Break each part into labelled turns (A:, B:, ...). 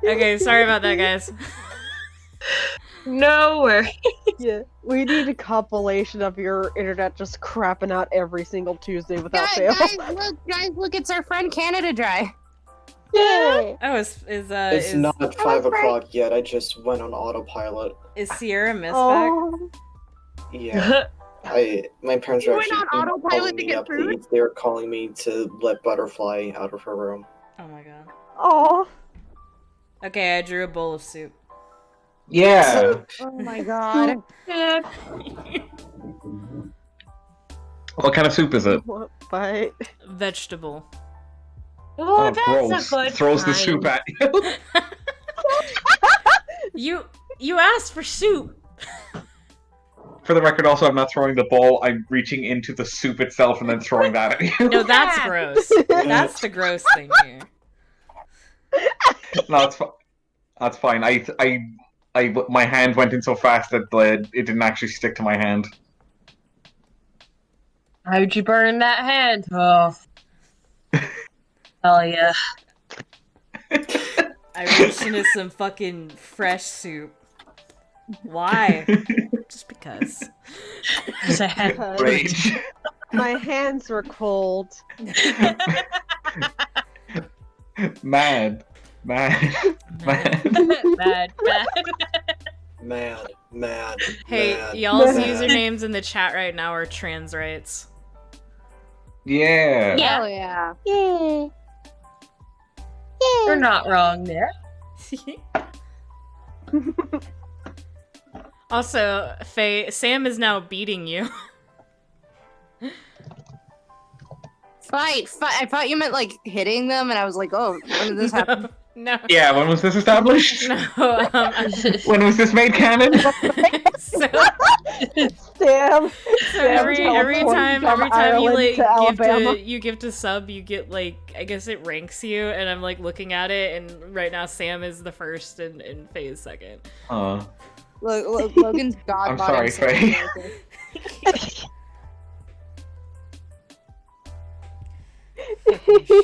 A: Okay, sorry about that, guys.
B: No worries.
C: Yeah, we need a compilation of your internet just crapping out every single Tuesday without fail.
D: Guys, look, it's our friend Canada Dry.
C: Yay!
A: Oh,
E: It's not 5 o'clock yet. I just went on autopilot.
A: is Sierra Miss back?
C: Oh,
E: Yeah. My parents
D: You
E: are
D: went
E: actually
D: on autopilot
E: calling
D: to
E: me
D: get
E: up.
D: food?
E: They were calling me to let Butterfly out of her room.
A: Oh my god.
C: oh.
A: Okay, I drew a bowl of soup.
F: Yeah.
D: Oh my god.
F: What kind of soup is it?
C: What bite?
A: Vegetable.
B: Oh, that's
F: gross.
B: a good
F: Throws the
B: kind.
F: soup at you.
A: You asked for soup.
F: For the record, also, I'm not throwing the bowl. I'm reaching into the soup itself and then throwing that at you.
A: No, that's gross. That's the gross thing here.
F: No, that's fine. My hand went in so fast that it didn't actually stick to my hand.
B: How'd you burn that hand? Oh. Hell yeah.
A: I reached into some fucking fresh soup. Why? Just because.
C: Because
F: Rage.
C: my hands were cold.
F: Mad.
E: Mad.
A: Hey,
E: mad,
A: y'all's
E: mad.
A: usernames in the chat right now are trans rights.
F: Yeah.
B: Yeah.
D: Hell yeah.
C: Yay!
B: You're not wrong there.
A: Also, Faye, Sam is now beating you.
D: Fight. I thought you meant like hitting them, and I was like, oh, when did this happen?
A: No.
F: Yeah, when was this established?
A: No.
F: When was this made canon?
A: So
C: Damn.
A: every time you like
C: Alabama.
A: you give to sub, you get like, I guess it ranks you, and I'm like looking at it, and right now Sam is the first and Faye is second.
D: Look, Logan's god.
F: I'm sorry, Faye.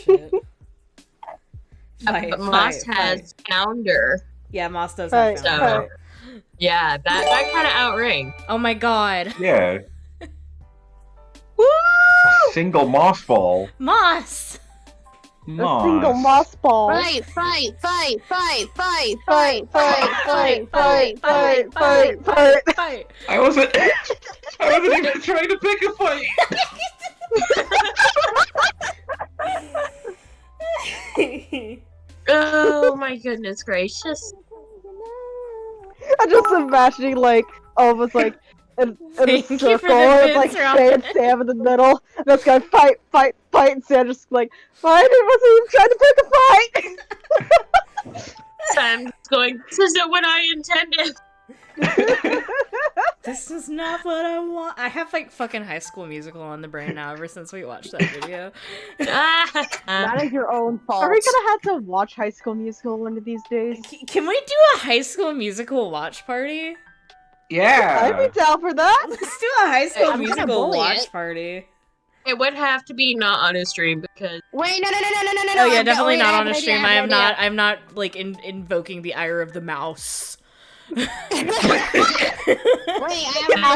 A: Shit.
B: But Moss has Founder.
A: Yeah, Moss does
C: Right,
A: have Founder.
B: So, yeah, that kind of outranks.
A: Oh my god.
F: Yeah.
B: Woo!
F: A single moss ball.
A: Moss!
C: A single moss ball.
D: Fight.
C: Fight.
F: I wasn't even trying to pick a fight.
B: Oh my goodness gracious.
C: I'm just imagining like almost like in a
A: Thank you for
C: circle
A: the
C: with like
A: bits, Rob.
C: Shay and Sam in the middle. And this guy fight, and Sam just like, I wasn't even trying to pick a fight.
B: Sam's going, this isn't what I intended.
A: This is not what I want. I have like fucking High School Musical on the brain now ever since we watched that video.
D: That is your own fault.
C: Are we gonna have to watch High School Musical one of these days?
A: Can we do a High School Musical watch party?
C: I'd
F: Yeah.
C: be down for that.
A: Let's do a High School
D: I'm gonna
A: Musical
D: bully
A: watch
D: it.
A: party.
B: It would have to be not on a stream because
D: Wait, no.
A: Oh yeah, definitely not on a stream.
D: I have an idea.
A: I'm not like invoking the ire of the mouse.
D: Wait, I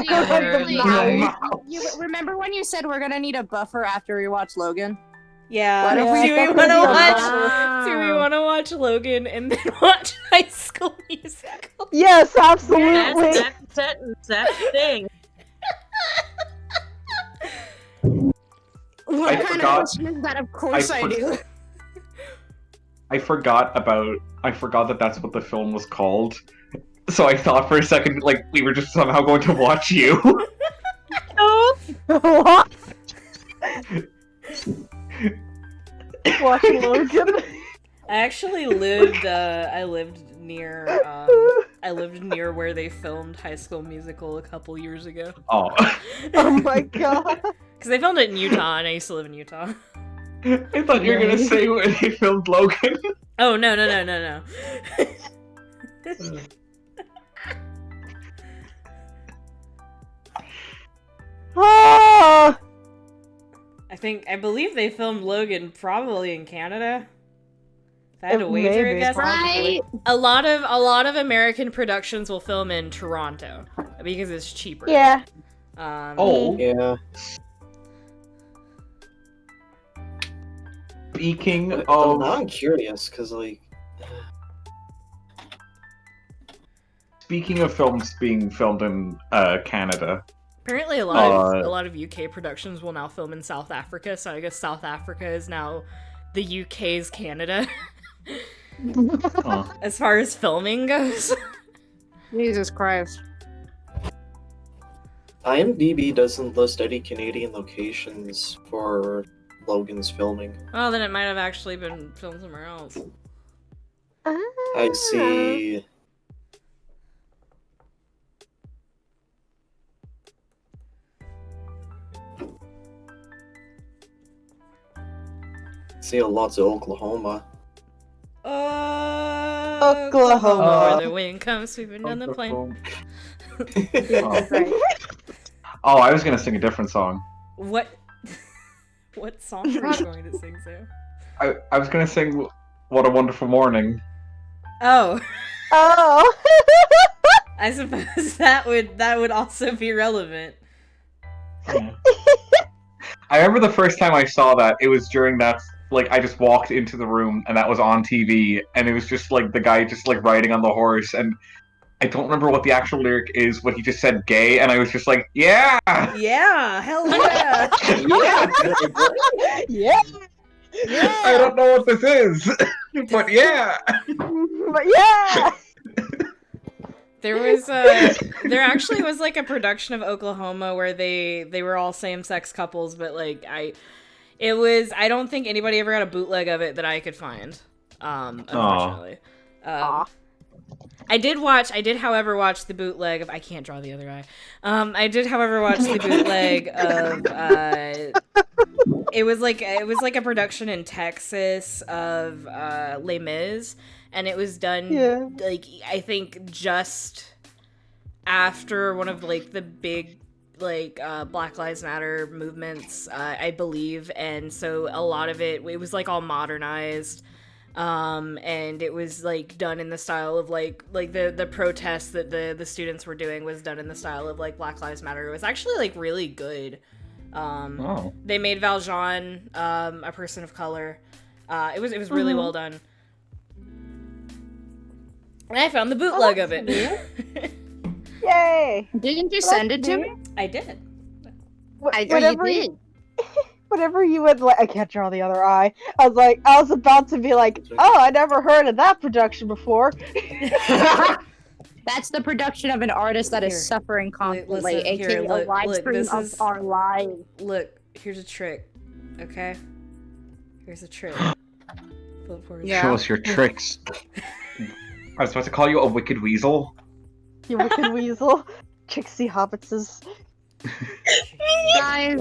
D: have an idea.
B: No.
D: You remember when you said we're gonna need a buffer after we watch Logan?
A: Yeah.
C: What if we
A: Do we
C: fucking
A: want to
C: do a
A: watch?
C: buffer?
A: Do we want to watch Logan and then watch High School Musical?
C: Yes, absolutely.
B: that's the thing.
D: What
F: I
D: kind
F: forgot-
D: of question is that? Of course I do.
F: I forgot that that's what the film was called. So I thought for a second, like, we were just somehow going to watch you.
C: What? Watch Logan.
A: I actually lived. I lived near. I lived near where they filmed High School Musical a couple years ago.
F: Oh.
C: Oh my god.
A: Because they filmed it in Utah, and I used to live in Utah.
F: I thought you were gonna say where they filmed Logan.
A: Oh no.
C: Ah!
A: I believe they filmed Logan probably in Canada. If I had to wager, I
C: Maybe,
A: guess
D: Right.
A: a lot of American productions will film in Toronto because it's cheaper.
C: Yeah.
F: Oh,
E: Yeah.
F: speaking
E: Though now
F: of
E: I'm curious, because, like...
F: speaking of films being filmed in Canada,
A: Apparently, a lot of UK productions will now film in South Africa. So I guess South Africa is now the UK's Canada as far as filming goes.
D: Jesus Christ.
E: IMDb doesn't list any Canadian locations for Logan's filming.
A: Well, then it might have actually been filmed somewhere else.
E: I see... See lots of Oklahoma.
C: Oklahoma.
A: Where the wind comes sweeping down the plain.
F: Oh, I was gonna sing a different song.
A: What? What song are you going to sing, Sam?
F: I was gonna sing "What a Wonderful Morning."
A: Oh,
C: Oh.
A: I suppose that would also be relevant.
F: Yeah. I remember the first time I saw that, it was during that, like, I just walked into the room and that was on TV, and it was just like the guy just like riding on the horse, and I don't remember what the actual lyric is, but he just said gay, and I was just like, yeah!
A: Yeah, hell yeah!
C: Yeah.
F: I don't know what this is, but yeah!
C: But yeah.
A: There actually was like a production of Oklahoma where they were all same-sex couples, but like I don't think anybody ever got a bootleg of it that I could find. Unfortunately. I did however watch the bootleg of I Can't Draw the Other Eye. I did however watch the bootleg of it was like a production in Texas of Les Mis, and it was done like I think just after one of like the big like Black Lives Matter movements, I believe, and so a lot of it was like all modernized. And it was like done in the style of like the protests that the students were doing was done in the style of like Black Lives Matter. It was actually like really good. They made Valjean a person of color. It was really well done. And I found the bootleg of it.
C: Yay.
D: Didn't you send it to me?
A: I did.
C: Whatever
D: you did.
C: Whenever you would like, I can't draw the other eye. I was about to be like, oh, I never heard of that production before.
D: That's the production of an artist that
A: Here.
D: is suffering constantly,
A: Listen,
D: aka
A: here,
D: a
A: look,
D: live stream
A: this
D: of
A: is-
D: our lives.
A: Look, here's a trick. Okay? Here's a trick. Flip forward.
D: Yeah.
F: Show us your tricks. I was about to call you a wicked weasel.
C: You wicked weasel. Trixie Hobbitses.
D: Guys,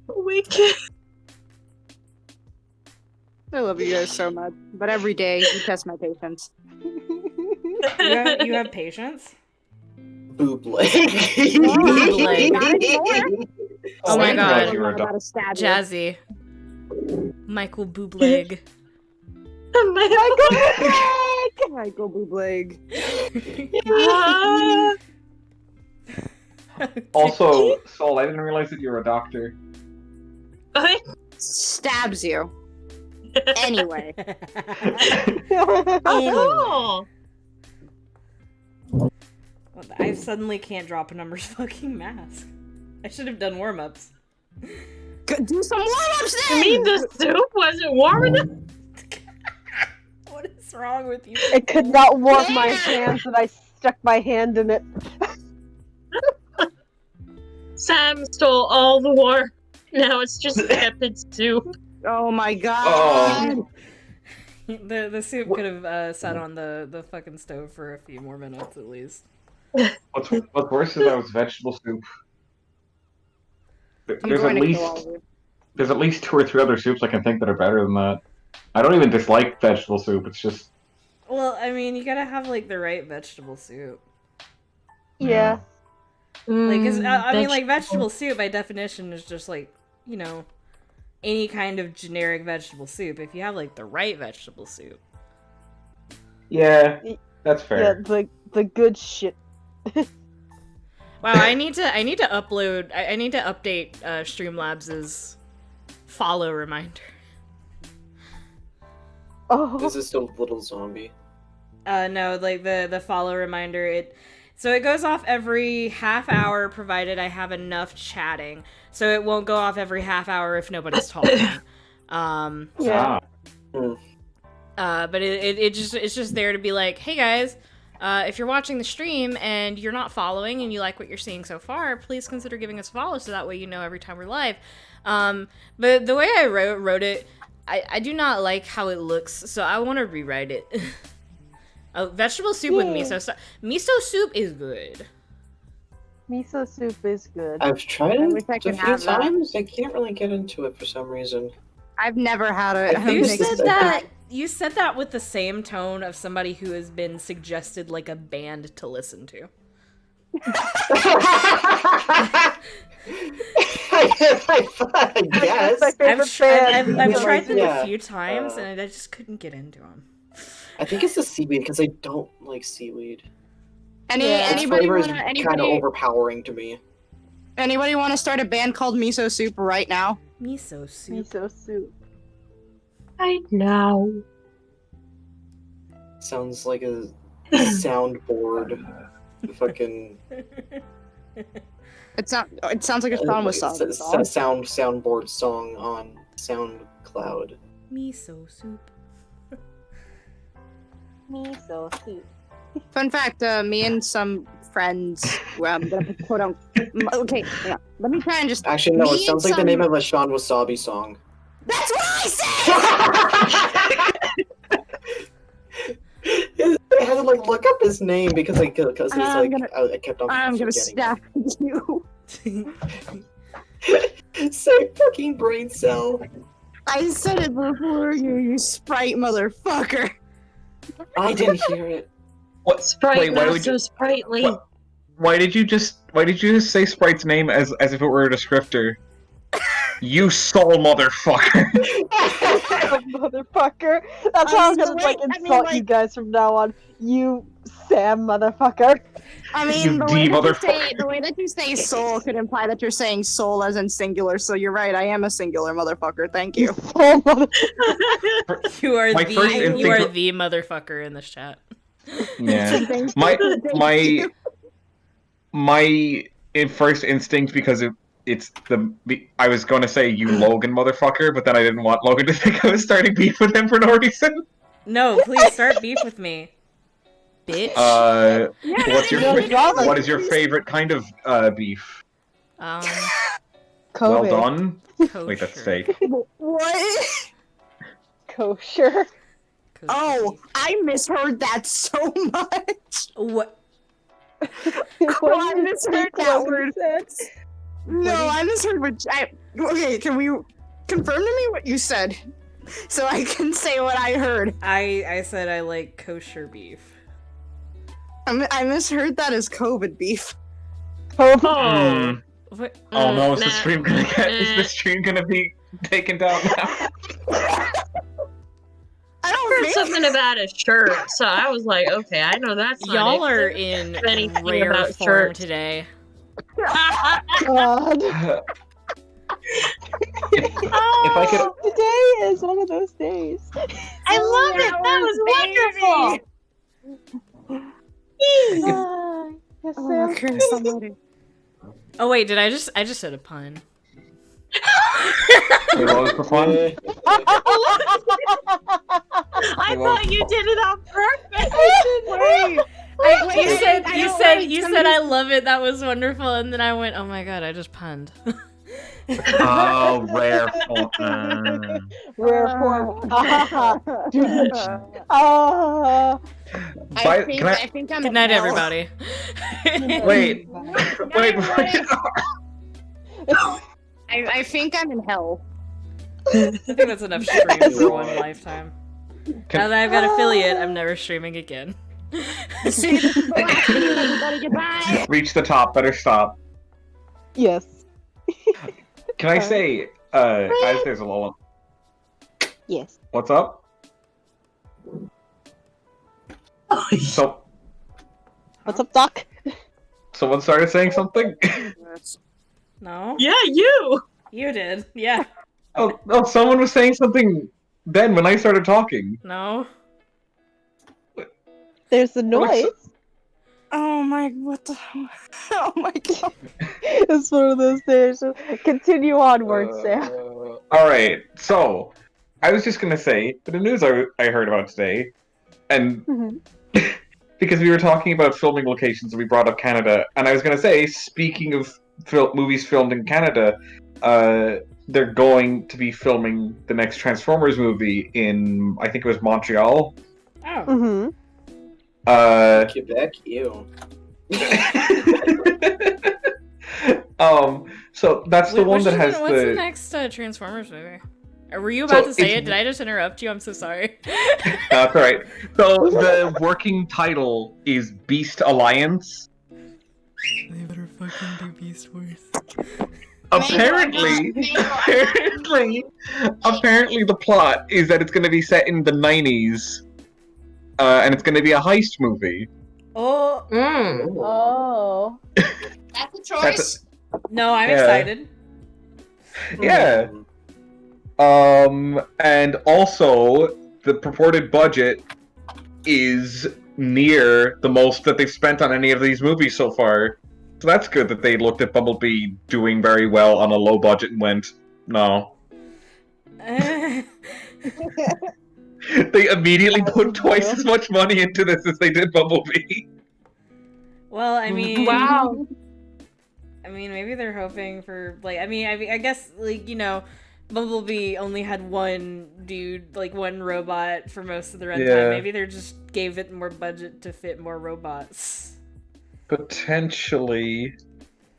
B: Wicked.
D: I love you guys so much, but every day you test my patience.
A: You have patience?
E: Boob leg.
A: Bootleg.
D: Not anymore.
A: Oh my
F: I
A: god.
F: thought you were
D: I'm about to stab you.
A: Jazzy. Michael Bublé.
D: Michael Bublé.
B: Ah.
F: Also, Saul, I didn't realize that you're a doctor.
D: Stabs you. Anyway.
B: Oh.
A: I suddenly can't drop a number's fucking mask. I should have done warm-ups.
D: Do some warm-ups
B: You
D: then!
B: mean the soup wasn't warm enough?
A: What is wrong with you?
C: It could not warm my hands, and I stuck my hand in it.
B: Sam stole all the warmth. Now it's just tepid soup.
D: Oh my god.
A: The soup could have sat on the fucking stove for a few more minutes at least.
F: What's worse is that was vegetable soup.
D: I'm
F: There's
D: going
F: at
D: to
F: least
D: kill all of you.
F: there's at least 2 or 3 other soups I can think that are better than that. I don't even dislike vegetable soup. It's just
A: Well, I mean, you gotta have like the right vegetable soup.
C: Yeah.
A: Like, 'cause, I mean, like, vegetable soup by definition is just like, you know, any kind of generic vegetable soup. If you have like the right vegetable soup.
F: Yeah, that's fair.
C: Yeah, the good shit.
A: Wow, I need to upload. I need to update Streamlabs's follow reminder.
C: Oh,
E: Is it still Little Zombie?
A: No, like the follow reminder. So it goes off every half hour, provided I have enough chatting. So it won't go off every half hour if nobody's talking.
C: yeah.
A: But it's just there to be like, hey guys, if you're watching the stream and you're not following and you like what you're seeing so far, please consider giving us a follow so that way you know every time we're live. But the way I wrote it, I do not like how it looks, so I want to rewrite it. Vegetable soup with miso. Miso soup is good.
C: Miso soup is good.
E: I've tried
D: I
E: it
D: wish I
E: a
D: could
E: few
D: have that.
E: times. I can't really get into it for some reason.
D: I've never had it.
E: I think
A: You
E: it's
A: said
E: the-
A: that. You said that with the same tone of somebody who has been suggested like a band to listen to.
E: I guess.
C: My favorite band.
A: I've tried them
E: Yeah,
A: a few times and I just couldn't get into them.
E: I think it's the seaweed because I don't like seaweed.
C: Yeah.
E: Its
D: Anybody
E: flavor is
D: wanna,
E: kind of
D: anybody,
E: overpowering to me.
D: anybody want to start a band called Miso Soup right now?
A: Miso soup.
C: Miso soup.
B: Right now.
E: Sounds like a soundboard. Fucking
D: It sounds like a song with songs.
E: soundboard song on SoundCloud.
A: Miso soup.
C: Miso soup.
D: Fun fact: me and some friends. I'm gonna put on. Okay, hang on. Let me try and just.
E: Actually, no,
D: Me
E: it sounds
D: and
E: like the
D: some-
E: name of a Sean Wasabi song.
D: That's what I said.
E: I had to like look up his name because he's
D: I'm
E: like I kept on.
D: I'm gonna
E: forgetting
D: stab you.
E: it. Say fucking brain cell.
D: I said it before you sprite motherfucker.
E: I didn't hear it.
F: What?
B: Sprite,
F: Wait, why
B: not
F: would
B: so
F: you?
B: sprightly.
F: What? Why did you just say Sprite's name as if it were a descriptor? You soul motherfucker.
C: Oh, motherfucker. That's how I'm gonna insult you guys from now on. You Sam motherfucker.
D: I mean,
F: You
D: the way that you say soul could imply that you're saying soul as in singular. So you're right. I am a singular motherfucker. Thank you.
C: Soul motherfucker.
A: You are
F: My first
A: the
F: instinct-
A: the motherfucker in this chat.
F: Yeah.
D: Thank
F: My
D: you.
F: first instinct, because it's I was going to say you Logan motherfucker, but then I didn't want Logan to think I was starting beef with him for no reason.
A: No, please start beef with me, bitch.
F: What is your favorite kind of beef? Well
C: COVID.
F: done.
A: Kosher.
F: Wait, that's fake.
D: What?
C: Kosher.
A: Kosher
D: Oh,
A: beef.
D: I misheard that so much.
A: What?
C: What
D: I
C: did
D: misheard
C: you
D: that
C: say?
D: word. No, I misheard what okay, can we confirm to me what you said? So I can say what I heard.
A: I said I like kosher beef.
D: I misheard that as COVID beef.
C: COVID.
B: Oh.
A: What?
F: Oh no, is the
B: Nah.
F: stream gonna be taken down now?
D: I
B: I
D: don't
B: heard
D: think
B: something about a shirt, so I was like, okay, I know that's not
A: Y'all
B: it.
A: are in
B: Anything
A: rare
B: about
A: form
B: shirts.
A: today.
C: God.
F: if I could,
C: Today is one of those days.
B: I love it. That was wonderful.
C: Ah, yes,
D: Oh,
C: Sam.
D: okay, somebody.
A: Oh wait, I just said a pun.
F: what was the fun?
B: I thought you did it on purpose.
A: You said I love it. That was wonderful, and then I went, oh my god, I just punned.
F: Oh, rare form.
C: Rare form. Ah.
F: By- can I-
D: I think I'm
A: Good night,
D: in hell.
A: everybody.
F: Wait, wait.
D: I think I'm in hell.
A: I think that's enough stream for one lifetime.
F: Can-
A: Now that I've got affiliate, I'm never streaming again.
D: See, everybody, goodbye.
F: Reach the top. Better stop.
C: Yes.
F: Can I say, as there's a lull?
C: Yes.
F: What's up? So,
C: What's up, Doc?
F: someone started saying something?
A: No?
B: Yeah, you!
A: You did. Yeah.
F: Oh, someone was saying something then when I started talking.
A: No?
C: There's the
F: Alexa-
C: noise.
D: Oh my, what the? Oh my god.
C: It's one of those days. Continue onward, Sam.
F: Alright, so, I was just gonna say, the news I heard about today, and
C: Mhm.
F: because we were talking about filming locations and we brought up Canada, and I was gonna say, speaking of movies filmed in Canada, they're going to be filming the next Transformers movie in, I think it was Montreal.
A: Oh.
C: Mm-hmm.
E: Quebec, ew.
F: So that's the one
A: Which
F: that
A: is
F: has
A: what's the
F: the.
A: next Transformers movie? Were you about
F: So
A: to say
F: it's-
A: it? Did I just interrupt you? I'm so sorry.
F: That's alright. So the working title is Beast Alliance.
A: They better fucking do Beast Wars.
F: Apparently, apparently the plot is that it's going to be set in the 90s, and it's going to be a heist movie.
A: Oh.
C: Oh.
D: That's a choice.
F: That's
A: No, I'm
F: Yeah.
A: excited.
F: Yeah. And also the purported budget is near the most that they've spent on any of these movies so far. So that's good that they looked at Bumblebee doing very well on a low budget and went, no. They immediately put twice as much money into this as they did Bumblebee.
A: Well, I mean,
B: Wow.
A: I mean, maybe they're hoping for like. I guess like Bumblebee only had one dude, like one robot for most of the runtime.
F: Yeah.
A: Maybe they just gave it more budget to fit more robots.
F: Potentially.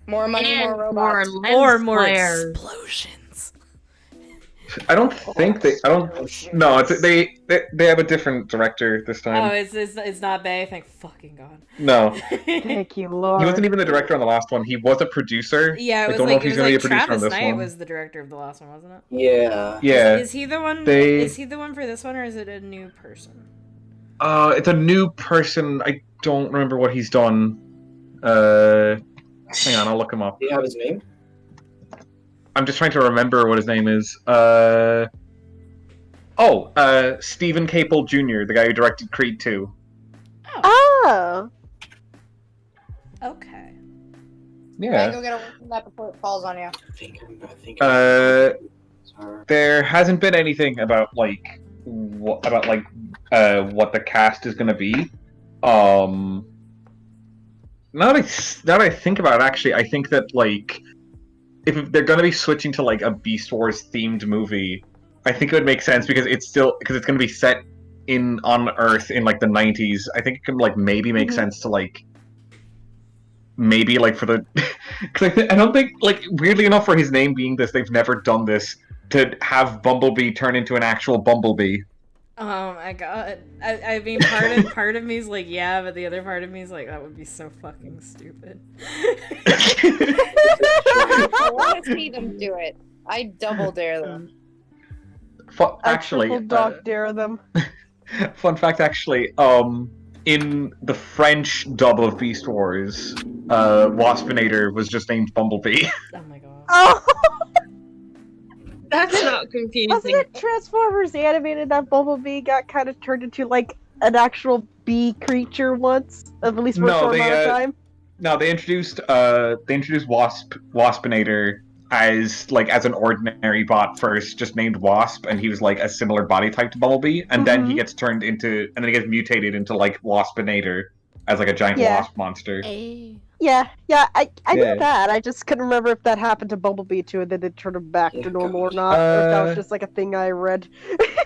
D: More money,
B: And
D: more robots.
A: Or more
B: flares.
A: explosions.
F: I don't think they. I don't. No, it's, they have a different director this
A: Oh,
F: time.
A: it's not Bay. Thank fucking God.
F: No,
C: Thank you, Lord.
F: he wasn't even the director on the last one. He was a producer.
A: Yeah,
F: I
A: it was
F: don't know
A: like
F: if he's
A: it was
F: gonna be a
A: like
F: producer on
A: Travis
F: this
A: Knight
F: one.
A: was the director of the last one, wasn't it?
E: Yeah.
F: Yeah,
A: Is he the one?
F: They-
A: Is he the one for this one, or is it a new person?
F: it's a new person. I don't remember what he's done. Hang on, I'll look him up.
E: Do you have his name?
F: I'm just trying to remember what his name is. Stephen Capel Jr., the guy who directed Creed 2.
C: Oh.
A: Okay.
F: Yeah.
D: Go get away from that before it falls on you.
E: I think. Sorry.
F: There hasn't been anything about what the cast is gonna be. Now that I think about it, actually, I think that if they're gonna be switching to a Beast Wars themed movie, I think it would make sense because it's gonna be set on Earth in the 90s. I think it can maybe make sense to maybe for the because I don't think weirdly enough for his name being this, they've never done this to have Bumblebee turn into an actual Bumblebee.
A: Oh my God. I mean, part of me is like, yeah, but the other part of me is like, that would be so fucking stupid.
B: I want to see them do it. I double dare them.
F: Actually,
C: triple dog dare them.
F: fun fact, actually, in the French dub of Beast Wars, Waspinator was just named Bumblebee.
A: Oh my God.
C: Oh.
B: That's not
C: Wasn't
B: confusing.
C: it Transformers animated that Bumblebee got kind of turned into an actual bee creature once, at least for a short amount of time?
F: No, they introduced Waspinator as an ordinary bot first, just named Wasp, and he was a similar body type to Bumblebee, and then he gets turned into, and then he gets mutated into Waspinator as a giant wasp monster.
A: Hey.
C: Yeah, I
F: Yeah.
C: knew that. I just couldn't remember if that happened to Bumblebee too, and then they turned him back to normal or not, or if that was just a thing I read.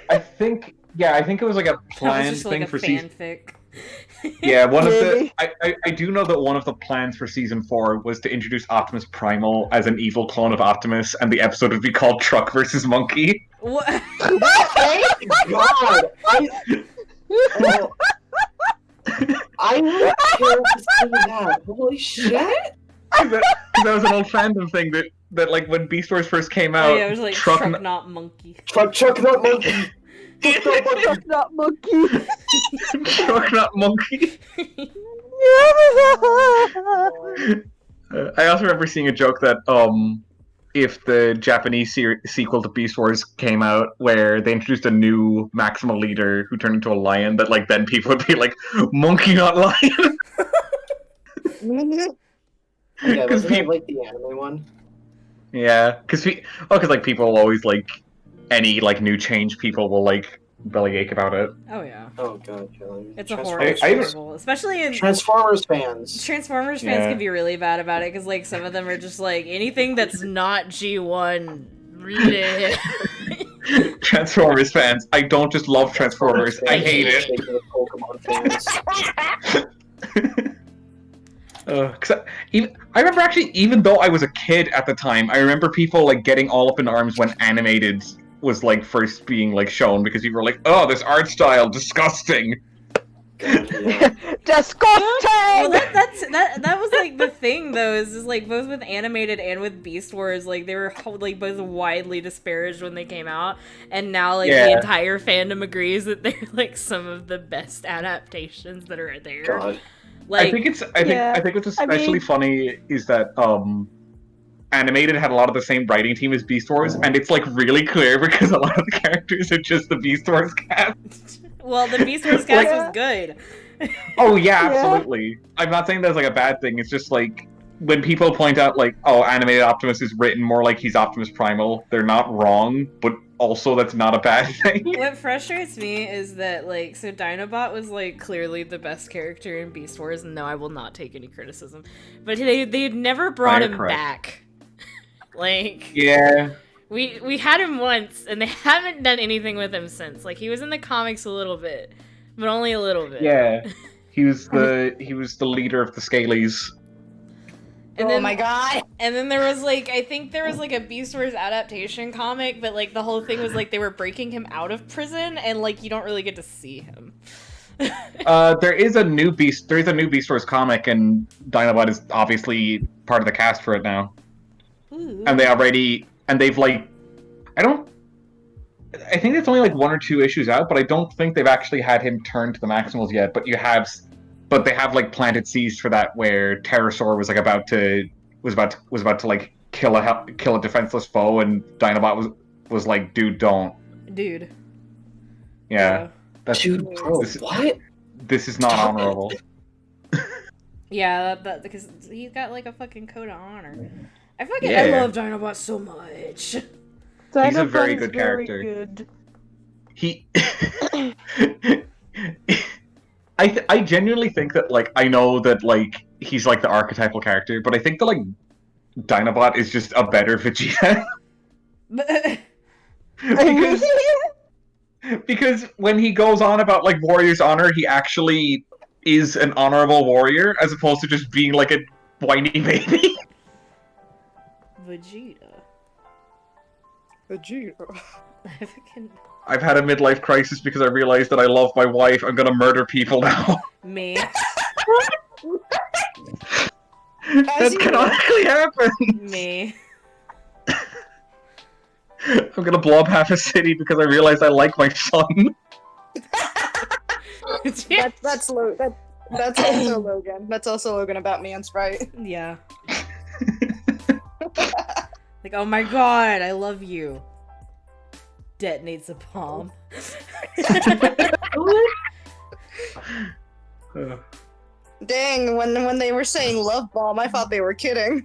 F: I think it was a
A: That was
F: planned
A: just
F: thing
A: a
F: for season.
A: fanfic.
F: Yeah, one of the
C: Maybe.
F: I do know that one of the plans for season 4 was to introduce Optimus Primal as an evil clone of Optimus, and the episode would be called Truck versus Monkey.
A: What?
E: Thank God! I would kill to see that. Holy shit!
F: Because that was an old fandom thing that like when Beast Wars first came out,
A: Oh yeah, it was like truck not monkey.
E: Truck not monkey.
C: Truck not monkey.
F: truck not monkey. I also remember seeing a joke that if the Japanese sequel to Beast Wars came out, where they introduced a new Maximal leader who turned into a lion, that like then people would be like, monkey not lion.
E: Yeah, wasn't that like the anime one?
F: Yeah, because like people always like any like new change, people will like bellyache about it.
A: Oh yeah.
E: Oh god, Kelly.
A: It's a horrible, especially in
E: Transformers fans.
A: Transformers fans can be really bad about it because like some of them are just like anything that's not G1.
F: Transformers fans, I don't just love Transformers, I hate it.
E: Pokemon fans.
F: I remember actually, even though I was a kid at the time, I remember people like getting all up in arms when animated was like first being like shown because people were like, "Oh, this art style, disgusting."
E: God,
C: Disgusting!
A: Well, that was like the thing though is like both with animated and with Beast Wars, like they were like both widely disparaged when they came out, and now like the entire fandom agrees that they're like some of the best adaptations that are there.
E: God.
A: Like,
F: I think what's especially funny is that animated had a lot of the same writing team as Beast Wars, and it's like really clear because a lot of the characters are just the Beast Wars cast.
A: Well, the Beast Wars cast was good.
F: Oh yeah, absolutely. I'm not saying that's like a bad thing. It's just like when people point out like, oh, animated Optimus is written more like he's Optimus Primal, they're not wrong, but also that's not a bad thing.
A: What frustrates me is that like, so Dinobot was like clearly the best character in Beast Wars, and no, I will not take any criticism, but they'd never brought him back. Like,
F: yeah.
A: We had him once, and they haven't done anything with him since. Like, he was in the comics a little bit, but only a little bit.
F: Yeah, he was the leader of the Scalies.
A: And then,
D: my god!
A: And then there was like, I think there was like a Beast Wars adaptation comic, but like the whole thing was like they were breaking him out of prison, and like you don't really get to see him.
F: There is a new Beast Wars comic, and Dinobot is obviously part of the cast for it now.
A: Ooh.
F: And they've like, I think it's only like 1 or 2 issues out, but I don't think they've actually had him turn to the Maximals yet. But they have like planted seeds for that, where Pterosaur was like about to like kill a defenseless foe, and Dinobot was like, dude, don't.
A: Dude.
F: Yeah. That's,
E: dude, bro, what?
F: This is not honorable.
A: Yeah, because he's got like a fucking code of honor. I love Dinobot so much.
F: He's a very good character.
C: Good.
F: He I genuinely think that like, I know that like he's like the archetypal character, but I think that like Dinobot is just a better Vegeta. because when he goes on about like warrior's honor, he actually is an honorable warrior as opposed to just being like a whiny baby.
D: Vegeta.
F: I've had a midlife crisis because I realized that I love my wife. I'm gonna murder people now.
A: Me.
F: That canonically happened.
A: Me.
F: I'm gonna blow up half a city because I realized I like my son.
D: That's also Logan. That's also Logan about me and Sprite.
A: Yeah. Like, oh my god, I love you. Detonates a bomb.
D: Dang, when they were saying love bomb, I thought they were kidding.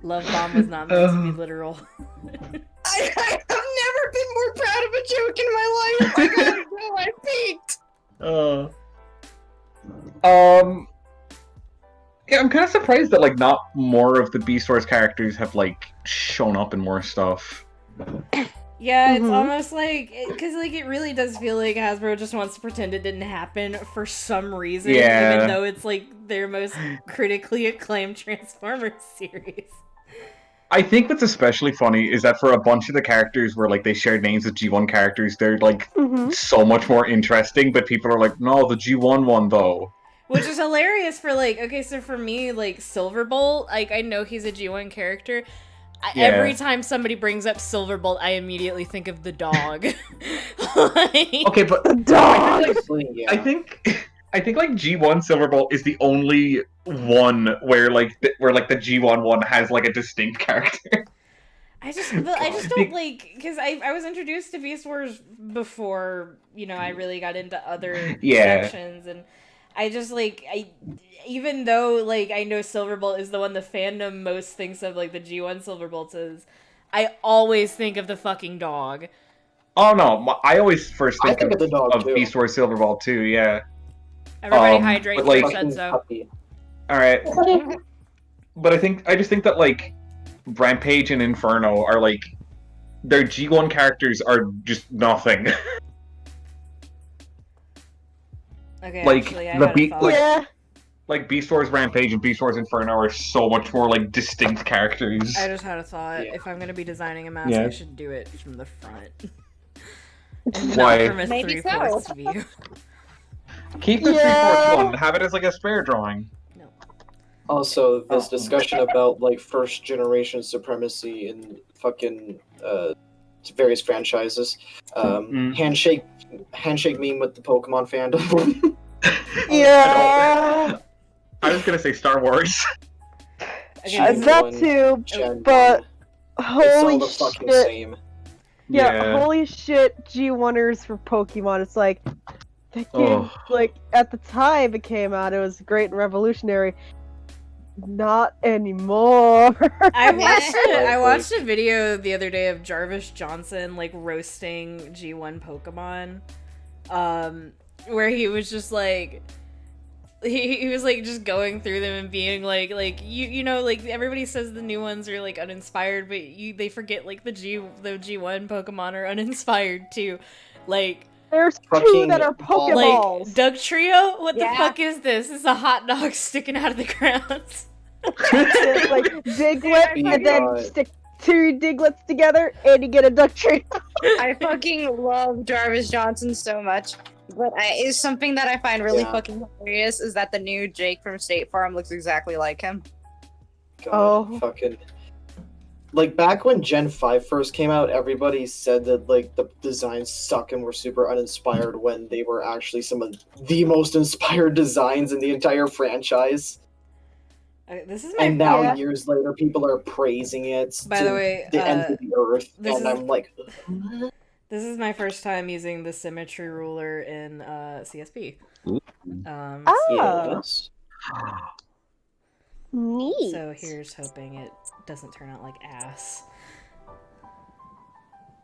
A: Love bomb was not meant to be literal.
D: I have never been more proud of a joke in my life. I gotta go, I peaked.
F: Yeah, I'm kind of surprised that like not more of the Beast Wars characters have like shown up in more stuff.
A: Yeah, it's almost like, because like it really does feel like Hasbro just wants to pretend it didn't happen for some reason, even though it's like their most critically acclaimed Transformers series.
F: I think what's especially funny is that for a bunch of the characters where like they shared names with G1 characters, they're like so much more interesting, but people are like, no, the G1 one though.
A: Which is hilarious for like, okay, so for me, like Silverbolt, like I know he's a G1 character. Every time somebody brings up Silverbolt, I immediately think of the dog.
F: Okay, but
C: The dog!
F: I think like G1 Silverbolt is the only one where like the G1 one has like a distinct character.
A: I just don't like, because I was introduced to Beast Wars before, you know, I really got into other sections, and I just like, even though like I know Silverbolt is the one the fandom most thinks of, like the G1 Silverbolt is, I always think of the fucking dog.
F: Oh no, I always first think
E: of the dog
F: of
E: too.
F: Beast Wars Silverbolt too, yeah.
A: Everybody hydrate,
F: but, like,
A: said so.
F: Alright. But I just think that like Rampage and Inferno are like, their G1 characters are just nothing.
A: Okay,
F: like
A: actually, I
F: the
A: had a thought.
C: Yeah.
F: like Beast Wars Rampage and Beast Wars Inferno are so much more like distinct characters.
A: I just had a thought.
E: Yeah.
A: If I'm gonna be designing a mask,
F: Yeah.
A: I should do it from the front. And
F: Why?
A: not from a
B: Maybe
A: 3/4 view.
F: Keep the
C: Yeah.
F: 3/4 one. Have it as like a spare drawing.
E: Also, this discussion about like first generation supremacy in fucking various franchises. Handshake meme with the Pokemon fandom.
C: Yeah.
F: I was gonna say Star Wars.
A: Okay, this is-
C: That too,
E: Gen
C: but
E: 1. It's all
C: holy
E: the fucking
C: shit.
E: same.
C: Yeah, holy shit, G1ers for Pokemon. It's like, that game, like, at the time it came out, it was great and revolutionary. Not anymore.
A: I watched a video the other day of Jarvis Johnson like roasting G1 Pokemon, where he was just like, he was like just going through them and being like you know, like everybody says the new ones are like uninspired, but they forget like the G1 Pokemon are uninspired too, like.
C: There's two
E: Fucking
C: that are Pokeballs.
A: Like, Doug Trio? What the
B: Yeah.
A: fuck is this? It's a hot dog sticking out of the ground.
C: It's like Diglett,
E: Oh
C: and then
E: God.
C: stick two Diglets together, and you get a Duck Tree.
B: I fucking love Jarvis Johnson so much. But is something that I find really
E: Yeah.
B: fucking hilarious is that the new Jake from State Farm looks exactly like him.
E: God,
C: Oh.
E: fucking. Like back when Gen 5 first came out, everybody said that like the designs suck and were super uninspired when they were actually some of the most inspired designs in the entire franchise.
A: Okay, this is my
E: And now
C: Yeah.
E: years later, people are praising it
A: By
E: to
A: the way,
E: the end of the earth,
A: this
E: and
A: is-
E: I'm like,
A: This is my first time using the symmetry ruler in CSP.
C: Oh,
E: yes.
C: neat.
A: So here's hoping it doesn't turn out like ass.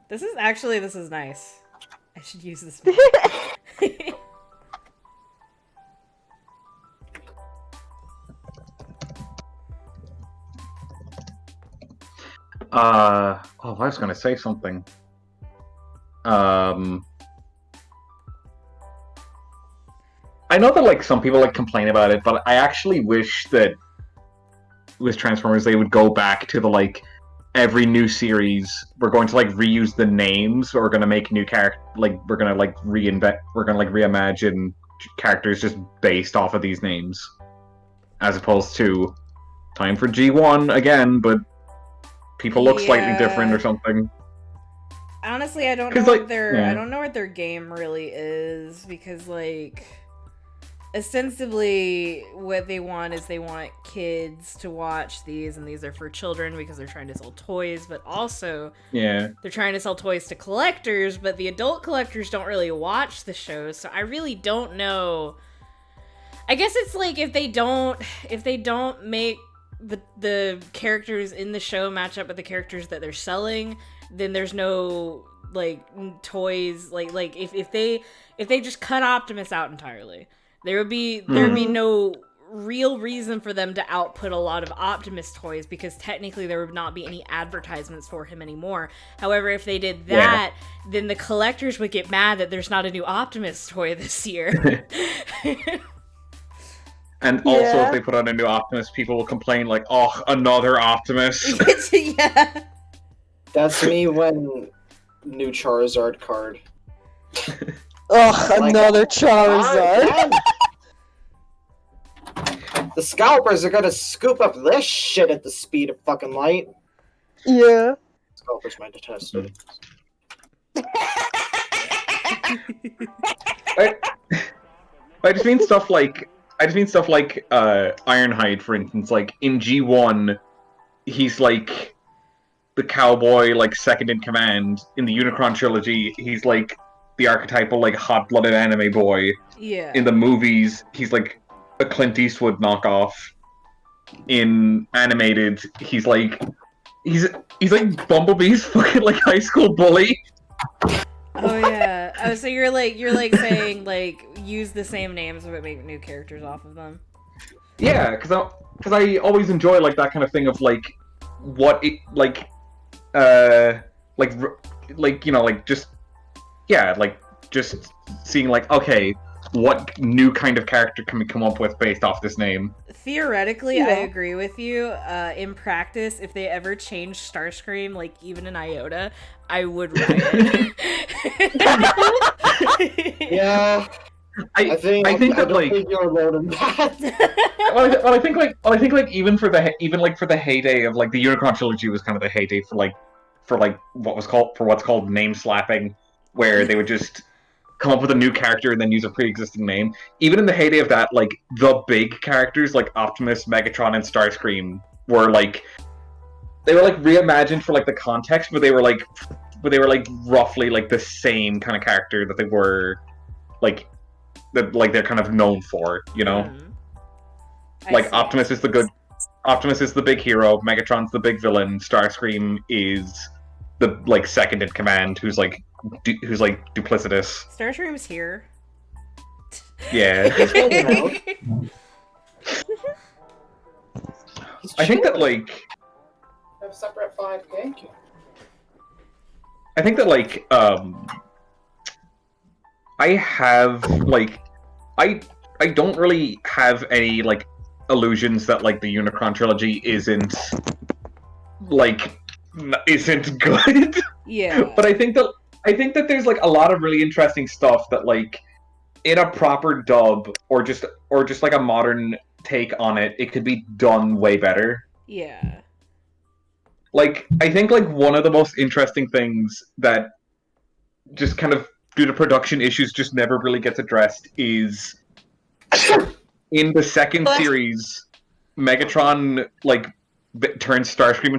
A: This is nice. I should use this more.
F: I was gonna say something. I know that like some people like complain about it, but I actually wish that with Transformers they would go back to the like every new series we're going to like reuse the names, or we're gonna make new character, like we're gonna like reimagine characters just based off of these names, as opposed to time for G1 again, but people look slightly different or something.
A: Honestly, I don't know
F: 'Cause,
A: what
F: like,
A: their
F: yeah.
A: I don't know what their game really is, because like ostensibly what they want is they want kids to watch these, and these are for children because they're trying to sell toys, but also
F: Yeah.
A: they're trying to sell toys to collectors, but the adult collectors don't really watch the shows, so I really don't know. I guess it's like if they don't make the characters in the show match up with the characters that they're selling, then there's no like toys, like if they just cut Optimus out entirely, there'd be no real reason for them to output a lot of Optimus toys, because technically there would not be any advertisements for him anymore. However, if they did that, then the collectors would get mad that there's not a new Optimus toy this year.
F: And also,
C: Yeah.
F: if they put out a new Optimus, people will complain like, "Oh, another Optimus."
A: Yeah.
E: That's me when new Charizard card.
C: Ugh,
E: Like,
C: another Charizard.
E: Alright, the scalpers are gonna scoop up this shit at the speed of fucking light.
C: Yeah.
E: Scalpers might detest it.
F: I just mean stuff like Ironhide, for instance. Like in G1, he's like the cowboy, like second in command. In the Unicron trilogy, he's like the archetypal like hot-blooded anime boy.
A: Yeah.
F: In the movies, he's like a Clint Eastwood knockoff. In animated, he's like Bumblebee's fucking like high school bully.
A: Oh yeah. Oh, so you're like saying like use the same names but make new characters off of them.
F: Yeah, because I always enjoy like that kind of thing of like what it like you know like just seeing like okay, what new kind of character can we come up with based off this name?
A: Theoretically,
C: Yeah.
A: I agree with you. In practice, if they ever change Starscream, like even an iota, I would riot.
E: Yeah, I think
F: that
E: don't
F: like
E: think you're alone in that.
F: I think like even for the heyday of like the Unicron trilogy was kind of the heyday for what's called name slapping, where they would just come up with a new character and then use a pre-existing name. Even in the heyday of that, like the big characters like Optimus, Megatron, and Starscream were like reimagined for like the context, but they were like roughly like the same kind of character that they were like that like they're kind of known for, you know. Like Optimus is the big hero, Megatron's the big villain, Starscream is the like second in command who's like duplicitous.
A: Starscream's here.
F: Yeah. I think that like
E: Have separate 5K.
F: I think that like I have like I don't really have any like illusions that like the Unicron trilogy isn't good.
A: Yeah.
F: But I think that there's like a lot of really interesting stuff that like in a proper dub or just like a modern take on it, it could be done way better.
A: Yeah.
F: Like I think like one of the most interesting things that just kind of due to production issues just never really gets addressed is in the second series, Megatron like turns Starscream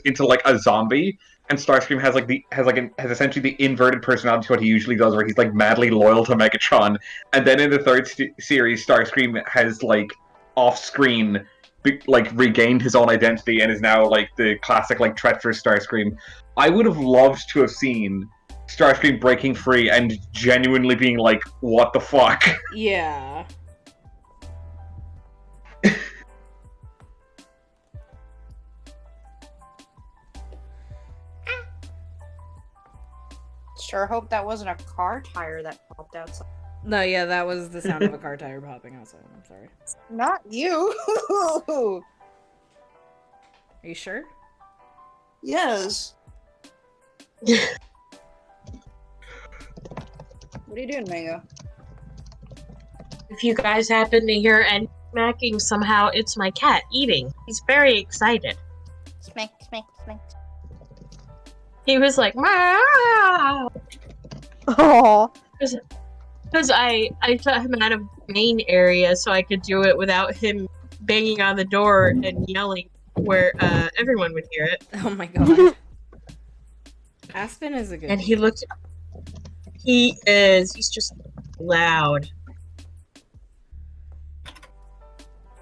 F: into a zombie, and Starscream has essentially the inverted personality to what he usually does, where he's like madly loyal to Megatron. And then in the third series, Starscream has like off screen like regained his own identity and is now like the classic like treacherous Starscream. I would have loved to have seen Starscream breaking free and genuinely being like, "What the fuck?"
A: Yeah.
B: Sure hope that wasn't a car tire that popped outside.
A: No, yeah, that was the sound of a car tire popping outside. I'm sorry.
B: Not you.
A: Are you sure?
B: Yes. What are you doing, Mango?
G: If you guys happen to hear any smacking, somehow it's my cat eating. He's very excited.
B: Smack, smack, smack.
G: He was like, "Meow."
C: Aww.
G: Because I put him out of the main area so I could do it without him banging on the door and yelling where everyone would hear it.
A: Oh my god. Aspen is a good
G: And he looked. He is. He's just loud.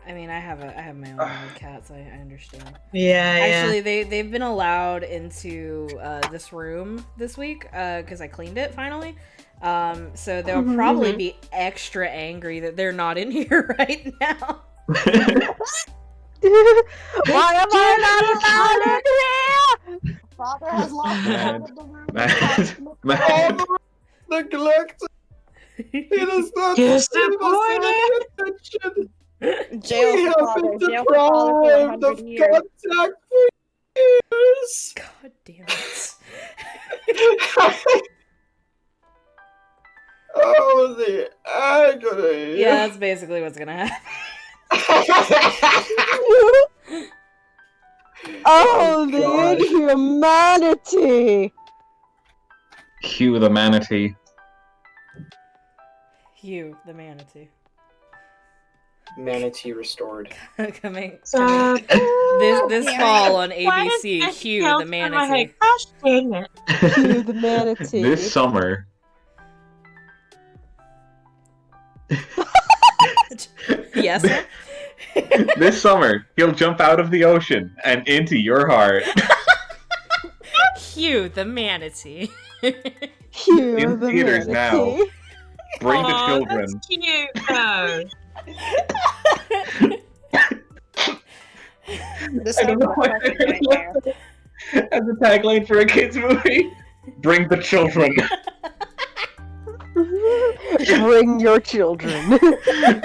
A: I mean, I have my own cats. I understand.
G: Yeah.
A: Actually, they've been allowed into this room this week because I cleaned it finally. So they'll probably be extra angry that they're not in here right now.
C: Why am I not allowed in here?
B: Father has locked me out of the room.
F: Mad.
E: Neglect. It is not.
G: Disappointed.
E: Attention.
B: Jail for father. Jail for father for 100 years.
E: Contact for years.
A: God damn it.
E: Oh, the agony.
A: Yeah, that's basically what's gonna happen.
C: Oh, the
E: God.
C: inhumanity!
F: Cue the manatee.
A: Hugh, the manatee.
E: Manatee restored.
A: coming this
B: Yeah.
A: fall on
G: Why does
A: ABC.
G: that
A: Hugh,
G: count
A: the
G: on my
A: manatee.
G: head? Gosh dang it.
C: Cue the manatee.
F: This summer.
A: Yes. Sir?
F: This summer, he'll jump out of the ocean and into your heart.
A: Hugh, the manatee.
C: Cue
F: In
C: the
F: theaters
C: manatee.
F: now. Bring the
G: Aw,
F: children.
G: That's cute, though.
B: This
F: I don't know what
B: fucking nightmare.
F: as a tagline for a kids movie. Bring the children.
C: Bring your children.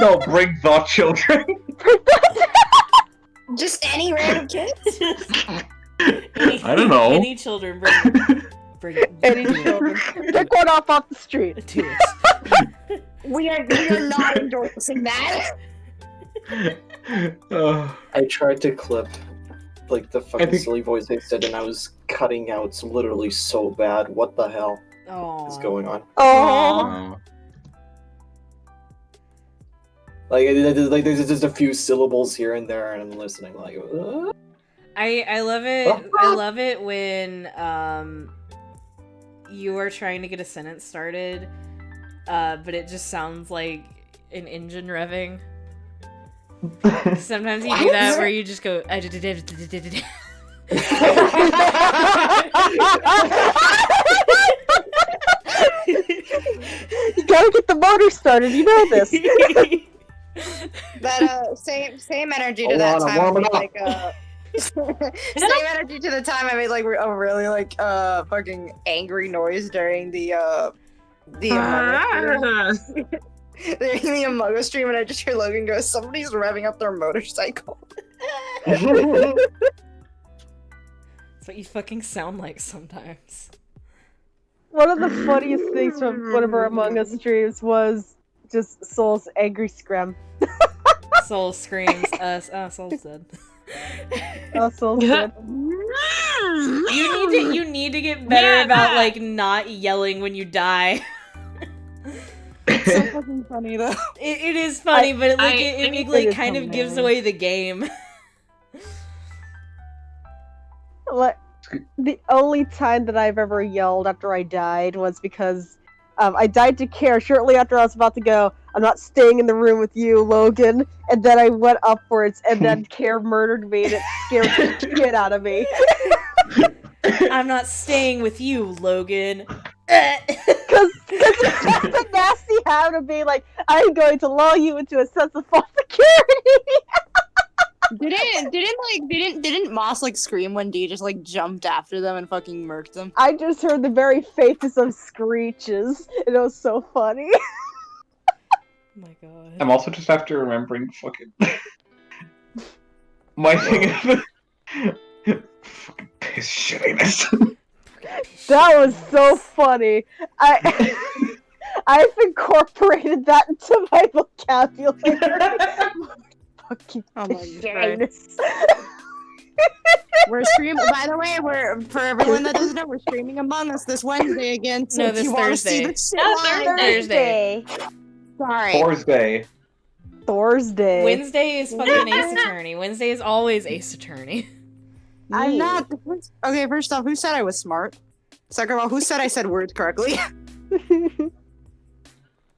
F: No, bring the children.
B: Just any random kids?
F: I don't know.
A: Any children bring
C: Any
A: do it.
C: children. Pick one off the street.
A: Do it.
B: We are not endorsing that.
E: I tried to clip like the fucking
F: think-
E: silly voice they said, and I was cutting out some literally so bad. What the hell is
A: Aww.
E: going on?
C: Oh.
E: Like there's just a few syllables here and there, and I'm listening like.
A: I love it. I love it when you are trying to get a sentence started, but it just sounds like an engine revving. Sometimes you do that where you just go.
C: You gotta get the motor started, you know this.
B: That same energy to
E: Hold
B: that
E: on, I'm
B: time. I
E: warming
B: made,
E: up.
B: like same energy to the time I made like a really like fucking angry noise during the Among Us stream. During the Among Us stream, and I just hear Logan go, "Somebody's revving up their motorcycle."
A: That's what you fucking sound like sometimes.
C: One of the funniest things from one of our Among Us streams was just Soul's angry scream.
A: Soul screams. Soul's dead.
C: Oh, Soul's dead.
A: You need to get better
G: Yeah,
A: about
G: that.
A: like not yelling when you die.
B: It's so fucking funny though.
A: It is funny, but
G: I
A: it
G: think
A: like
C: it is
A: kind of gives
C: hilarious.
A: away the game.
C: Like, the only time that I've ever yelled after I died was because I died to Care shortly after I was about to go, "I'm not staying in the room with you, Logan." And then I went upwards, and then Care murdered me, and it scared the shit out of me.
A: I'm not staying with you, Logan.
C: Because it's just a nasty habit of being like, "I'm going to lull you into a sense of false security."
B: Didn't Moss like scream when Dee just like jumped after them and fucking murked them?
C: I just heard the very faintest of screeches, and it was so funny.
A: Oh my god.
F: I'm also just after remembering fucking. My thing is. Fucking piss shittiness.
C: That was so funny. I've incorporated that into my vocabulary. Fucking
B: Oh my
C: shittiness.
B: We're streaming. By the way, we're for everyone that doesn't know, we're streaming Among Us this Wednesday again. So
A: No,
B: if
A: this
B: you want to see
A: Thursday.
B: the shit
G: No,
B: live-
A: Thursday.
B: Sorry.
F: Thursday.
C: Thursday.
A: Wednesday is fucking Ace Attorney. Wednesday is always Ace Attorney.
B: I'm not. Okay, first off, who said I was smart? Second of all, who said I said words correctly?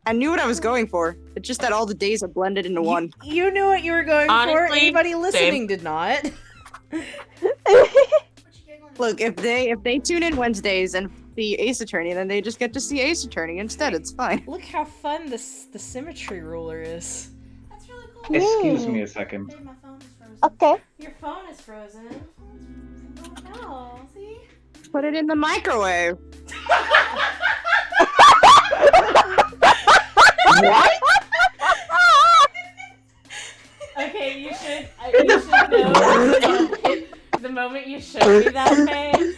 B: I knew what I was going for. It's just that all the days are blended into one.
A: You knew what you were going for.
G: Honestly,
A: Anybody listening
G: same.
A: did not.
B: Look, if they tune in Wednesdays and see Ace Attorney, then they just get to see Ace Attorney instead. It's fine.
A: Look how fun the symmetry ruler is. That's really cool.
F: Excuse me a second.
A: Babe, my phone is frozen.
C: Okay.
A: Your phone is frozen. Oh no, see?
B: Put it in the microwave.
F: What?
A: The moment you showed me that, Faye,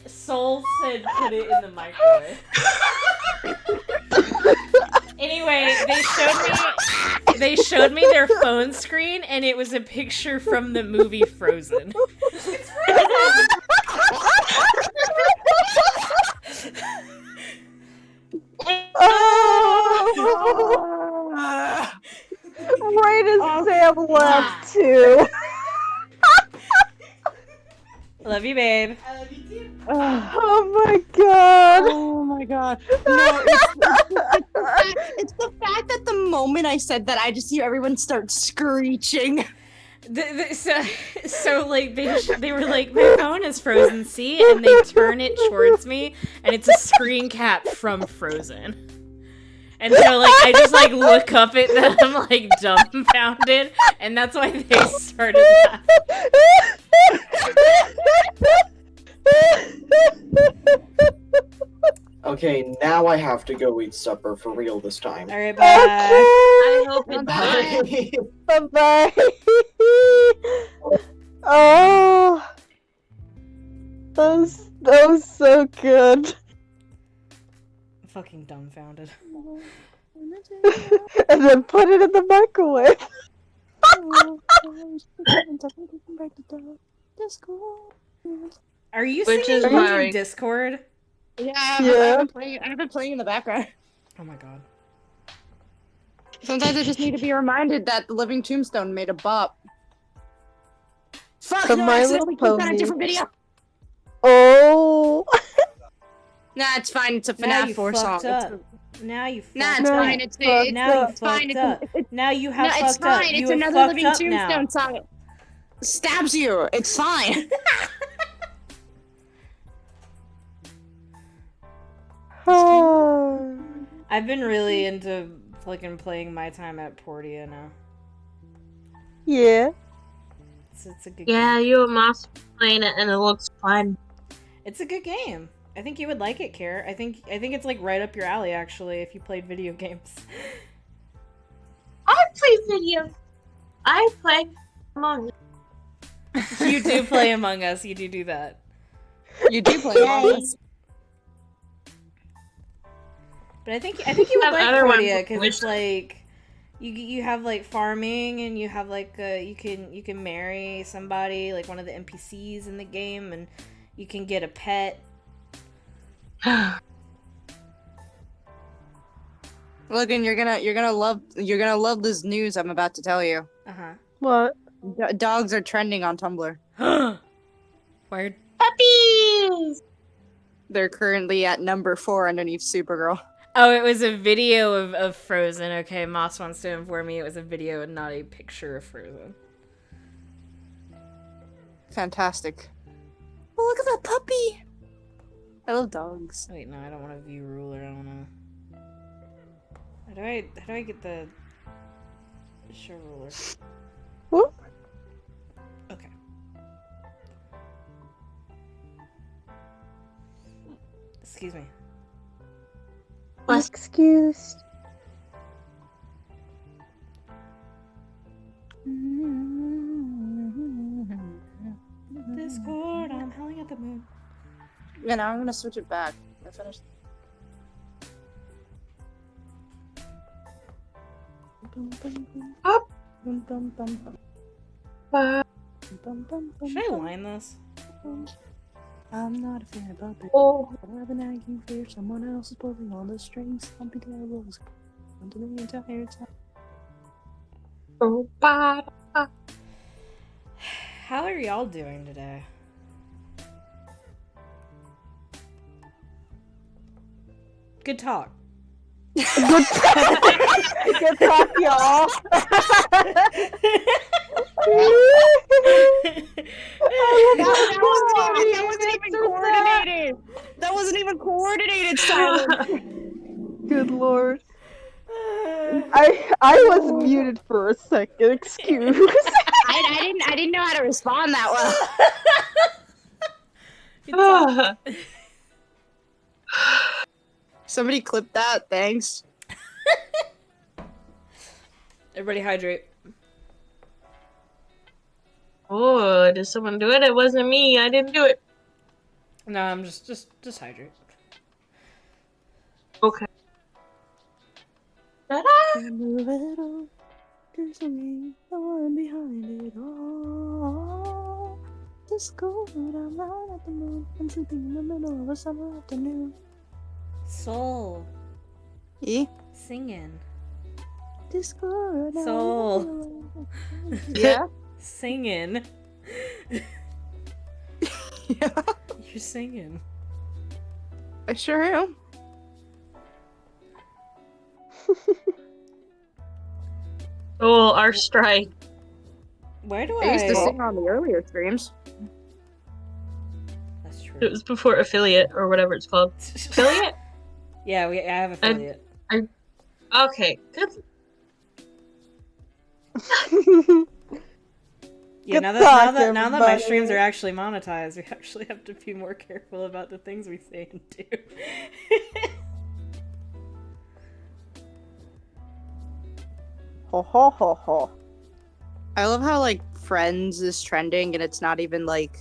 A: Soul said put it in the microwave. Anyway, they showed me their phone screen, and it was a picture from the movie Frozen. It's Frozen!
C: Right as Sam left, too.
A: Love you, babe.
B: I love you too.
C: Oh my god.
D: Oh my god. No, it's the fact that the moment I said that, I just hear everyone start screeching.
A: So like they were like, my phone is Frozen, see, and they turn it towards me, and it's a screen cap from Frozen. And so like I just like look up at them like dumbfounded, and that's why they started laughing.
E: Okay, now I have to go eat supper for real this time.
A: All right, bye.
G: I hope it
E: Bye.
C: Bye-bye. Oh. That was so good.
A: Fucking dumbfounded.
C: And then put it in the microwave.
A: Are you
G: Which
A: singing
G: is
A: fucking
G: why-
A: Discord?
D: Yeah,
C: Yeah.
D: I've been playing in the background.
A: Oh my god.
D: Sometimes I just need to be reminded that the Living Tombstone made a bop. Fuck,
C: The
D: no,
C: My
D: I
C: Little
D: accidentally clicked on a
C: Pony.
D: different video.
C: Oh.
D: Nah, it's fine. It's a
A: Now
D: FNAF
A: you
D: 4 song.
A: fucked up. Now you
D: Nah,
A: fucked
D: it's
C: No.
A: up.
D: fine. It's
A: Now you
D: it's fine.
A: fucked up. Now you have
D: No, it's
A: fucked up.
D: fine.
A: You
D: It's
A: have
D: another
A: fucked
D: Living
A: up
D: Tombstone
A: now.
D: song. Stabs you. It's fine.
A: I've been really into fucking playing my time at Portia now.
C: Yeah.
A: It's a good
G: Yeah,
A: game.
G: you and Moss playing it, and it looks fun.
A: It's a good game. I think you would like it, Kara. I think it's like right up your alley actually if you played video games.
G: I play video. I play Among Us.
A: You do play Among Us. You do that.
D: You do play Among Us.
A: But I think you would
G: Have
A: like
G: other ones
A: Portia because
G: which-
A: it's like you have like farming and you have like you can marry somebody like one of the NPCs in the game and you can get a pet.
D: Logan, you're gonna love this news I'm about to tell you.
C: What?
D: Dogs are trending on Tumblr.
A: Word.
G: Puppies!
D: They're currently at number 4 underneath Supergirl.
A: Oh, it was a video of Frozen. Okay, Moss wants to inform me it was a video and not a picture of Frozen.
D: Fantastic. Oh, look at that puppy! I love dogs.
A: Wait, no, I don't want to view ruler. I want to. How do I get the show ruler?
C: Whoop.
A: Okay. Excuse me.
C: Excused.
A: Discord, I'm howling at the moon.
D: Yeah, now I'm gonna switch it back. I finished.
G: Up.
A: Should I line this?
D: I'm not a fan about that.
G: Oh,
D: I have an nagging fear someone else is pulling on the strings. I'll be terrible. Until the entire time.
G: oh, bye.
A: How are y'all doing today? Good talk.
C: Good talk, y'all.
D: That wasn't even coordinated. That wasn't even coordinated, Simon.
C: Good lord. I was muted for a second. Excuse.
D: I didn't know how to respond that well.
A: Good talk.
D: Somebody clip that. Thanks.
A: Everybody hydrate.
G: Oh, did someone do it? It wasn't me. I didn't do it.
A: No, I'm just hydrate.
G: Okay.
D: There's me, the one behind it all. Just go I'm out at the moon. I'm sleeping in the middle of a summer afternoon.
A: Soul.
D: Yeah.
A: Singing.
D: Discord.
A: Soul.
D: Yeah.
A: Singing.
D: Yeah.
A: You're singing.
D: I sure am.
G: Oh, our strike.
A: Why do
B: I used to
A: I?
B: sing on the earlier streams.
A: That's true.
G: It was before affiliate or whatever it's called. Affiliate?
A: Yeah, I have affiliate.
G: Okay, good.
A: Yeah,
C: Good
A: now
C: talk,
A: that my
C: everybody.
A: streams are actually monetized, we actually have to be more careful about the things we say and do.
C: Ho ho ho ho.
B: I love how like Friends is trending and it's not even like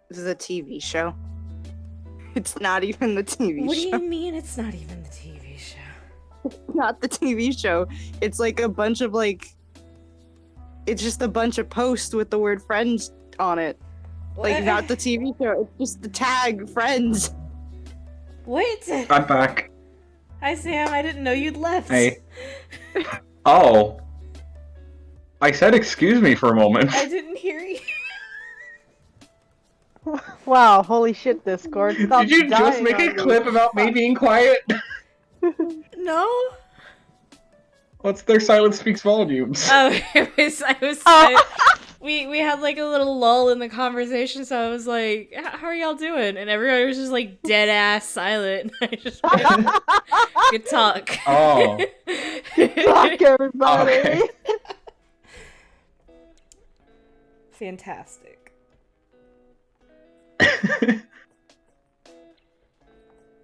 B: the TV show. It's not even the TV
A: What do
B: show.
A: you mean it's not even the TV show?
B: Not the TV show. It's like a bunch of like. It's just a bunch of posts with the word Friends on it. Like
A: What?
B: not the TV show. It's just the tag Friends.
A: What?
F: I'm back.
A: Hi Sam, I didn't know you'd left.
F: Hey. Oh. I said excuse me for a moment.
A: I didn't hear you.
C: Wow, holy shit, Discord. Stop
F: Did you just
C: dying
F: make
C: on
F: a
C: me.
F: clip about me being quiet?
A: No?
F: What's their silence speaks volumes.
A: Oh, I was
C: Oh.
A: we had like a little lull in the conversation, so I was like, how are y'all doing? And everybody was just like dead ass silent. I just went, good talk.
F: Oh.
C: Fuck everybody.
F: Okay.
A: Fantastic.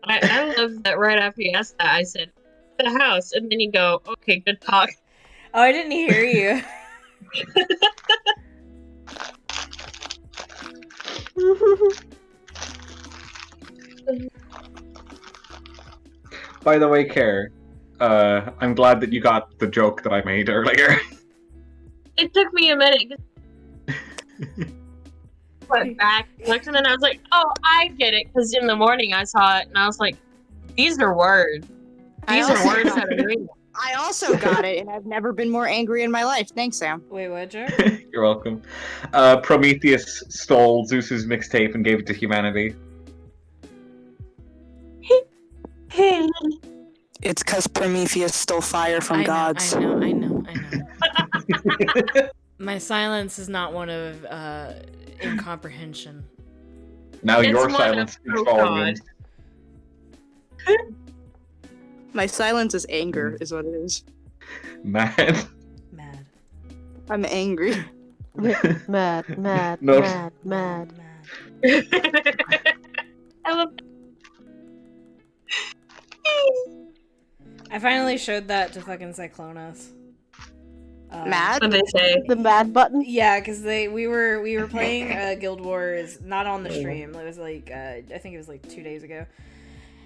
G: I love that right after you asked that, I said, the house, and then you go, okay, good talk.
A: Oh, I didn't hear you.
F: By the way, Care, I'm glad that you got the joke that I made earlier.
G: It took me a minute. Went back, looked, and then I was like, oh, I get it, because in the morning I saw it, and I was like, these are words. These are words that are real.
B: I also got it, and I've never been more angry in my life. Thanks, Sam.
A: Wait, what, Joe?
F: You're welcome. Prometheus stole Zeus's mixtape and gave it to humanity.
D: It's because Prometheus stole fire from gods.
A: I know. My silence is not one of incomprehension.
F: Now
G: It's
F: your
G: one
F: silence
G: of-
F: speaks
G: oh,
F: volumes.
B: My silence is anger, is what it is.
F: Mad.
A: Mad.
B: I'm angry.
C: Mad.
F: No.
A: Mad.
G: I love
A: I finally showed that to fucking Cyclonas.
B: Mad?
G: what they say.
C: The mad button?
A: Yeah, because we were playing Guild Wars, not on the stream. It was like I think it was like 2 days ago,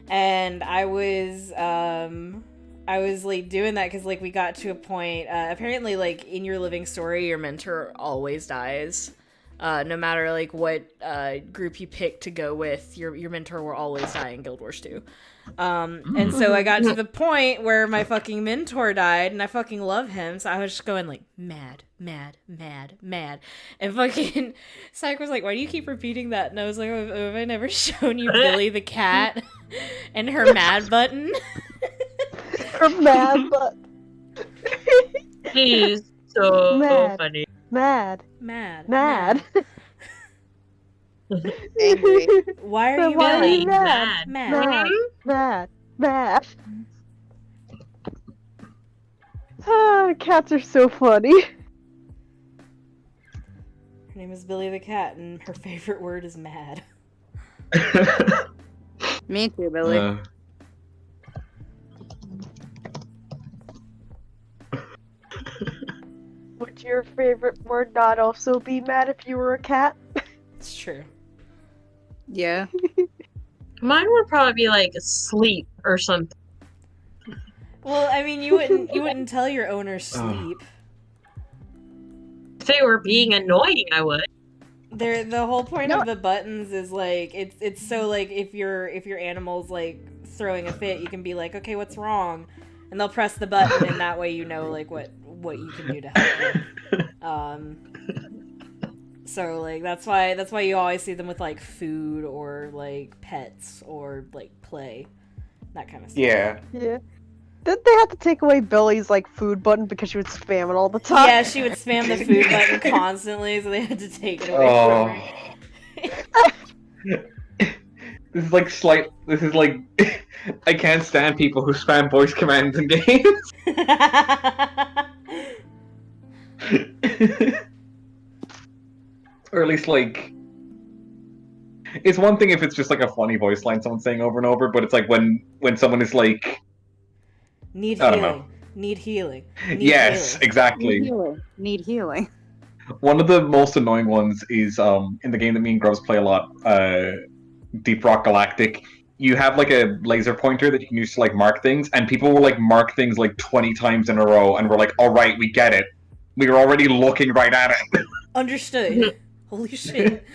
A: and I was like doing that because like we got to a point. Apparently, like in your living story, your mentor always dies. No matter like what group you pick to go with, your mentor will always die in Guild Wars 2. And so I got to the point where my fucking mentor died, and I fucking love him, so I was just going like mad. And fucking Psych was like, "Why do you keep repeating that?" And I was like, "Oh, have I never shown you Billy the cat and her mad button?"
C: Her mad button.
G: He's so
C: Mad.
G: funny.
C: Mad.
B: Angry.
A: Why are you
C: Why are you
A: mad?
C: mad?
A: Mad.
C: Mad. Ah, cats are so funny.
A: Her name is Billy the cat, and her favorite word is mad.
B: Me too, Billy.
C: Would your favorite word not also be mad if you were a cat?
A: It's true.
B: Yeah.
G: Mine would probably be like sleep or something.
A: Well, I mean, you wouldn't tell your owner sleep.
G: If they were being annoying, I would.
A: The whole point of the buttons is like it's so like if your animal's like throwing a fit, you can be like, okay, what's wrong, and they'll press the button, and that way you know like what you can do to help them. So like that's why you always see them with like food or like pets or like play, that kind of stuff.
F: Yeah.
C: Yeah. Didn't they have to take away Billy's like food button because she would spam it all the time?
A: Yeah, she would spam the food button constantly, so they had to take it away from her.
F: This is like I can't stand people who spam voice commands in games. Or at least like it's one thing if it's just like a funny voice line someone's saying over and over, but it's like when someone is like
A: Need
F: I don't
A: healing.
F: know.
A: Need healing.
F: Yes,
A: healing.
F: exactly.
B: Need healing.
F: One of the most annoying ones is in the game that me and Grubs play a lot, Deep Rock Galactic. You have like a laser pointer that you can use to like mark things, and people will like mark things like 20 times in a row, and we're like, all right, we get it. We were already looking right at it.
A: Understood. Holy shit.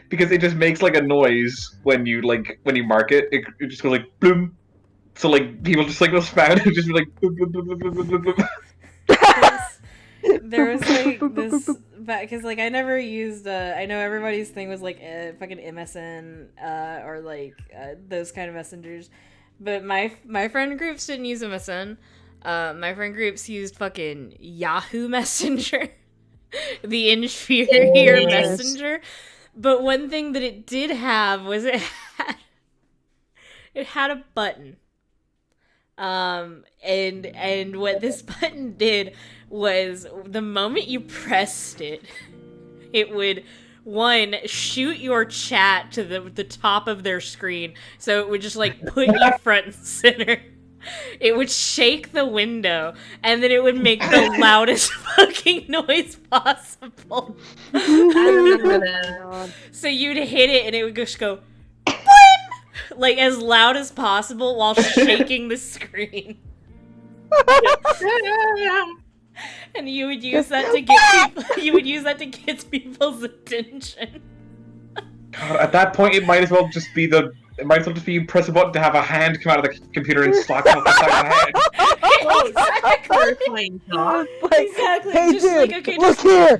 F: Because it just makes like a noise when you mark it. It just goes like bloom. So like people just like will spam it and just be like. Boom, boom, boom, boom, boom, boom, boom.
A: There was like this, because like I never used. I know everybody's thing was like fucking MSN or like those kind of messengers, but my friend groups didn't use MSN. My friend groups used fucking Yahoo Messenger, the inferior messenger. But one thing that it did have was it had a button. And what this button did was the moment you pressed it, it would shoot your chat to the top of their screen, so it would just like put you front and center. It would shake the window, and then it would make the loudest fucking noise possible.
G: I remember that.
A: So you'd hit it, and it would just go, like as loud as possible while shaking the screen. And you would use that to get people, people's attention.
F: God, at that point, it might as well just be you press a button to have a hand come out of the computer and slap you on the side of the head.
A: Exactly.
C: Hey,
A: just
C: dude,
A: like, okay,
C: look
A: just
C: here.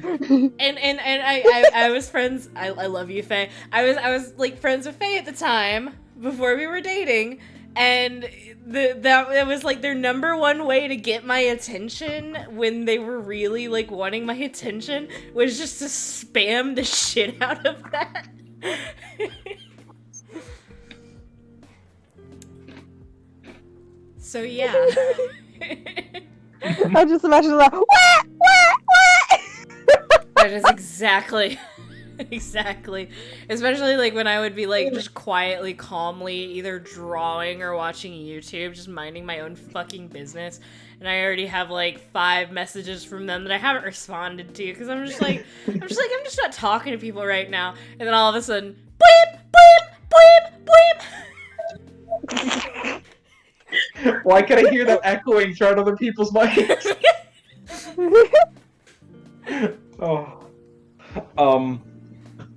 A: and I was friends. I love you, Faye. I was like friends with Faye at the time before we were dating, and that was like their number one way to get my attention when they were really like wanting my attention was just to spam the shit out of that. So yeah.
C: I just imagine that. Wah, wah, wah.
A: That is exactly. Especially like when I would be like just quietly, calmly either drawing or watching YouTube, just minding my own fucking business, and I already have like 5 messages from them that I haven't responded to because I'm just not talking to people right now, and then all of a sudden, bleep, bleep, bleep, bleep.
F: Why can I hear that echoing throughout other people's mics?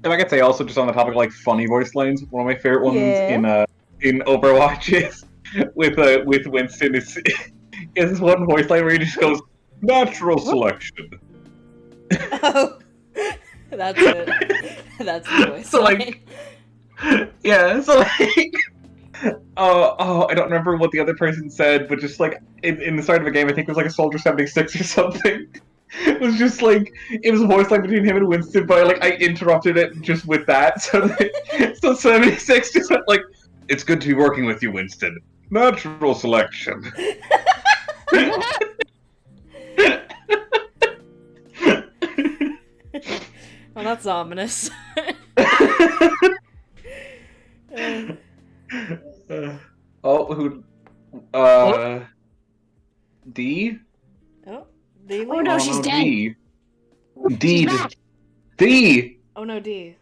F: If I could say also just on the topic of like funny voice lines, one of my favorite ones in Overwatch is with Winston is this one voice line where he just goes natural selection.
A: Oh, that's it. That's the voice.
F: So like, yeah, so like. I don't remember what the other person said, but just like in the start of a game, I think it was like a Soldier 76 or something. It was just like it was a voice line between him and Winston, but I interrupted it just with that. So 76 just went like, "It's good to be working with you, Winston. Natural selection."
A: Well, that's ominous.
F: D?
A: Oh, D.
E: Oh, no, she's dead.
F: D. D.
E: back.
F: D.
A: Oh no, D.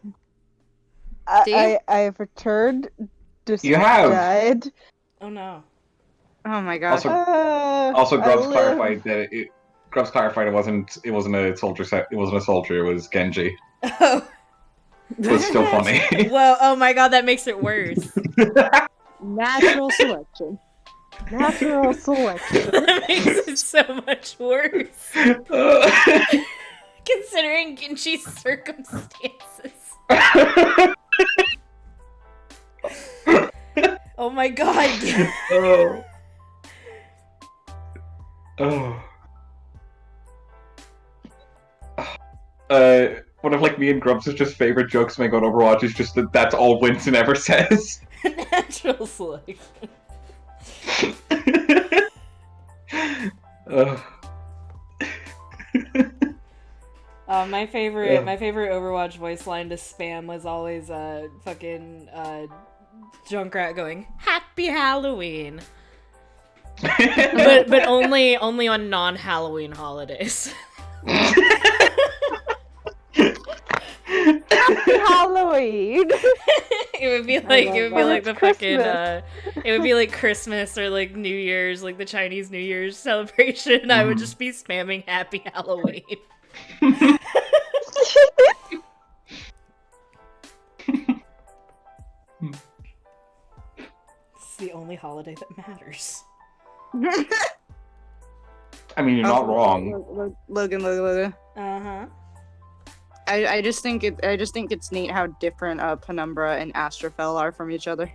C: I have returned.
F: You have.
C: Died.
A: Oh no.
B: Oh my god.
F: Also, Grubs
C: I
F: clarified that Grubs clarified it wasn't a soldier set. It wasn't a soldier. It was Genji.
A: Oh.
F: But still funny.
A: Whoa! Oh my god, that makes it worse.
B: Natural selection.
C: Natural selection.
A: That makes it so much worse. Considering Genji's circumstances. Oh my god.
F: Oh. Oh. One of like me and Grubs' just favorite jokes to make on Overwatch is just that's all Winston ever says.
A: Natural selection. My favorite Overwatch voice line to spam was always fucking Junkrat going Happy Halloween, but only on non-Halloween holidays.
C: Happy Halloween.
A: It would be like the fucking it would be like Christmas or like New Year's, like the Chinese New Year's celebration. I would just be spamming Happy Halloween. It's the only holiday that matters.
F: I mean, you're not wrong.
B: Logan.
A: Uh-huh.
B: I just think it's neat how different Penumbra and Astrofel are from each other.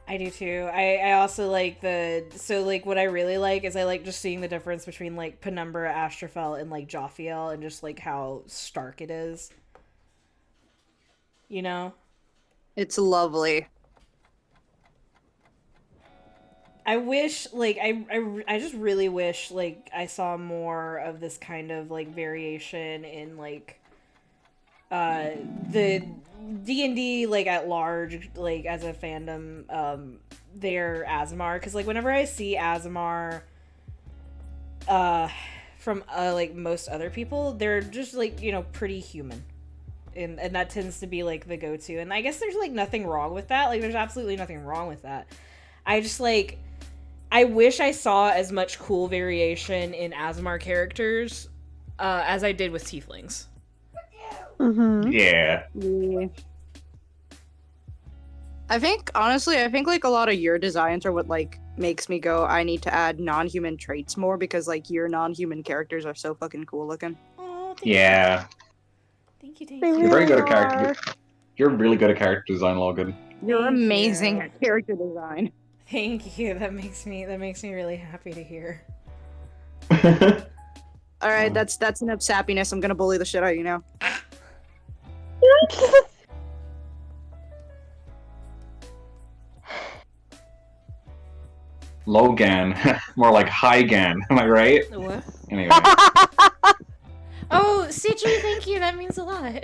A: I do too. I also like what I really like is I like just seeing the difference between like Penumbra, Astrofel, and like Jophiel, and just like how stark it is. You know?
B: It's lovely.
A: I wish, like, I just really wish, like, I saw more of this kind of, like, variation in, like, the D&D, like, at large, like, as a fandom, their Azamar, because, like, whenever I see Azamar, from, like, most other people, they're just, like, you know, pretty human. And that tends to be, like, the go-to. And I guess there's, like, nothing wrong with that. Like, there's absolutely nothing wrong with that. I just, like, I wish I saw as much cool variation in Azamar characters as I did with Tieflings.
C: Mm-hmm.
F: Yeah.
B: I think, honestly, like, a lot of your designs are what, like, makes me go, I need to add non-human traits more, because, like, your non-human characters are so fucking cool looking.
A: Oh,
F: Yeah.
A: Thank you.
F: You're very good at character. You're really good at character design, Logan.
B: You're
A: Thank
B: amazing
A: you.
B: at character design.
A: Thank you. That makes me really happy to hear.
B: Alright, that's enough sappiness. I'm gonna bully the shit out of you now.
F: Logan. More like Hygan, am I right?
A: What?
F: Anyway.
A: Oh, Citri, thank you. That means a lot.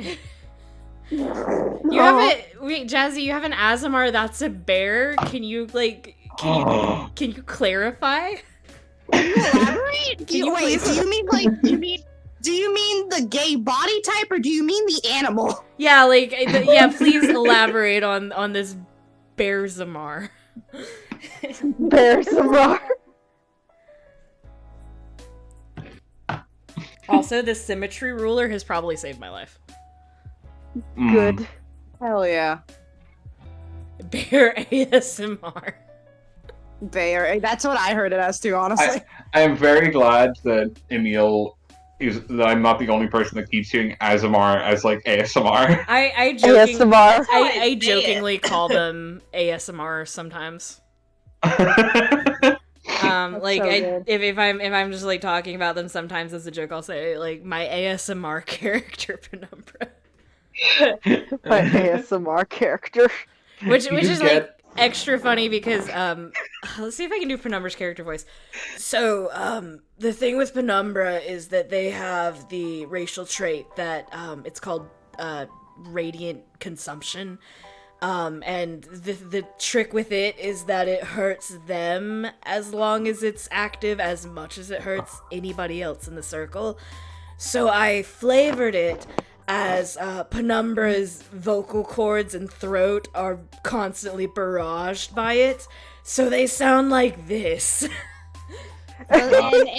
A: You have wait, Jazzy, you have an Azamar that's a bear? Can you, like, can you clarify?
B: Can you elaborate? Do you mean the gay body type, or do you mean the animal?
A: Yeah, like, yeah, please elaborate on this Bearzamar.
C: Bearzamar.
A: Also, the symmetry ruler has probably saved my life.
C: Good.
B: Hell yeah.
A: Bear ASMR.
B: Bear. That's what I heard it as too, honestly.
F: I am very glad that Emil that I'm not the only person that keeps hearing Azamar as like ASMR.
A: I jokingly call them ASMR sometimes. Like
C: so
A: if I'm just like talking about them sometimes as a joke, I'll say like my ASMR character Penumbra.
C: My ASMR character.
A: Which is like extra funny because let's see if I can do Penumbra's character voice. So the thing with Penumbra is that they have the racial trait that it's called radiant consumption. And the trick with it is that it hurts them as long as it's active as much as it hurts anybody else in the circle. So I flavored it as Penumbra's vocal cords and throat are constantly barraged by it, so they sound like this.
B: Well, and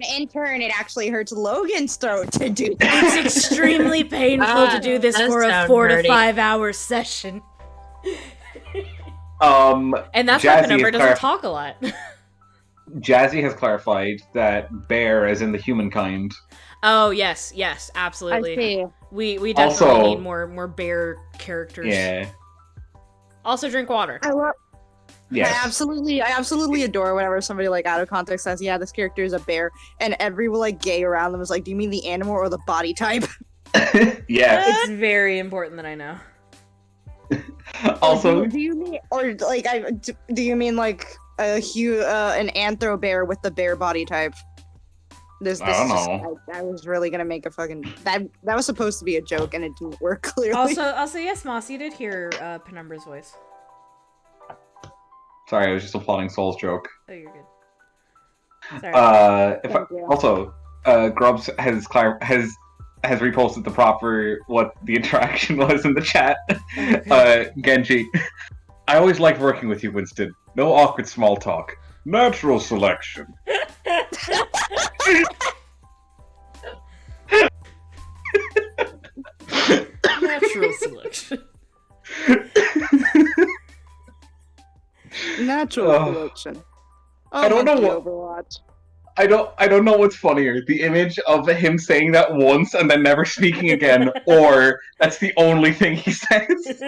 B: in turn, it actually hurts Logan's throat to do that.
A: It's extremely painful to do this
G: does
A: for a
G: sound
A: 4 to
G: dirty.
A: 5 hour session. And that's
F: Jazzy
A: why Penumbra
F: has
A: doesn't talk a lot.
F: Jazzy has clarified that bear, as in the humankind.
A: Oh yes,
B: I
A: absolutely.
B: see.
A: We definitely
F: Also-
A: need more bear characters.
F: Yeah.
A: Also drink water.
B: I love.
F: Yes.
B: I absolutely adore whenever somebody like out of context says, "Yeah, this character is a bear," and every like gay around them is like, "Do you mean the animal or the body type?"
F: Yes.
A: It's very important that I know.
F: Also,
B: do you mean, or like, do you mean like an anthro bear with the bear body type? This
F: I don't
B: is just-
F: know.
B: I was really gonna make a fucking that was supposed to be a joke and it didn't work clearly.
A: Also, yes, Moss, you did hear Penumbra's voice.
F: sorry, I was just applauding Soul's joke.
A: Oh, you're good. Sorry.
B: Thank you.
F: Also, Grubs has reposted the proper what the interaction was in the chat. Genji, I always liked working with you, Winston. No awkward small talk. Natural selection.
A: Natural selection.
B: Natural
F: Oh.
B: selection.
F: I don't know
B: monkey
F: what-
B: Overwatch.
F: I don't know what's funnier, the image of him saying that once and then never speaking again, or that's the only thing he says.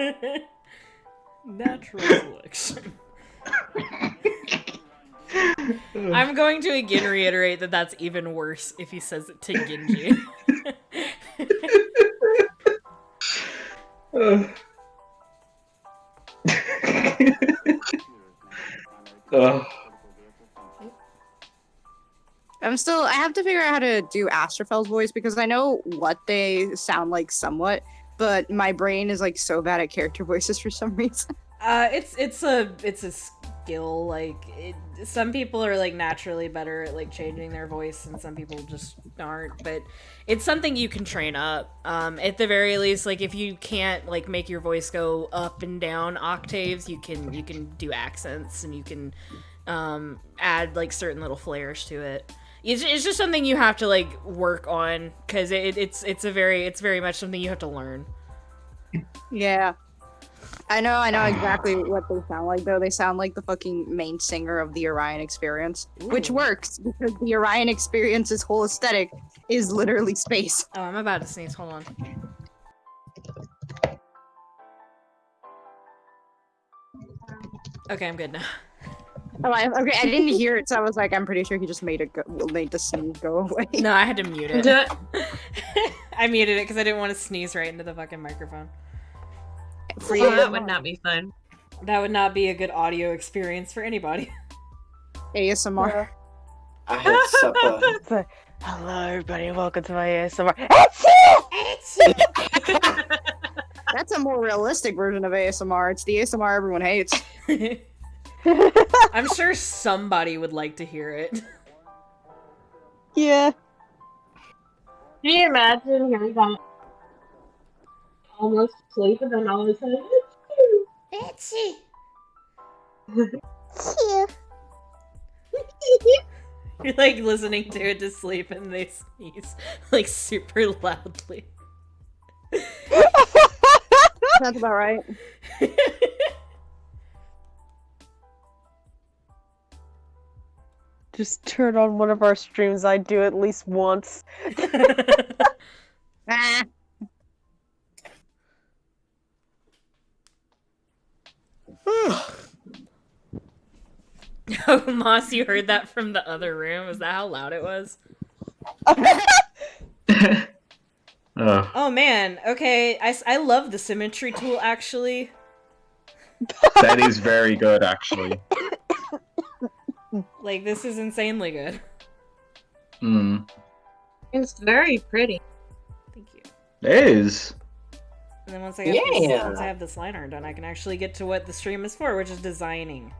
A: Natural selection. I'm going to again reiterate that that's even worse if he says it to Genji.
F: Ugh.
B: I have to figure out how to do Astrofel's voice because I know what they sound like somewhat, but my brain is like so bad at character voices for some reason.
A: It's a skill. Like some people are like naturally better at like changing their voice, and some people just aren't. But it's something you can train up. At the very least, like if you can't like make your voice go up and down octaves, you can do accents, and you can add like certain little flares to it. It's just something you have to like work on because it's very much something you have to learn.
B: Yeah. I know exactly what they sound like though. They sound like the fucking main singer of the Orion Experience, which
A: Ooh.
B: works because the Orion Experience's whole aesthetic is literally space.
A: Oh, I'm about to sneeze. Hold on. Okay, I'm good now.
B: Okay, I didn't hear it, so I was like, I'm pretty sure he just made the sneeze go away.
A: No, I had to mute it.
G: Duh.
A: I muted it because I didn't want to sneeze right into the fucking microphone.
B: For
G: Well,
B: you,
G: that would not be fun.
A: That would not be a good audio experience for anybody.
B: ASMR.
E: I had supper.
C: It's like, hello everybody, and welcome to my ASMR.
B: That's a more realistic version of ASMR. It's the ASMR everyone hates.
A: I'm sure somebody would like to hear it.
C: Yeah.
G: Can you imagine hearing that almost asleep and then all of a sudden,
A: Betsy.
C: Yeah.
A: You're like listening to it to sleep and they sneeze like super loudly.
B: That's about right.
C: Just turn on one of our streams. I do at least once.
B: Ah.
A: Oh, Moss, you heard that from the other room? Is that how loud it was? Oh man, okay. I love the symmetry tool actually.
F: That is very good, actually.
A: Like this is insanely good.
F: Mm.
G: it's very pretty.
A: Thank you.
F: It is.
A: And then once I have this line art done, I can actually get to what the stream is for, which is designing.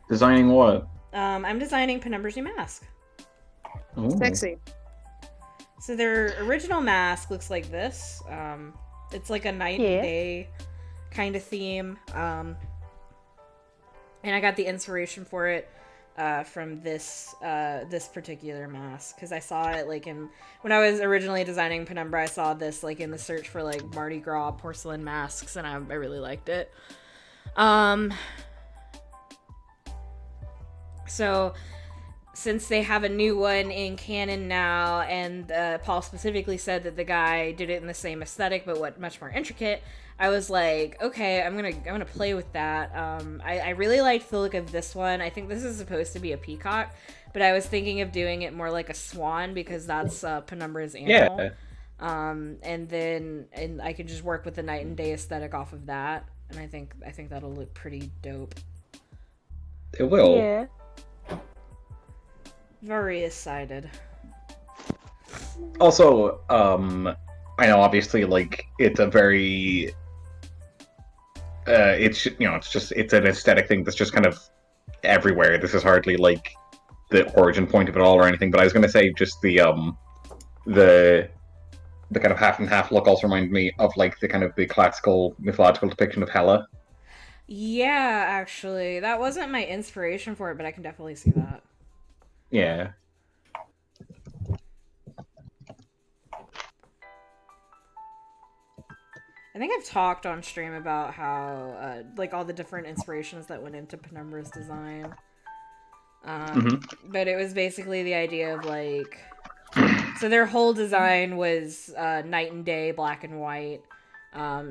F: Designing what?
A: I'm designing Penumbra's new mask.
F: Ooh.
B: Sexy.
A: So their original mask looks like this. It's like a night and day kind of theme. And I got the inspiration for it from this particular mask, because I saw it like when I was originally designing Penumbra. I saw this like in the search for like Mardi Gras porcelain masks, and I really liked it. So since they have a new one in canon now, and Paul specifically said that the guy did it in the same aesthetic but much more intricate, I was like, okay, I'm gonna play with that. I really liked the look of this one. I think this is supposed to be a peacock, but I was thinking of doing it more like a swan, because that's Penumbra's animal.
F: Yeah.
A: And I could just work with the night and day aesthetic off of that, and I think that'll look pretty dope.
F: It will.
C: Yeah.
A: Very excited.
F: Also, I know obviously like it's a very it's an aesthetic thing that's just kind of everywhere. This is hardly like the origin point of it all or anything, but I was gonna say just the kind of half and half look also reminded me of like the kind of the classical mythological depiction of Hela.
A: Yeah, actually, that wasn't my inspiration for it, but I can definitely see that.
F: Yeah.
A: I think I've talked on stream about how, like, all the different inspirations that went into Penumbra's design. But it was basically the idea of, like... So their whole design was night and day, black and white.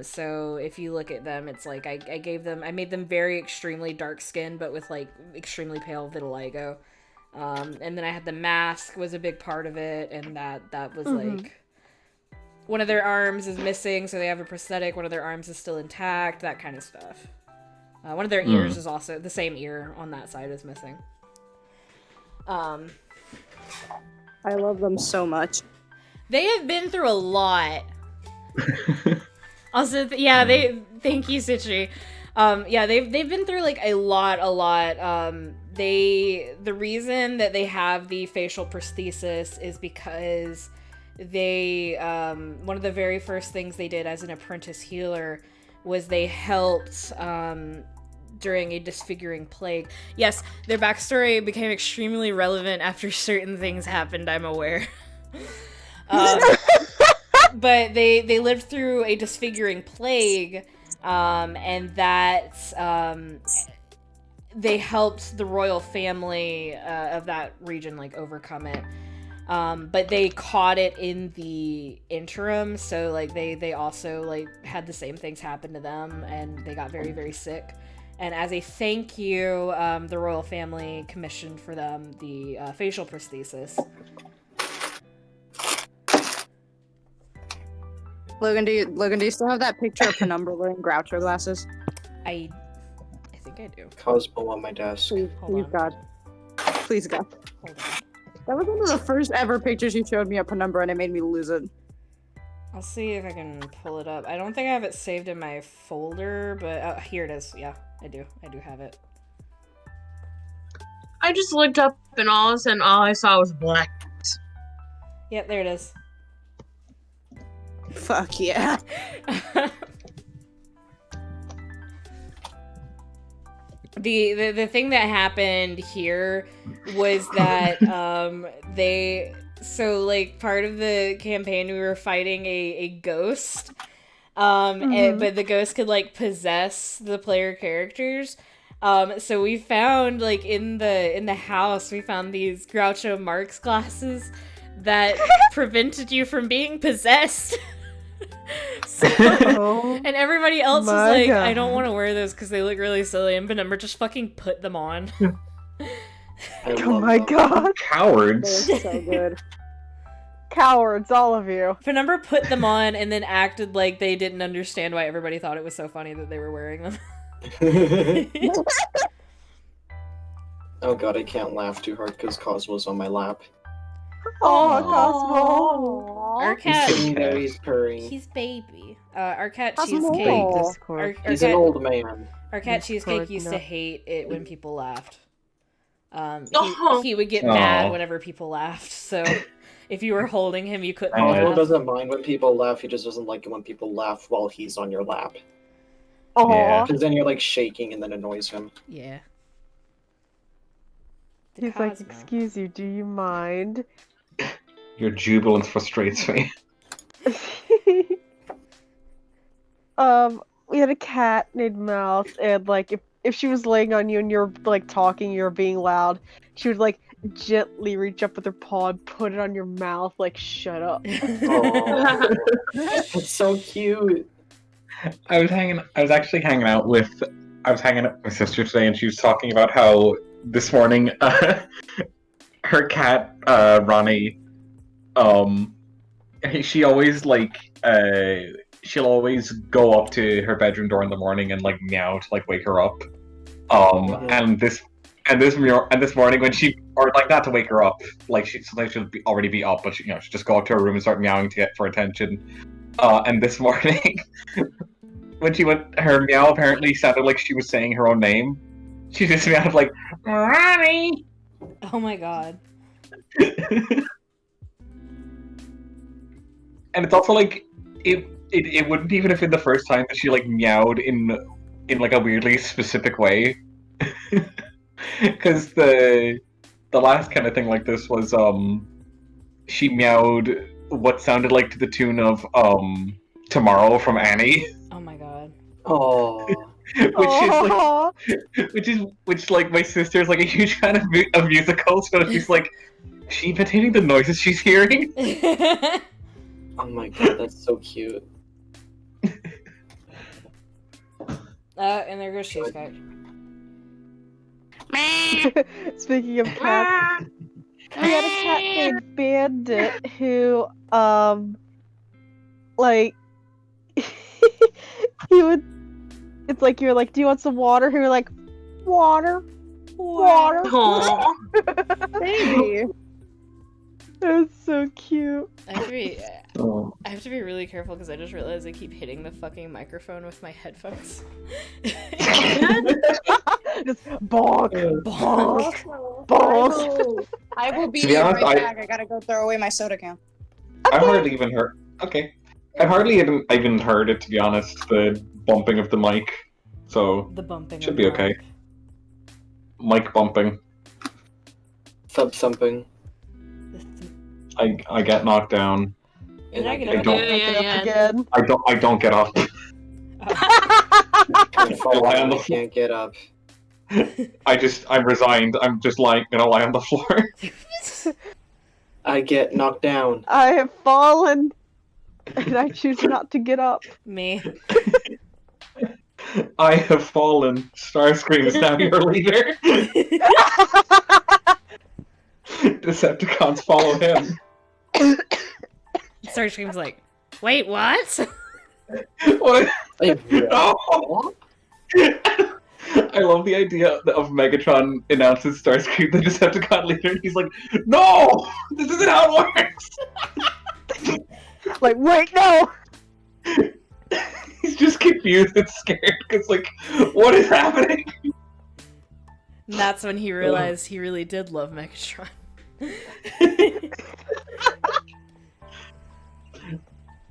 A: So if you look at them, it's like I made them very extremely dark skinned, but with, like, extremely pale vitiligo. And then I had the mask was a big part of it, and that was, like... One of their arms is missing, so they have a prosthetic. One of their arms is still intact, that kind of stuff. One of their ears is also... The same ear on that side is missing.
B: I love them so much.
A: They have been through a lot. Also, thank you, Citri. They've been through, like, a lot. The reason that they have the facial prosthesis is because... They, one of the very first things they did as an apprentice healer was they helped, during a disfiguring plague. Yes, their backstory became extremely relevant after certain things happened, I'm aware. But they lived through a disfiguring plague, and that, they helped the royal family, of that region, like, overcome it. But they caught it in the interim, so, like, they also, like, had the same things happen to them, and they got very, very sick. And as a thank you, the royal family commissioned for them the facial prosthesis.
B: Logan, do you still have that picture of Penumbra wearing Groucho glasses?
A: I think I do.
E: Cosmo on my desk.
B: Please God. Please God.
A: Hold on.
B: That was one of the first ever pictures you showed me of Penumbra, and it made me lose it.
A: I'll see if I can pull it up. I don't think I have it saved in my folder, but here it is. Yeah, I do. I do have it.
G: I just looked up, and all of a sudden, all I saw was black.
A: Yep, there it is.
B: Fuck yeah.
A: The thing that happened here was that part of the campaign we were fighting a ghost, but the ghost could, like, possess the player characters. So we found, like, in the house, we found these Groucho Marx glasses that prevented you from being possessed. And everybody else was like, God. I don't want to wear those because they look really silly, and Penumbra just fucking put them on.
C: Oh my God.
F: Cowards.
B: They're so good.
C: Cowards, all of you.
A: Penumbra put them on and then acted like they didn't understand why everybody thought it was so funny that they were wearing them.
E: Oh God, I can't laugh too hard because Cosmo's on my lap.
C: Oh, Cosmo.
A: Our
E: He's
A: cat,
E: sitting there, he's purring.
A: he's baby. Our cat
D: Cosmo.
A: Cheesecake.
C: Discord.
E: He's an old man.
A: Our cat Cheesecake
C: Discord,
A: used
C: no.
A: to hate it when people laughed.
G: Oh.
A: He would get
F: Aw.
A: mad whenever people laughed. So if you were holding him, you couldn't
E: Cosmo
A: laugh.
E: doesn't mind when people laugh, he just doesn't like it when people laugh while he's on your lap.
C: Oh,
F: Yeah.
E: Because then you're like shaking and then annoys him.
A: Yeah.
C: he's like,
A: Cosmo.
C: excuse you, do you mind?
F: Your jubilance frustrates me.
C: We had a cat named Mouse, and like if she was laying on you and you're like talking, you're being loud, she would like gently reach up with her paw and put it on your mouth, like shut up.
E: Oh, that's so cute.
F: I was actually hanging out with my sister today, and she was talking about how this morning, her cat, Ronnie, she always she'll always go up to her bedroom door in the morning and like meow to like wake her up. And this morning when or like not to wake her up, like sometimes she'll already be up, but she'll just go up to her room and start meowing to get for attention. And this morning, when she went, her meow apparently sounded like she was saying her own name. She just meowed like, Ronnie!
A: Oh my god.
F: And it's also like, it wouldn't even have been the first time that she like meowed in like a weirdly specific way. Because the last kind of thing like this was, she meowed what sounded like to the tune of, Tomorrow from Annie.
A: Oh my god.
E: Oh.
F: which like my sister's like a huge fan of musicals, so she's like, is she imitating the noises she's hearing?
E: Oh my god, that's so cute.
A: And there goes Cheesecake.
C: Speaking of cats, we had a cat named Bandit who, like, he would. It's like you're like, do you want some water? He would like, water.
G: Aw.
C: Baby. That's so cute.
A: I have to be,
F: Oh.
A: I have to be really careful because I just realized I keep hitting the fucking microphone with my headphones.
C: Just bonk, bonk, bonk.
B: I will be
F: To be honest,
B: right back. I gotta go throw away my soda can.
F: I've hardly even heard. Okay, I've hardly even heard it, to be honest. The bumping of the mic, so
A: The bumping.
F: should
A: of
F: be
A: the
F: okay.
A: mic.
F: Mic bumping.
E: Thump thumping.
F: I get knocked down.
A: And I get
F: I
A: up.
F: don't-
G: Yeah.
C: Again.
F: I don't get up.
E: I fall
F: lie on
E: down,
F: the
E: I can't get up.
F: I'm resigned. I'm just gonna lie on the floor.
E: I get knocked down.
C: I have fallen, and I choose not to get up.
A: Me.
F: I have fallen. Starscream is now your leader. Decepticons follow him.
A: Starscream's like, wait, what?
F: What?
E: Like,
F: No! I love the idea of Megatron announces Starscream the Decepticon leader, and he's like, no! This isn't how it works!
C: Like, wait, no!
F: He's just confused and scared, because, like, what is happening?
A: And that's when he realized he really did love Megatron.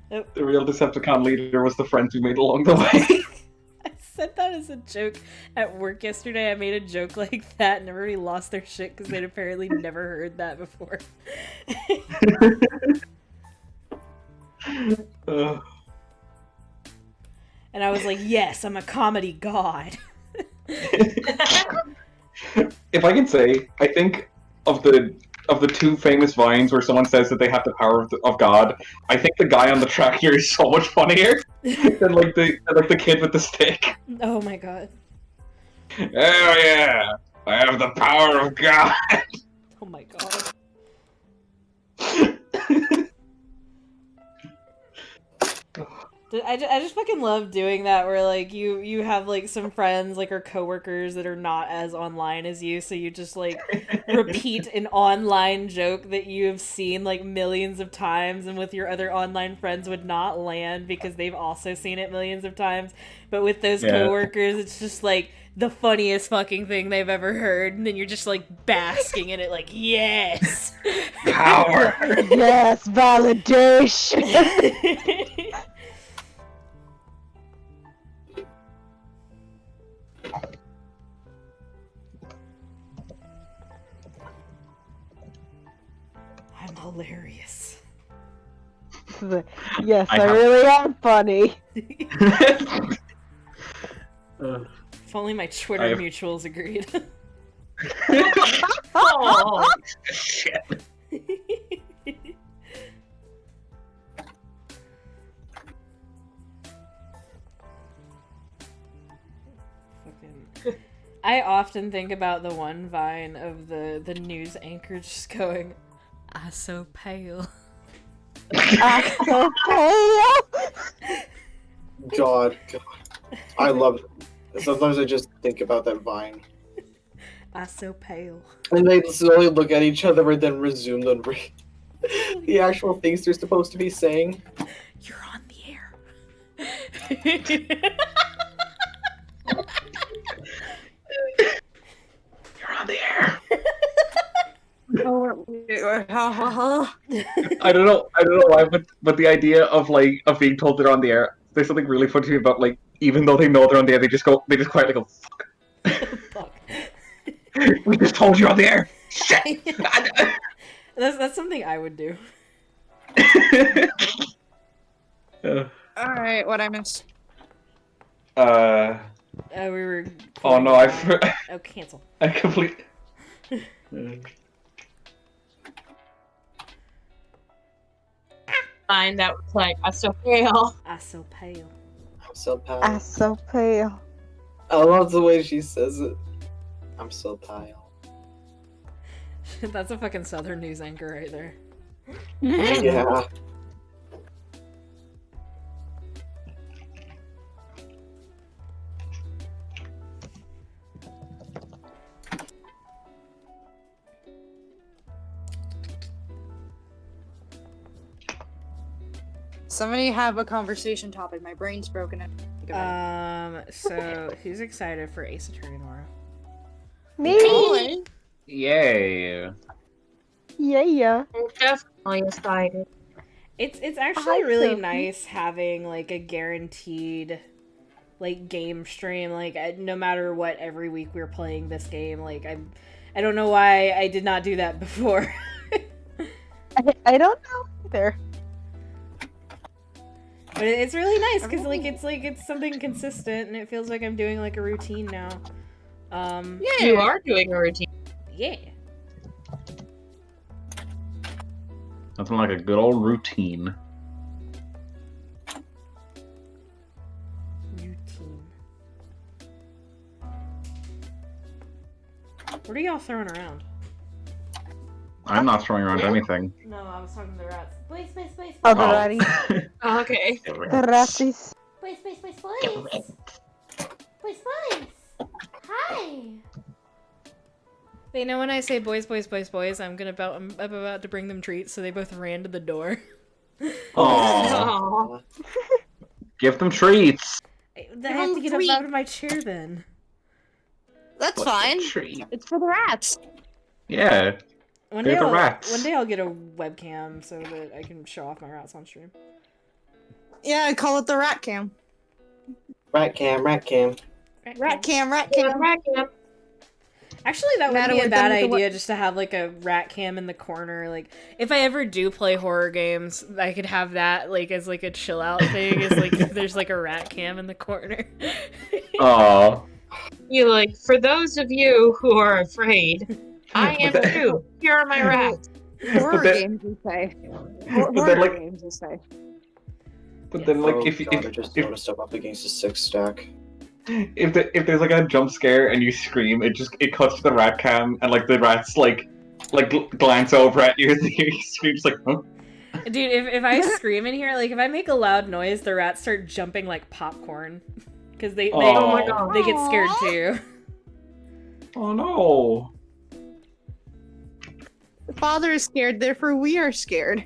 F: The real Decepticon leader was the friends we made along the way.
A: I said that as a joke at work yesterday. I made a joke like that, and everybody lost their shit because they'd apparently never heard that before. And I was like, yes, I'm a comedy god.
F: If I can say, I think of the two famous vines where someone says that they have the power of God, I think the guy on the track here is so much funnier than like the kid with the stick.
A: Oh my god.
F: Oh yeah, I have the power of God.
A: Oh my god. I just fucking love doing that where like you have like some friends like or coworkers that are not as online as you, so you just like repeat an online joke that you have seen like millions of times and with your other online friends would not land because they've also seen it millions of times, but with those coworkers it's just like the funniest fucking thing they've ever heard, and then you're just like basking in it like yes
F: Power.
C: Yes, validation.
A: I'm hilarious.
C: Yes,
F: I
C: I
F: have-
C: really am funny.
A: If only my Twitter
F: I have-
A: mutuals agreed.
G: Oh,
F: Shit.
A: Fucking- I often think about the one Vine of the news anchor just going, "I so pale."
C: So pale.
E: God. I love it. Sometimes I just think about that Vine.
A: I so pale.
E: And they slowly look at each other and then resume the actual things they're supposed to be saying.
A: You're on the air.
F: You're on the air.
B: Oh,
F: I don't know why, but the idea of being told they're on the air, there's something really funny to me about like even though they know they're on the air, they just quietly go, fuck.
A: Fuck.
F: We just told you on the air. Shit.
A: That's something I would do.
B: Alright, what I missed?
A: We were.
F: Oh no,
A: Oh, cancel.
F: I completely.
G: fine. That was like I so pale.
A: I so pale.
E: I'm so pale.
C: I'm so pale.
E: I love the way she says it. I'm so pale.
A: That's a fucking Southern news anchor right there.
E: Yeah.
B: Somebody have a conversation topic. My brain's broken.
A: So who's excited for Ace Attorney tomorrow?
C: Me.
F: Yay.
C: Yeah.
G: I'm definitely excited.
A: It's actually really
C: Awesome.
A: nice having like a guaranteed like game stream. Like no matter what, every week we're playing this game. Like I don't know why I did not do that before.
C: I don't know either.
A: But it's really nice because it's something consistent and it feels like I'm doing like a routine now.
G: You are doing a routine.
A: Yeah.
F: Nothing like a good old routine.
A: Routine. What are y'all throwing around?
F: I'm not throwing around anything.
A: No, I was talking to the rats. Please, please, please,
C: Oh,
A: please.
C: the ratties.
G: Oh, okay.
C: The ratties.
A: Please, please, please, please. Please, please. Hi. They know when I say boys, boys, boys, boys, I'm about to bring them treats, so they both ran to the door.
F: Aww.
G: Oh,
F: Give them treats.
A: I have to get up out of my chair then.
B: That's
F: What's a
B: fine.
F: treat?
B: It's for the rats.
F: Yeah.
A: One
F: They're
A: day,
F: the rats.
A: one day I'll get a webcam so that I can show off my rats on stream.
B: Yeah, I call it the rat cam.
E: Rat cam, rat cam.
B: Rat cam, rat
G: yeah,
B: cam.
G: right, yeah.
A: Actually, that
B: Matter
A: wouldn't be a
B: with
A: bad
B: them with the
A: idea just to have like a rat cam in the corner. Like, if I ever do play horror games, I could have that like as like a chill out thing. Is like if there's like a rat cam in the corner.
F: Aw.
G: You like for those of you who are afraid, I am
F: But that-
G: too. Here are my rats.
B: Horror
F: that-
B: games, you say.
F: But
B: Horror
F: then, like-
B: games, you say.
F: But then, like,
E: Oh
F: if
E: God, I just
F: if
E: noticed I'm up against a 6-stack.
F: there's like a jump scare and you scream, it cuts to the rat cam and like the rats like glance over at you and you scream just like, huh?
A: Dude, if I scream in here, like if I make a loud noise, the rats start jumping like popcorn. Because they
F: Oh my
G: God.
A: they get scared too.
F: Oh no.
B: The father is scared, therefore we are scared.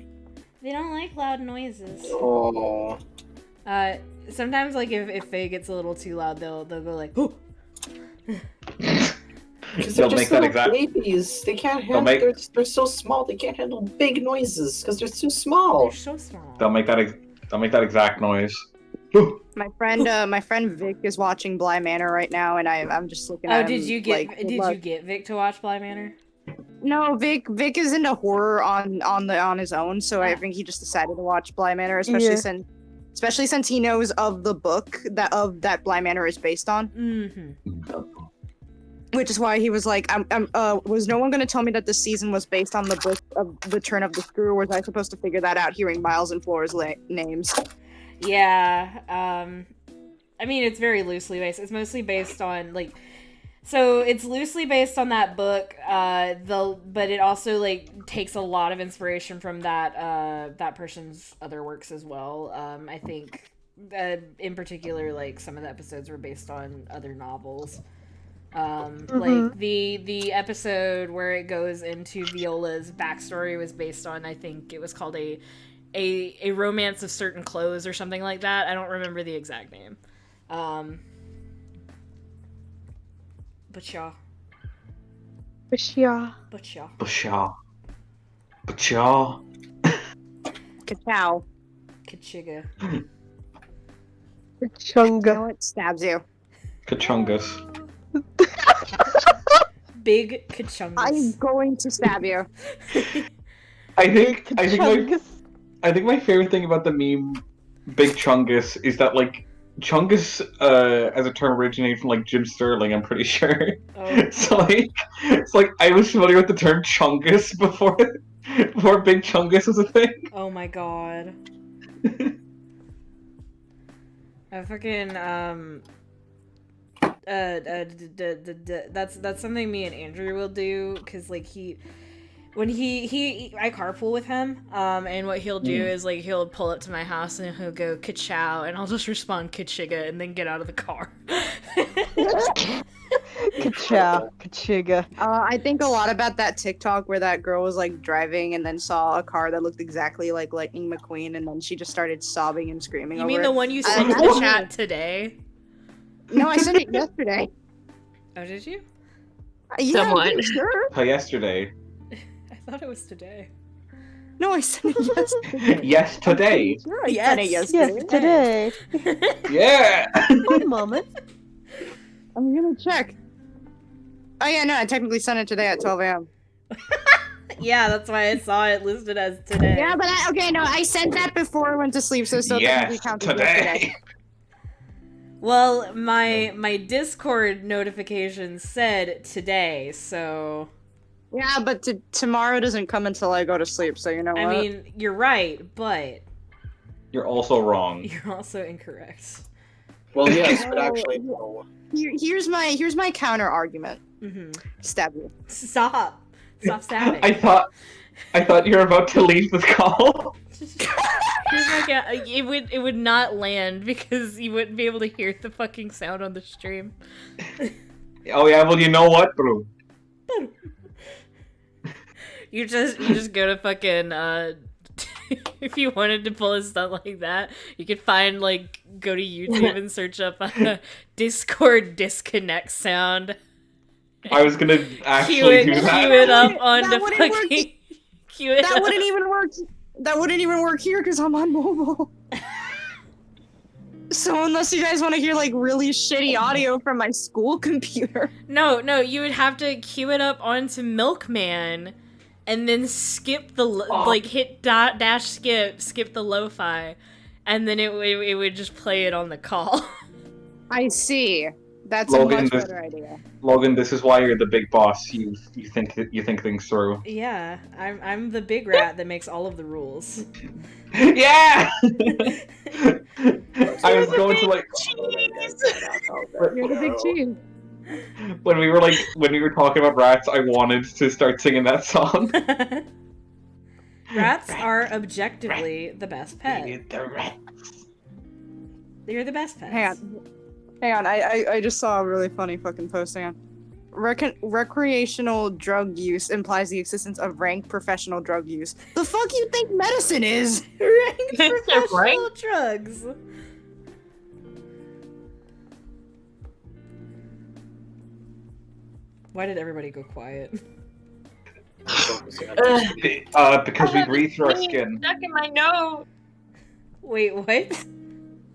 A: They don't like loud noises.
E: Oh.
A: Sometimes like if Faye gets a little too loud, they'll go like, oh.
E: Because
F: They'll
E: they're
F: make
E: just
F: that
E: little
F: exact.
E: babies. They can't handle.
F: make-
E: They're so small. They can't handle big noises because they're too small.
A: They're so small.
F: They'll make that exact noise.
B: My friend Vic is watching Bly Manor right now, and I'm just looking at
A: Oh,
B: him.
A: did you get
B: like,
A: you get Vic to watch Bly Manor?
B: No, Vic is into horror on his own, so I
A: Ah.
B: think he just decided to watch Bly Manor, especially since he knows of the book that Bly Manor is based on.
A: Mm-hmm.
B: Which is why he was like, was no one going to tell me that this season was based on the book of The Turn of the Screw, or was I supposed to figure that out hearing Miles and Flora's names?
A: Yeah. I mean, it's very loosely based. It's mostly based on like. So it's loosely based on that book, but it also like takes a lot of inspiration from that person's other works as well. I think in particular, like some of the episodes were based on other novels. Like the episode where it goes into Viola's backstory was based on, I think it was called a romance of certain clothes or something like that. I don't remember the exact name. But yeah.
C: Bashia.
F: Bashaw. Bashaw.
B: Ka-chow.
A: Kachiga.
B: You
C: Chunga.
B: know what? Stabs you.
F: Kachungus.
A: Big Kachungus.
B: I'm going to stab you.
F: I think
C: Chungus.
F: my favorite thing about the meme Big Chungus is that like Chungus as a term originated from like Jim Sterling, I'm pretty sure.
A: Oh.
F: So like it's like I was familiar with the term Chungus before Big Chungus was a thing.
A: Oh my god. I fucking that's something me and Andrew will do, because like when I carpool with him, and what he'll do is like he'll pull up to my house and he'll go ka-chow, and I'll just respond ka-chiga and then get out of the car.
C: Ka-chow. Ka-chiga.
B: I think a lot about that TikTok where that girl was like driving and then saw a car that looked exactly like Lightning McQueen, and then she just started sobbing and screaming.
A: You
B: over
A: mean
B: it.
A: the one you sent in the chat today?
B: No, I sent it yesterday.
A: Oh, did you?
B: Yeah,
G: Somewhat.
B: I'm sure.
F: Yesterday.
A: I thought it was today.
B: No, I sent it yesterday.
F: Yes, today.
B: Sure, I sent it
A: Yes.
B: yesterday.
C: Yes, today.
F: Yeah.
C: One moment.
B: I'm gonna check. Oh yeah, no, I technically sent it today at 12 a.m.
A: Yeah, that's why I saw it listed as today.
B: Yeah, but I sent that before I went to sleep, so it still technically
F: Yes,
B: counts as yesterday.
F: today.
A: Well, my Discord notification said today, so
B: Yeah, but tomorrow doesn't come until I go to sleep, so you know what?
A: I mean, you're right, but
F: You're also wrong.
A: you're also incorrect.
E: Well, yes, but actually, no.
B: Here's my counter argument.
A: Mm-hmm.
B: Stab you.
A: Stop stabbing.
F: I thought you were about to leave this call.
A: It would not land because you wouldn't be able to hear the fucking sound on the stream.
F: Oh yeah, well you know what, bro?
A: You just go to fucking if you wanted to pull a stunt like that, you could go to YouTube and search up Discord disconnect sound.
F: I was gonna actually do
A: Cue
F: that.
A: it up on the
B: That wouldn't work.
A: fucking. Cue it
B: That
A: up.
B: wouldn't even work. That wouldn't even work here because I'm on mobile. So unless you guys want to hear like really shitty audio from my school computer.
A: No, you would have to cue it up onto Milkman, and then skip the hit dash skip the lo-fi, and then it would just play it on the call.
B: I see. That's
F: Logan,
B: a much
F: this-
B: better idea.
F: Logan, this is why you're the big boss. You think things through.
A: Yeah, I'm the big rat that makes all of the rules.
F: Yeah. I was going to like
B: You're the big cheese.
F: when we were talking about rats. I wanted to start singing that song.
A: Rats are objectively the best pet.
F: The rats.
A: They're the best pets.
B: Hang on. I just saw a really funny fucking post. Hang on. Recreational drug use implies the existence of ranked professional drug use. The fuck you think medicine is?
A: Ranked professional
G: Right?
A: drugs. Why did everybody go quiet?
F: Because we breathe through our skin.
G: Stuck in my nose.
A: Wait, what?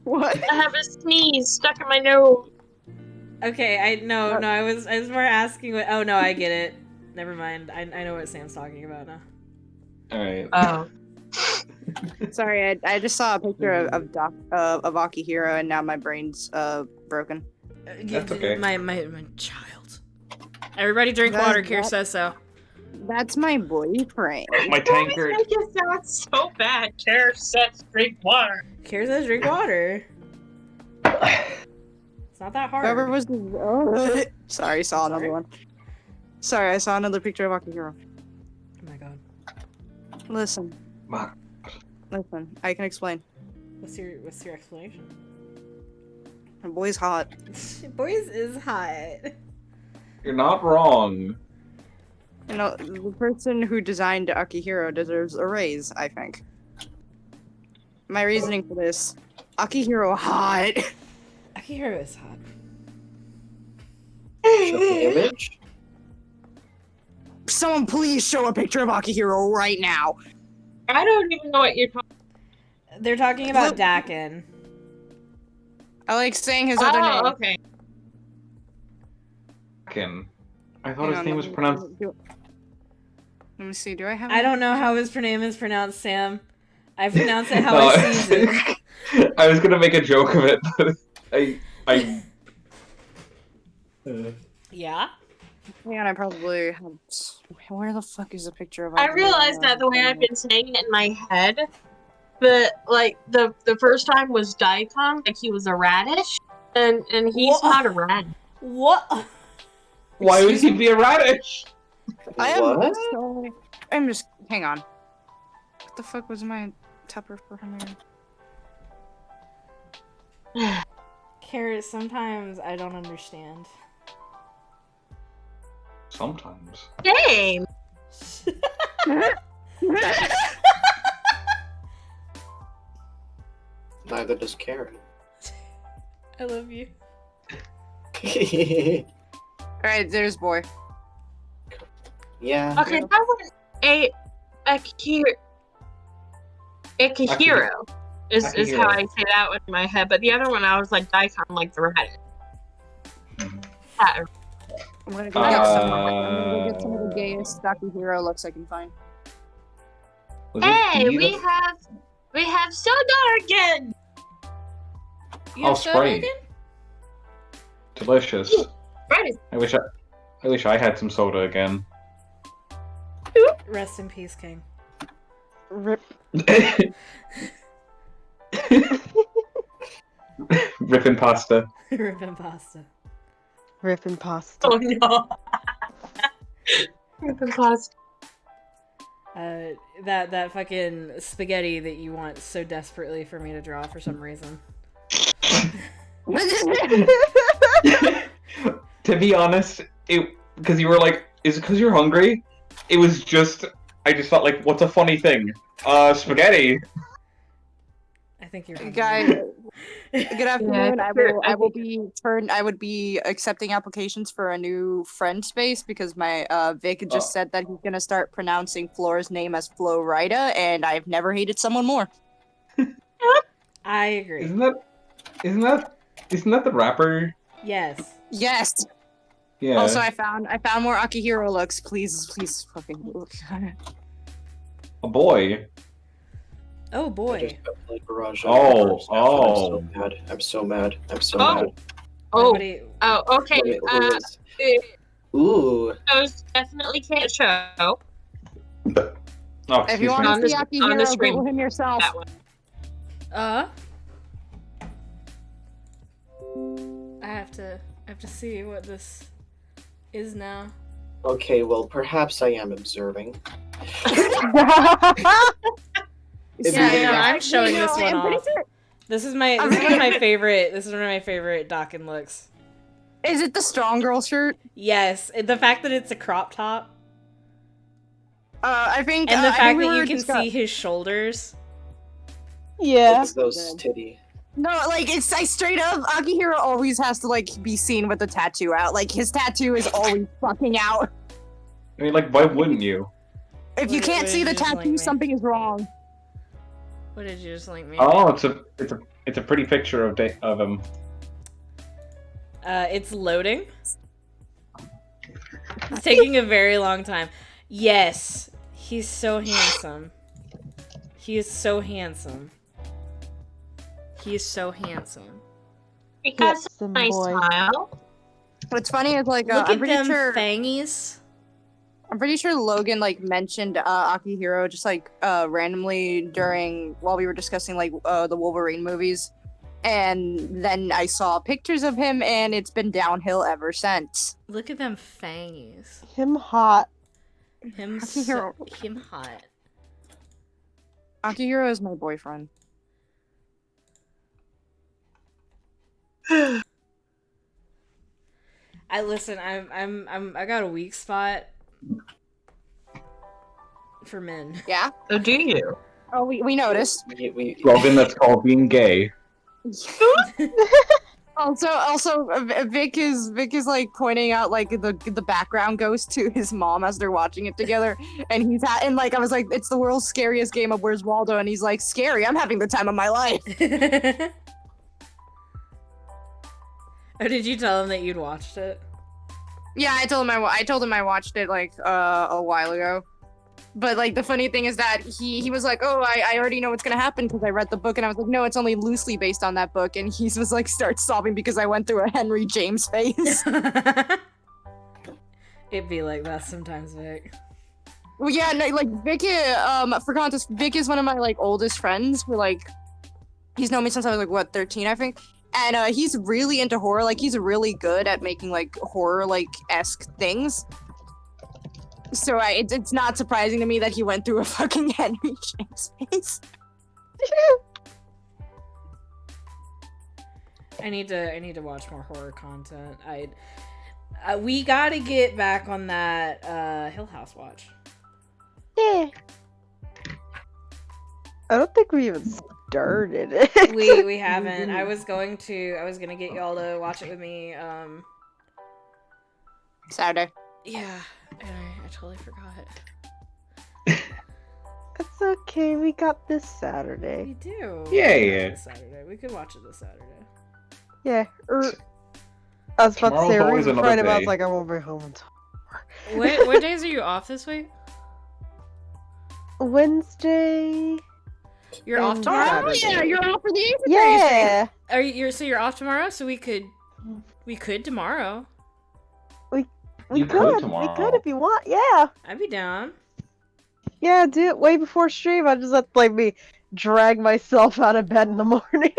B: What?
G: I have a sneeze stuck in my nose.
A: Okay, I was more asking what. Oh no, I get it. Never mind. I know what Sam's talking about now.
F: Alright.
G: Oh.
B: Sorry, I just saw a picture of Akihiro and now my brain's broken.
F: That's okay.
A: My child. Everybody drink water. Kier says so.
B: That's my boyfriend.
F: My tankard.
G: I guess that's so bad. Care says drink water.
A: Kier says drink water. It's not that hard.
B: Whoever was sorry, saw another one. Sorry, I saw another picture of Akihiro.
A: Oh my god.
B: Listen, I can explain.
A: What's your explanation?
B: The boy's hot.
A: Boys is hot.
F: You're not wrong.
B: You know, the person who designed Akihiro deserves a raise, I think. My reasoning for this, Akihiro hot.
A: Akihiro is hot.
E: Show the image.
B: Someone please show a picture of Akihiro right now.
G: I don't even know what you're talking
A: They're talking about Dakin.
B: I like saying his other name.
G: Oh, okay.
F: Kim. I thought
B: Hang
F: his
B: on,
F: name was pronounced.
B: Let me see, do I have
A: I don't know how his name is pronounced, Sam. I pronounce it how
F: No,
A: I see it.
F: I was gonna make a joke of it, but I
A: Yeah?
B: Hang on, I probably have... Where the fuck is the picture of
G: I
B: Akihiro?
G: realized that the way I've been saying it in my head, but like the first time was daikon, like he was a radish, and he's
A: What?
G: not a radish.
A: What?
F: Why would he be a radish?
B: I am
E: What?
B: sorry. I'm just... Hang on. What the fuck was my tupper for him here?
A: Carrot, sometimes I don't understand.
F: Sometimes.
G: Game.
E: Neither does Karen.
A: I love you.
B: Alright, there's boy.
E: Yeah.
G: Okay, that was Akihiro is
F: Akihiro.
G: how I say that one in my head, but the other one I was like daikon, like the radish. That-
B: I'm gonna go get some. I'm gonna go get some of the gayest Akihiro looks I can find.
F: Was it
G: Hey,
F: B
G: we
F: that-
G: have soda again.
A: You
F: Oh,
A: have soda
F: Sprite.
A: again?
F: Delicious.
G: Right.
F: I wish I had some soda again.
A: Rest in peace, King.
C: Rip.
F: Ripping pasta.
A: Ribbon pasta.
C: Ripping pasta.
G: Oh no. Ripping pasta.
A: That fucking spaghetti that you want so desperately for me to draw for some reason.
F: To be honest, because you were like, is it because you're hungry? It was just, I just thought like, what's a funny thing? Spaghetti.
A: I think you're
B: Guys, good afternoon.
G: Yeah,
B: I would be accepting applications for a new friend space because my Vic just said that he's gonna start pronouncing Flora's name as Florida, and I've never hated someone more.
A: I agree.
F: Isn't that the rapper?
A: Yes.
B: Yes.
F: Yeah.
B: Also, I found more Akihiro looks. Please fucking look.
F: A boy.
A: Oh
E: I
A: boy.
E: just got like barrage.
F: Oh,
E: I'm so mad. I'm so
G: Oh.
E: mad.
G: Oh.
A: Nobody...
G: Oh, okay.
E: Who is- Ooh.
G: Those definitely can't show
F: Oh,
B: If you
F: excuse
B: want
F: me.
G: On
B: to see
G: the- on the
B: Akihiro,
G: screen.
B: Google him yourself.
G: that one.
A: I have to see what this is now.
E: Okay, well, perhaps I am observing. If
A: Yeah,
E: you-
A: no, I'm showing
B: You know,
A: this one
B: I'm pretty
A: off.
B: sure-
A: This is one of my favorite. This is one of my favorite Dakin looks.
B: Is it the strong girl shirt?
A: Yes, the fact that it's a crop top,
B: I think.
A: and the
B: I
A: fact
B: think we
A: that you
B: were
A: can
B: discuss-
A: see his shoulders.
C: Yeah.
E: It's those titty.
B: No, like it's I straight up. Akihiro always has to like be seen with the tattoo out. Like his tattoo is always fucking out.
F: I mean, like, why wouldn't you?
B: If you
A: What-
B: can't
A: what
B: see
A: did
B: the
A: you just link
B: tattoo,
A: me?
B: something is wrong.
A: What did you just link me?
F: Oh, it's a pretty picture of him.
A: It's loading. It's taking a very long time. Yes, he's so handsome. He is so handsome. He is so handsome.
G: He got
C: Yep,
G: some
C: some
G: nice
C: boy.
G: smile.
B: What's funny is like
A: Look
B: I'm
A: at
B: pretty
A: them
B: sure
A: fangies.
B: I'm pretty sure Logan like mentioned Akihiro just like randomly during while we were discussing like the Wolverine movies, and then I saw pictures of him and it's been downhill ever since.
A: Look at them fangies.
C: Him hot.
A: Him
B: Akihiro.
A: him hot.
B: Akihiro is my boyfriend.
A: I listen. I got a weak spot for men.
B: Yeah.
G: So do you?
B: Oh, we noticed.
F: Logan, that's called being gay.
B: Also, Vic is like pointing out like the background goes to his mom as they're watching it together, and and like I was like, it's the world's scariest game of Where's Waldo, and he's like, scary. I'm having the time of my life.
A: Oh, did you tell him that you'd watched it?
B: Yeah, I told him I watched it like a while ago. But like the funny thing is that he was like, oh, I already know what's gonna happen because I read the book, and I was like, no, it's only loosely based on that book, and he was like starts sobbing because I went through a Henry James phase.
A: It'd be like that sometimes, Vic.
B: Well, yeah, no, like Vic, for context, Vic is one of my like oldest friends. Who like he's known me since I was like what 13, I think. And he's really into horror. Like he's really good at making like horror like esque things. So it's not surprising to me that he went through a fucking Henry James phase.
A: I need to watch more horror content. We gotta get back on that Hill House watch.
C: Yeah. I don't think we even started it.
A: We haven't. I was gonna get y'all to watch it with me.
B: Saturday.
A: Yeah, and I totally forgot.
C: It's okay, we got this
A: We
C: Saturday.
A: do.
F: Yeah,
A: We got
F: yeah.
A: This Saturday. We could watch it this Saturday.
C: Yeah, I was about to
F: Tomorrow's
C: say,
F: always
C: we
F: another
C: Friday, but I was
F: day.
C: like, I won't be home until
A: What days are you off this week?
C: Wednesday.
A: You're off
C: and
A: tomorrow.
B: Oh yeah, you're off for the Ace of Base.
C: Yeah,
A: Are you? You're off tomorrow, so we could tomorrow.
C: we
F: You
C: could.
F: could
C: We
F: tomorrow.
C: could if you want. Yeah,
A: I'd be down.
C: yeah. Do it way before stream. I just have to like me drag myself out of bed in the morning.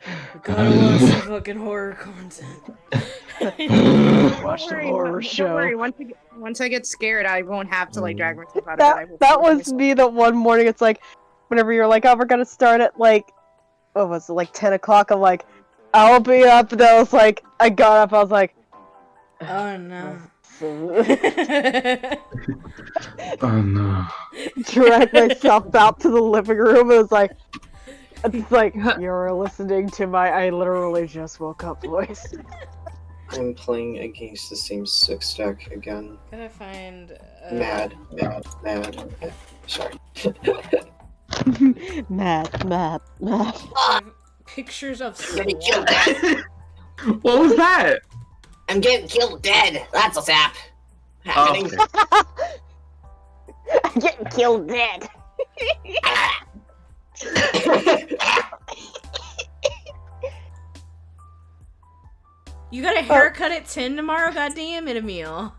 A: We gotta watch some fucking horror content.
C: Watch the
B: Don't
C: horror
B: worry,
C: show.
B: Don't worry. Once I get scared, I won't have to like drag myself out of bed. I
C: That
B: will
C: that
B: force
C: was
B: myself.
C: me. That one morning, it's like, whenever you're like, oh, we're gonna start at like, what was it, like 10 o'clock? I'm like, I'll be up. And then I was like, I got up. I was like,
A: Oh no.
F: Oh no.
C: drag myself out to the living room. It was like, it's like you're listening to my I literally just woke up voice.
E: I'm playing against the same 6 deck again.
A: Gotta find.
E: Mad. Sorry.
C: mad.
A: Pictures of
E: Getting
A: swamp.
E: killed dead.
F: What was that?
E: I'm getting killed dead. That's what's
F: Oh,
E: happening.
F: okay.
C: I'm getting killed dead.
A: You got a haircut at 10 tomorrow, goddamn it, Emil.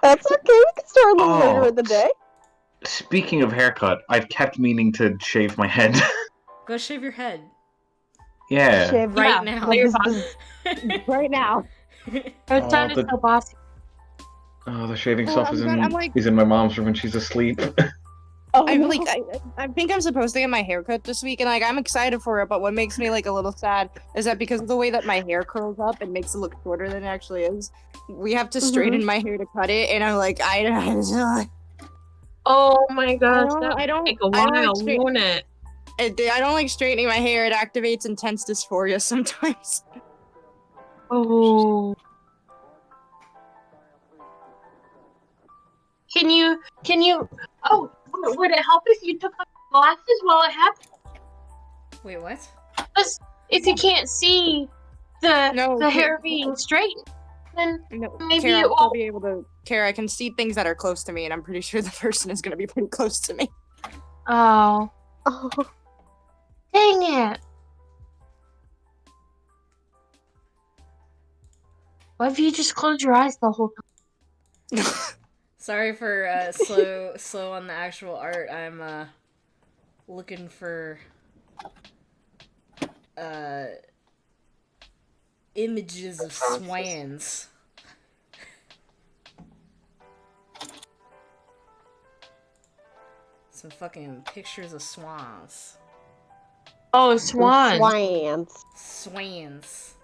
C: That's okay. We can start a little
F: Oh.
C: later in the day.
F: Speaking of haircut, I've kept meaning to shave my head.
A: Go shave your head.
F: Yeah.
C: Shave
A: Right
G: Yeah.
A: now.
C: like
G: You're
C: this-
G: fine.
B: Right now.
G: It sounded
F: the-
G: so bossy.
F: Oh, the shaving
B: Oh,
F: stuff
B: I'm
F: is
B: good.
F: in
B: I'm like-
F: is in my mom's room when she's asleep.
C: Oh,
B: I'm
C: no.
B: like, I think I'm supposed to get my hair cut this week, and like, I'm excited for it. But what makes me like a little sad is that because of the way that my hair curls up, it makes it look shorter than it actually is. We have to straighten my hair to cut it, and I'm like,
G: Oh my gosh,
B: don't-
G: that
B: I don't-
G: would take a
B: I don't like
G: while,
B: straight-
G: won't it?
B: I don't like straightening my hair. It activates intense dysphoria sometimes.
G: Oh. Can you, oh, would it help if you took off your glasses while it happened?
A: Wait, what?
G: Because if you can't see
B: No,
G: the hair being straightened, then
B: No,
G: maybe
B: Kara,
G: it
B: I'll
G: won't.
B: be able to. Kara, I can see things that are close to me, and I'm pretty sure the person is going to be pretty close to me.
G: Oh,
C: Oh,
G: dang it. What if you just close your eyes the whole time?
A: Sorry for slow on the actual art. I'm looking for images of swans. Some fucking pictures of swans.
G: Oh, swan.
C: swans.
A: Swans.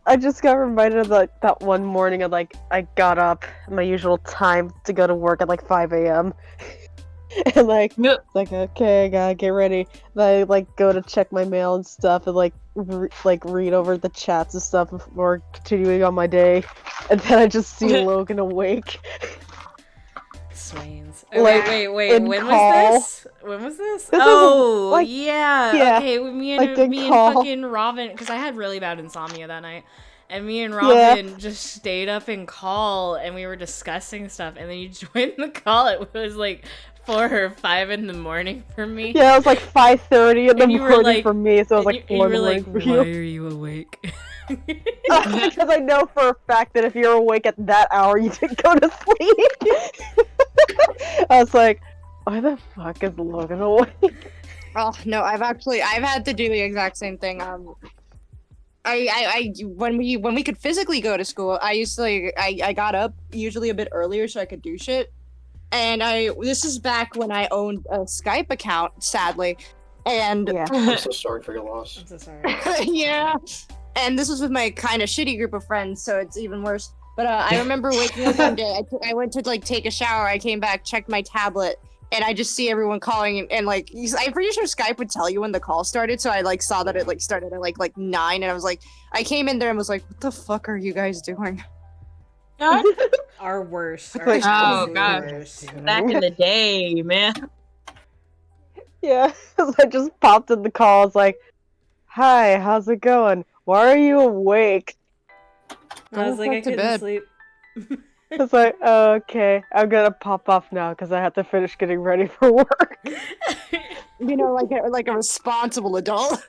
C: I just got reminded of that one morning of like I got up my usual time to go to work at like 5 a.m. and like
G: Yep.
C: it's like okay, I gotta get ready. Then I like go to check my mail and stuff and like read over the chats and stuff before continuing on my day, and then I just see Logan awake.
A: Swans.
C: Like,
A: Wait.
C: in
A: When
C: call.
A: was this? When was this?
C: This was,
A: Oh,
C: like-
A: yeah.
C: yeah,
A: Okay, with me
C: like,
A: and
C: in call.
A: fucking Robin, because I had really bad insomnia that night, and me and
C: Yeah.
A: Robin just stayed up in call, and we were discussing stuff, and then you joined the call. It was like 4 or 5 in the morning for me.
C: Yeah, it was like 5:30 in the
A: And you were
C: morning
A: like-
C: for me, so it was
A: And
C: like
A: you
C: 4 in
A: were
C: the
A: like,
C: morning for
A: why
C: you.
A: are you awake?
C: Because I know for a fact that if you're awake at that hour, you didn't go to sleep. I was like, why the fuck is Logan awake?
B: Oh no, I've had to do the exact same thing. When we could physically go to school, I used to like I got up usually a bit earlier so I could do shit. And this is back when I owned a Skype account, sadly. And
C: Yeah.
E: I'm so sorry for your loss.
A: I'm so sorry.
B: yeah. And this was with my kind of shitty group of friends, so it's even worse. But I remember waking up one day. I went to like take a shower. I came back, checked my tablet, and I just see everyone calling. And like, I'm pretty sure Skype would tell you when the call started. So I like saw that it like started at like 9, and I was like, I came in there and was like, what the fuck are you guys doing?
A: Our worst. Our
C: Like,
G: Oh,
A: absolute
G: God.
A: worst.
G: Back in the day, man.
C: Yeah, so I just popped in the call. It's like, hi, how's it going? Why are you awake?
A: I was
B: Go
A: like, I
B: back to
A: couldn't
B: bed.
A: sleep.
C: It's like, oh, okay, I'm gonna pop off now because I have to finish getting ready for work.
B: You know, like a responsible adult.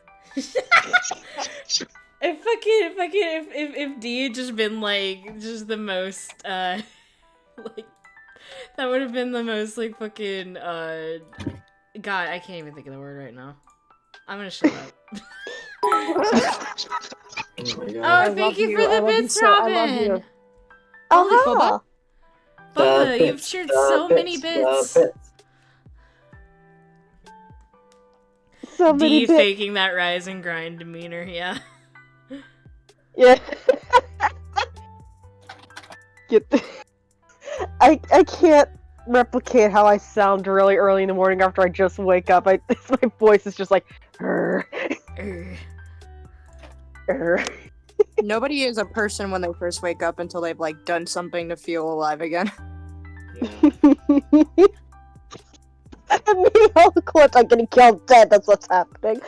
A: If D had just been like just the most like that would have been the most like fucking God, I can't even think of the word right now. I'm gonna shut up.
E: Oh my
A: Oh,
E: god.
A: thank
B: love
A: you
B: you.
A: for
B: I
A: the
B: love you
A: bits,
B: so- I love
A: Robin.
B: you.
C: Oh,
A: Bubba,
E: The
A: you've
E: bits,
A: shared
E: the
A: so many
E: the
A: bits.
C: so many
A: D
C: bits.
A: faking that rise and grind demeanor, yeah.
C: Yeah. Get the... I can't replicate how I sound really early in the morning after I just wake up. My voice is just like, "Arr,
A: Urgh.
C: arr."
B: Nobody is a person when they first wake up until they've like done something to feel alive again.
C: Meanwhile, of course, I'm getting killed dead. That's what's happening.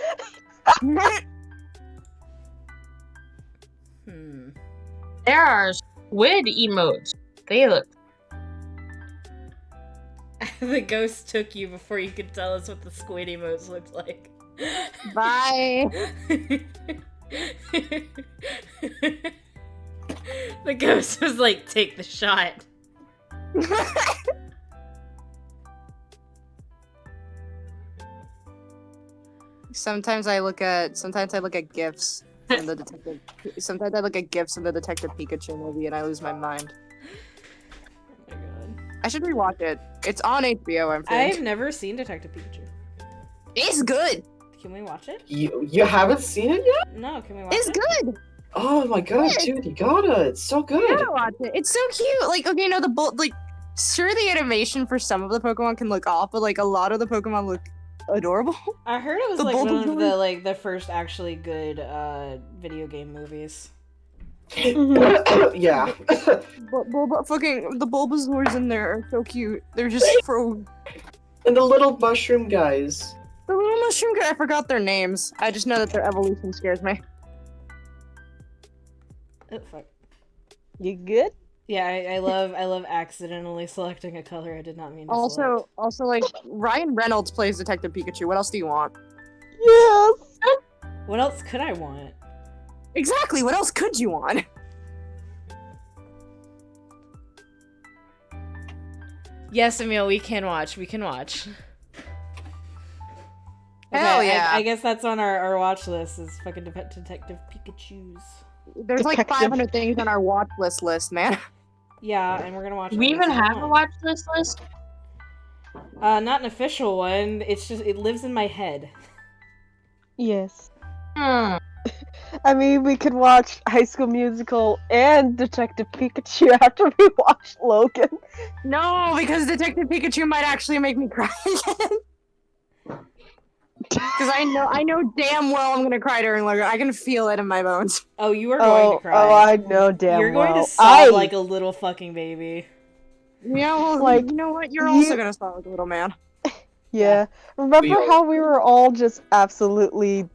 A: Hmm.
G: There are squid emotes. They look.
A: The ghost took you before you could tell us what the squid emotes looked like.
B: Bye.
A: The ghost was like, take the shot.
B: Sometimes I look at GIFs in the detective. Sometimes I look at GIFs in the Detective Pikachu movie and I lose my mind.
A: Oh my god.
B: I should rewatch it. It's on HBO. I'm
A: I've
B: sure.
A: never seen Detective Pikachu.
B: It's good.
A: Can we watch it?
E: You haven't seen it yet?
A: No, can we watch
B: It's
A: it?
B: good.
E: Oh my god, dude, you gotta! It's so
B: You
E: good.
B: gotta watch it. It's so cute. Like, okay, no, sure, the animation for some of the Pokemon can look off, but like a lot of the Pokemon look adorable.
A: I heard it was
B: The
A: like one of
B: Bulbasaur?
A: the first actually good video game movies.
E: Yeah.
B: But fucking the Bulbasaurs in there are so cute. They're just frozen.
E: And the little mushroom guys.
B: The little mushroom guy, I forgot their names. I just know that their evolution scares me.
A: Oh fuck.
C: You good?
A: Yeah, I love accidentally selecting a color I did not mean to select.
B: Also, like, Ryan Reynolds plays Detective Pikachu. What else do you want?
C: Yes.
A: What else could I want?
B: Exactly, what else could you want?
A: Yes, Emil, we can watch. We can watch.
B: Hell yeah.
A: I guess that's on our watch list is fucking Detective Pikachu's.
B: There's like
C: Detective.
B: 500 things on our watch list, man.
A: Yeah, and we're gonna watch.
G: We
A: every
G: even
A: single
G: have a
A: one.
G: watch this list?
A: Not an official one. It's just it lives in my head.
C: Yes.
G: Hmm.
C: I mean, we could watch High School Musical and Detective Pikachu after we watch Logan.
B: No, because Detective Pikachu might actually make me cry again. Because I know damn well I'm gonna cry during Logan. I can feel it in my bones.
A: Oh, you are going to cry.
C: Oh, I know damn
A: You're going
C: well.
A: to sob like a little fucking baby.
B: Yeah, well,
C: Like,
B: you know what? You're
C: you-
B: also gonna start with a little man.
C: Yeah. Remember
E: We are-
C: how we were all just absolutely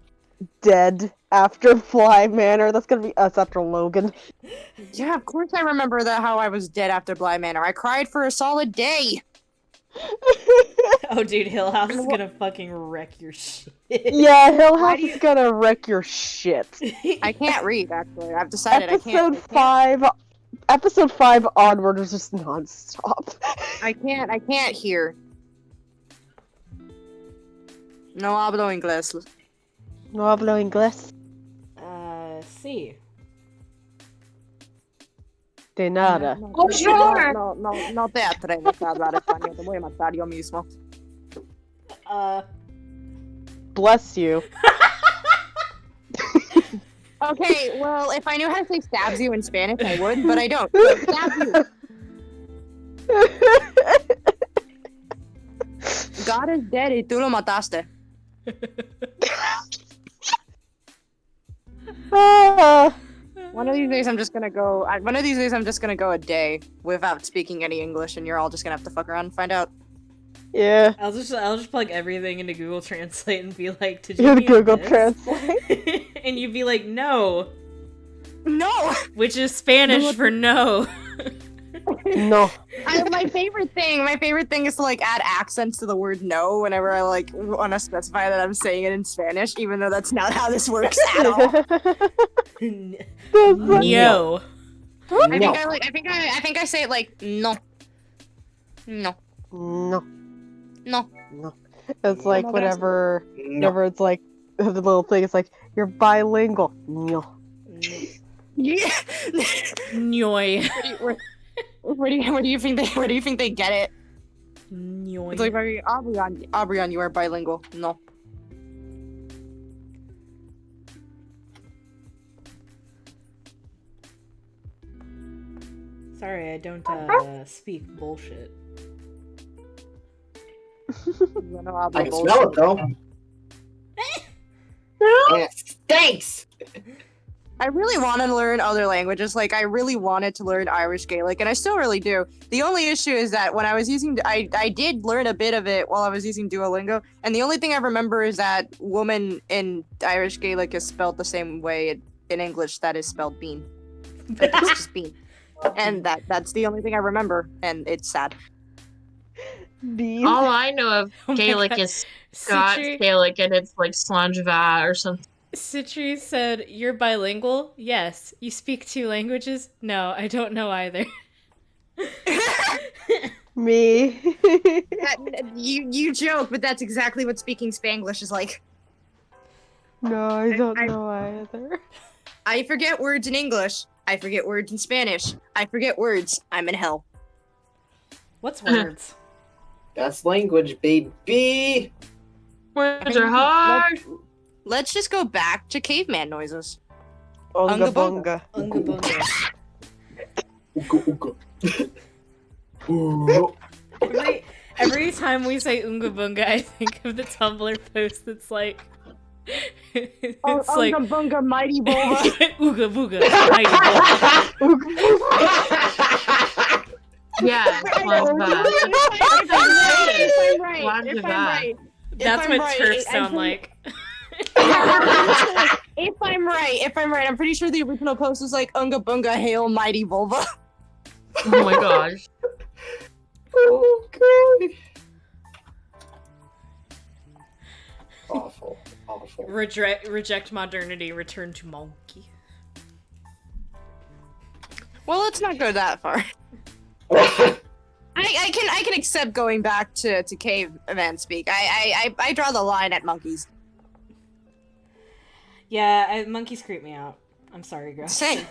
C: dead after Fly Manor? That's gonna be us after Logan.
B: Yeah, of course I remember that how I was dead after Bly Manor. I cried for a solid day.
A: Oh, dude, Hill House is gonna fucking wreck your shit.
C: Yeah, Hill
B: Why
C: House
B: do
C: is
B: you-
C: gonna wreck your shit.
B: I can't read, actually. I've decided I can't.
C: Episode 5 onward was just non-stop.
B: I can't hear. No hablo inglés.
C: No hablo inglés.
A: See.
C: De nada.
G: Oh, sure.
B: No te atreves a hablar español. Te voy a matar yo mismo.
C: Bless you.
B: Okay, well, if I knew how to say stabs you in Spanish, I would, but I don't. So, stab you. God is dead y tú lo mataste.
C: Ah.
B: One of these days I'm just gonna go a day without speaking any English, and you're all just gonna have to fuck around and find out.
C: Yeah.
A: I'll just plug everything into Google Translate and be like, "Did you
C: You
A: mean
C: Google
A: this?"
C: Translate.
A: And you'd be like, "No,"
B: No!
A: which is Spanish for no.
C: No.
B: My favorite thing is to like add accents to the word no whenever I like want to specify that I'm saying it in Spanish, even though that's not how this works at all.
A: No.
B: I think I say it like no.
C: No.
B: No.
C: It's like
B: No,
C: whenever
E: No.
C: it's like the little thing, it's like you're bilingual. No.
B: Yeah.
A: Nyoy.
B: Where do you think they get it?
A: Nyoy.
B: It's like Aubryon, you are bilingual. No.
A: Sorry, I don't speak bullshit.
E: I can smell it though. It stinks.
B: I really wanted to learn other languages. Like, I really wanted to learn Irish Gaelic, and I still really do. The only issue is that when I was using, I did learn a bit of it while I was using Duolingo, and the only thing I remember is that woman in Irish Gaelic is spelled the same way in English that is spelled bean. But it's just bean. And that's the only thing I remember, and it's sad.
C: Bean.
G: All I know of
A: Oh my
G: Gaelic
A: God.
G: is Scots
A: Citri-
G: Gaelic, and it's like Slanjava or something.
A: Citri said, "You're bilingual? Yes. You speak 2 languages? No, I don't know either."
C: Me.
B: You joke, but that's exactly what speaking Spanglish is like.
C: No, I don't know either.
B: I forget words in English. I forget words in Spanish. I forget words. I'm in hell.
A: What's words?
E: That's language, baby.
G: Words are hard.
B: Let's just go back to caveman noises.
C: Unga
B: bunga.
C: bunga.
A: Unga bunga.
E: Ooga, ooga. Ooh.
A: Every time we say Unga bunga, I think of the Tumblr post that's like... it's like...
B: Unga bunga mighty boba.
A: Ooga booga, mighty boba.
G: Yeah,
B: If I'm right,
A: That's what turfs sound like.
B: if I'm right, I'm pretty sure the original post was like Unga bunga hail mighty vulva.
G: Oh my gosh.
E: Oh god. Awful. Awful.
A: Reject modernity, return to monkey.
B: Well, let's not go that far. I can accept going back to caveman speak. I draw the line at monkeys.
A: Yeah, monkeys creep me out. I'm sorry, girl.
B: Same.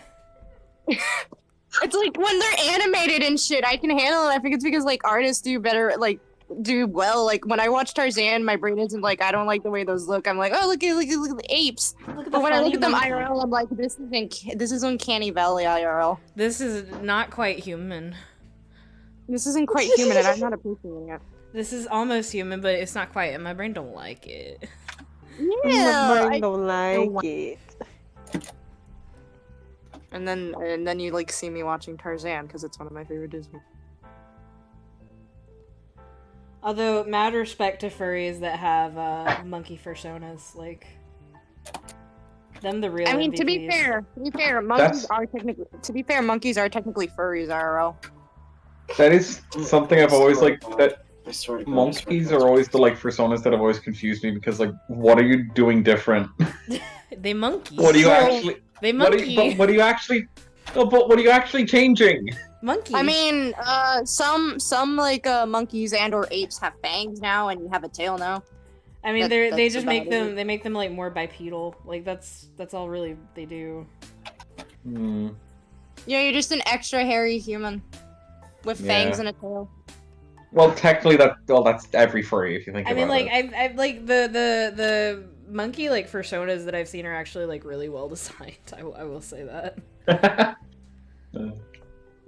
B: It's like when they're animated and shit, I can handle it. I think it's because like artists do better, like do well. Like when I watch Tarzan, my brain isn't like I don't like the way those look. I'm like, oh look at the apes. But when I look at them IRL, I'm like, this is uncanny valley IRL.
A: This is not quite human.
B: This isn't quite human, and I'm not appreciating it.
A: This is almost human, but it's not quite, and my brain don't like it.
B: Yeah,
C: I don't like it.
B: And then you like see me watching Tarzan because it's one of my favorite Disney.
A: Although, mad respect to furries that have monkey personas, like them, the real.
B: I mean,
A: MVPs.
B: to be fair, monkeys are technically furries IRL.
F: That is something I've always like. That
E: I swear to God,
F: monkeys are always the like personas that have always confused me because like, what are you doing different?
A: They monkey.
F: What are you actually?
A: They monkey.
F: What are you actually? No, but what are you actually changing?
A: Monkey.
B: I mean, some like monkeys and or apes have fangs now, and you have a tail now.
A: I mean,
B: That's
A: they just
B: about
A: make them.
B: it.
A: They make them like more bipedal. Like that's all really they do.
F: Hmm.
B: Yeah, you're just an extra hairy human with fangs and a tail.
F: Well, technically, that's every furry if you think
A: I
F: about
A: mean, like
F: it.
A: I've like the monkey like personas that I've seen are actually like really well designed. I will say that.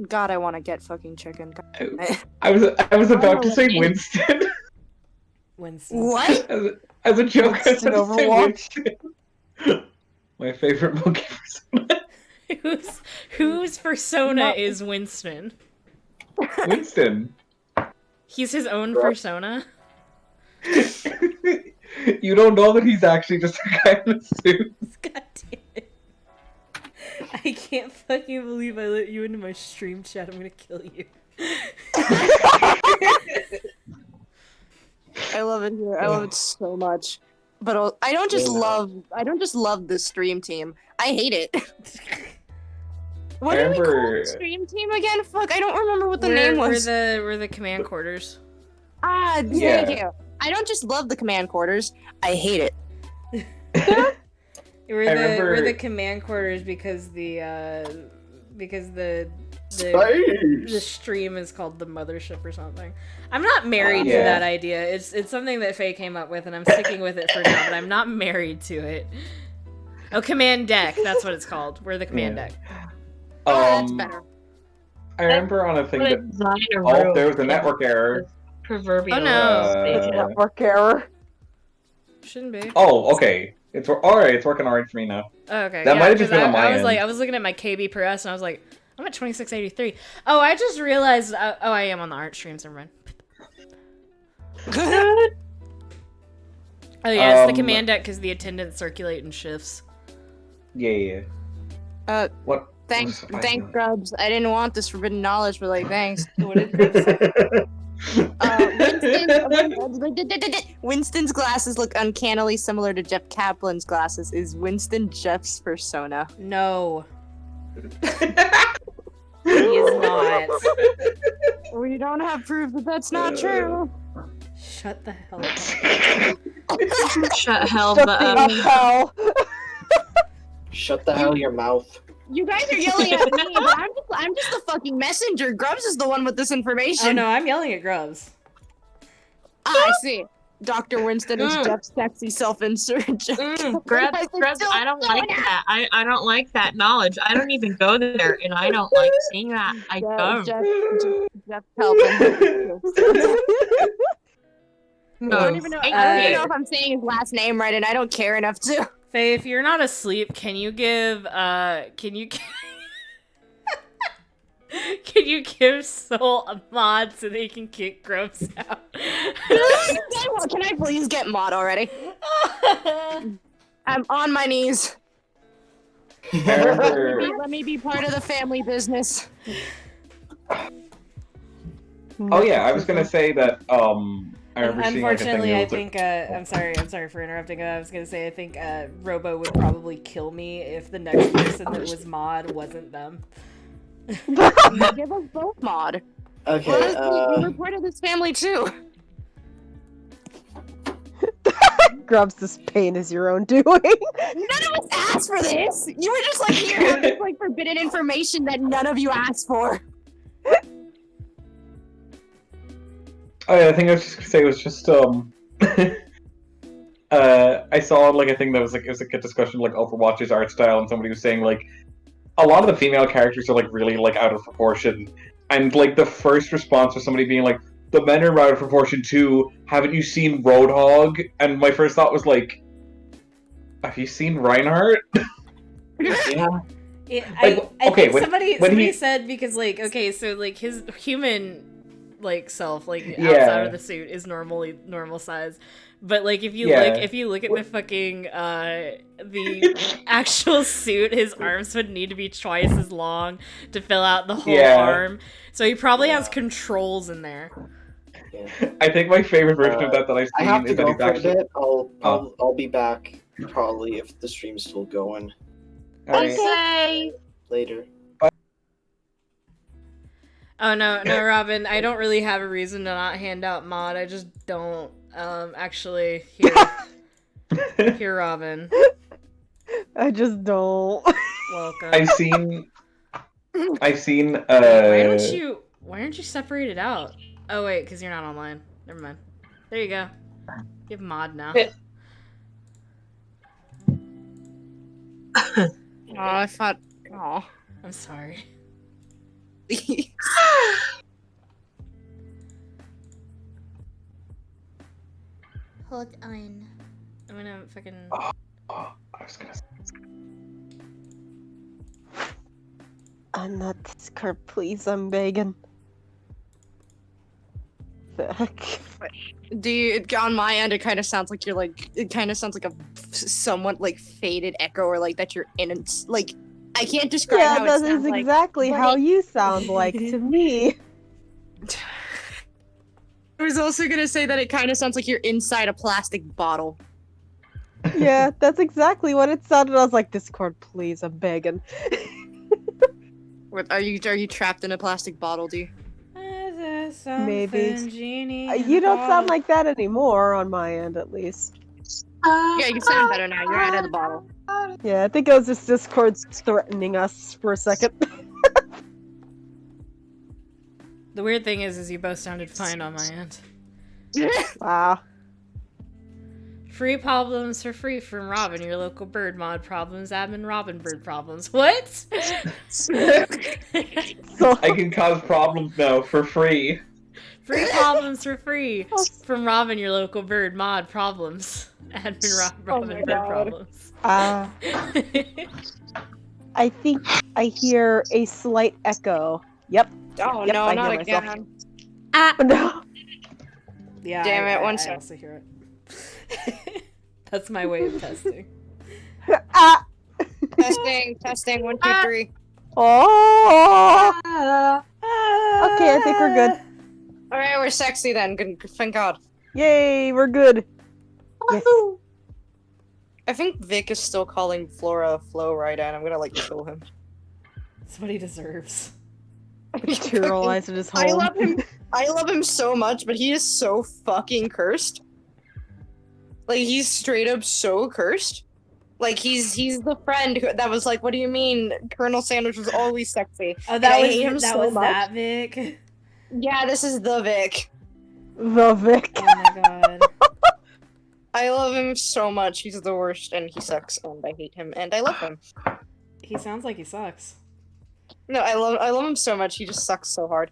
B: God, I want to get fucking chicken.
F: I was about to say Winston.
A: Winston.
B: What?
F: As a joke, I was
C: Winston
F: about to say
C: Overwatch.
F: Winston. My favorite monkey persona.
A: Whose persona is Winston?
F: Winston.
A: He's his own persona.
F: You don't know that he's actually just a guy in a suit.
A: God damn it. I can't fucking believe I let you into my stream chat. I'm gonna kill you.
B: I love it here. I love it so much. But I don't just love the stream team. I hate it. What do we call the stream team again? Fuck, I don't remember what the name was.
A: We're the command quarters.
B: Ah, thank you. I don't just love the command quarters. I hate it.
A: We're the command quarters because the stream is called the mothership or something. I'm not married to that idea. It's something that Faye came up with, and I'm sticking with it for now. But I'm not married to it. Oh, command deck. That's what it's called. We're the command deck.
B: That's better.
F: I remember on a thing that there was a network error.
G: Proverbial.
A: Oh no,
C: Network error.
A: Shouldn't be.
F: Oh, okay. It's alright. It's working alright for me now.
A: Oh, okay.
F: That might have just been on my end.
A: I was looking at my KB per S, and I was like, I'm at 2683. Oh, I just realized. I am on the art streams. Never mind. Oh yeah, it's the command deck because the attendants circulate in shifts.
F: Yeah. What?
B: Thanks, Grubs. I didn't want this forbidden knowledge, but like, thanks.
A: What did Grubs say?
B: Winston's glasses look uncannily similar to Jeff Kaplan's glasses. Is Winston Jeff's persona?
A: No. He is not.
B: We don't have proof that that's not true.
A: Shut the hell up.
G: Shut hell
C: Shut
G: the
C: the hell.
E: Shut the hell your mouth.
B: You guys are yelling at me, but I'm just the fucking messenger. Grubs is the one with this information.
A: Oh no, I'm yelling at Grubs.
B: I see. Dr. Winston is Jeff's sexy self-insert.
G: Grubs, I don't like that. I don't like that knowledge. I don't even go there, and I don't like seeing that. I don't.
B: Jeff helping.
G: No,
B: I don't even know if I'm saying his last name right, and I don't care enough to.
A: Faye, if you're not asleep, can you give Soul a mod so they can kick Grubs out?
B: Can I please get mod already? I'm on my knees. Let me be part of the family business.
F: Oh yeah, I was gonna say that. I remember seeing like a thing
A: Unfortunately,
F: that
A: I
F: was like-
A: think I'm sorry for interrupting. I was gonna say I think Robo would probably kill me if the next person that was mod wasn't them.
B: Give us both mod.
E: Okay.
B: We're part of this family too.
C: Grubs, this pain is your own doing.
B: None of us asked for this. You were just like here, have this like forbidden information that none of you asked for.
F: Oh yeah, I think I was just gonna say it was just I saw like a thing that was like it was like a discussion of, like Overwatch's art style, and somebody was saying like a lot of the female characters are like really like out of proportion, and like the first response was somebody being like, the men are out of proportion too. Haven't you seen Roadhog? And my first thought was like, have you seen Reinhardt?
E: Yeah.
A: I
F: okay,
A: think somebody
F: he-
A: said because like okay, so like his human like self like
F: Yeah.
A: outside of the suit is normal size, but like if you look at the fucking the actual suit, his arms would need to be twice as long to fill out the whole arm. So he probably has controls in there.
E: Yeah.
F: I think my favorite version of that I've
E: I have
F: seen
E: to
F: is that
E: go
F: he's
E: for a
F: actually.
E: bit. I'll be back probably if the stream's still going
F: Alright.
G: Say.
E: later.
A: Oh no, Robin, I don't really have a reason to not hand out mod. I just don't. Actually, here, Robin.
C: I just don't.
A: Welcome.
F: I've seen.
A: Why aren't you separated out? Oh wait, because you're not online. Never mind. There you go. You have mod now.
B: Oh, I thought. Oh.
A: I'm sorry. Hold on. I'm gonna fucking.
F: Oh, I was gonna.
C: I'm not Discord, please. I'm begging. Fuck.
B: On my end, it kind of sounds like you're like. It kind of sounds like a somewhat like faded echo, or like that you're in. Like I can't describe
C: Yeah,
B: how it
C: that
B: sounds
C: is
B: like.
C: exactly how you sound like to me.
B: I was also gonna say that it kind of sounds like you're inside a plastic bottle.
C: Yeah, that's exactly what it sounded. I was like, Discord, please. I'm begging.
B: What, are you trapped in a plastic bottle, dude?
C: Maybe.
A: Genie
C: You don't sound like that anymore on my end, at least.
B: Yeah, you sound better now. You're out of the bottle.
C: Yeah, I think it was just Discord threatening us for a second.
A: The weird thing is you both sounded fine on my end.
C: Wow.
A: Free problems for free from Robin, your local bird mod problems, admin Robin bird problems. What?
C: So,
F: I can cause problems now for free.
A: Free problems for free from Robin, your local bird mod problems, admin Robin bird problems.
C: I think I hear a slight echo. Yep.
B: Oh
C: Yep,
B: no,
C: I
B: not
C: hear myself.
B: again.
C: No.
A: Yeah.
B: Damn it, one
A: I
B: sec.
A: also hear it. That's my way of testing.
C: Ah.
B: Testing. 1, 2, 3.
C: Oh. Okay, I think we're good.
B: All right, we're sexy then. Good, thank God.
C: Yay, we're good. Yes.
B: I think Vic is still calling Flora Flo right, and I'm gonna like kill him.
A: That's what he deserves.
C: Materialize in his home.
B: I love him so much, but he is so fucking cursed. Like, he's straight up so cursed. Like, he's the friend that was like, what do you mean Colonel Sandwich was always sexy?
A: Oh,
B: And
A: that
B: I
A: was
B: hate him so much.
A: that Vic.
B: Yeah, this is the Vic.
C: The Vic.
A: Oh my god.
B: I love him so much. He's the worst, and he sucks, and I hate him, and I love him.
A: He sounds like he sucks.
B: No, I love him so much. He just sucks so hard.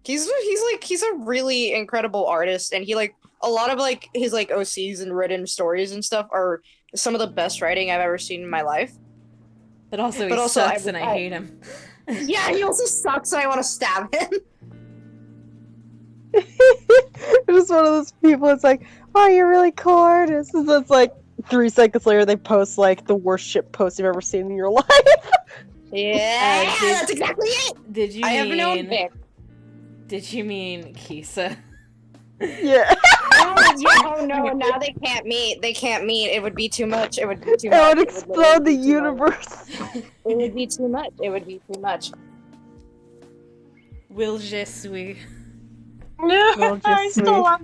B: He's a really incredible artist, and he like a lot of like his like OCs and written stories and stuff are some of the best writing I've ever seen in my life.
A: But also he sucks and I hate him.
B: Yeah, he also sucks and I want to stab him.
C: Just one of those people. It's like, oh, you're really cool artist. And it's like 3 seconds later, they post like the worst shit post you've ever seen in your life.
B: Yeah, that's exactly it.
A: Did you?
B: I have known Vic.
A: Did you mean Kisa?
C: Yeah.
B: Oh no! Now they can't meet. They can't meet. It would be too much. It would be too much.
C: It would explode the universe.
B: It would be too much. It would be too much.
A: Will je suis?
C: Well,
G: I still love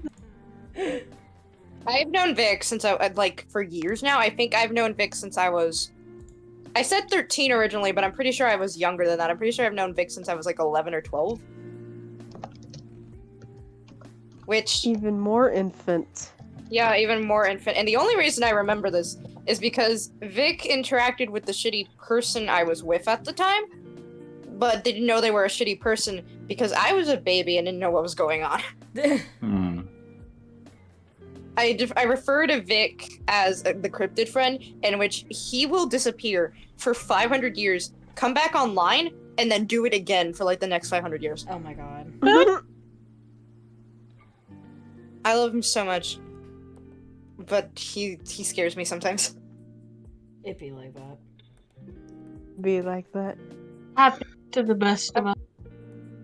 B: I've known Vic since I like for years now. I think I've known Vic since I was. I said 13 originally, but I'm pretty sure I was younger than that. I'm pretty sure I've known Vic since I was like 11 or 12. Which
C: Even more infant.
B: yeah, even more infant. And the only reason I remember this is because Vic interacted with the shitty person I was with at the time, but didn't know they were a shitty person because I was a baby and didn't know what was going on. I refer to Vic as the cryptid friend, in which he will disappear for 500 years, come back online, and then do it again for like the next 500 years.
A: Oh my god.
B: I love him so much, but he scares me sometimes.
A: It be like that.
C: Be like that.
G: happy to the best of us.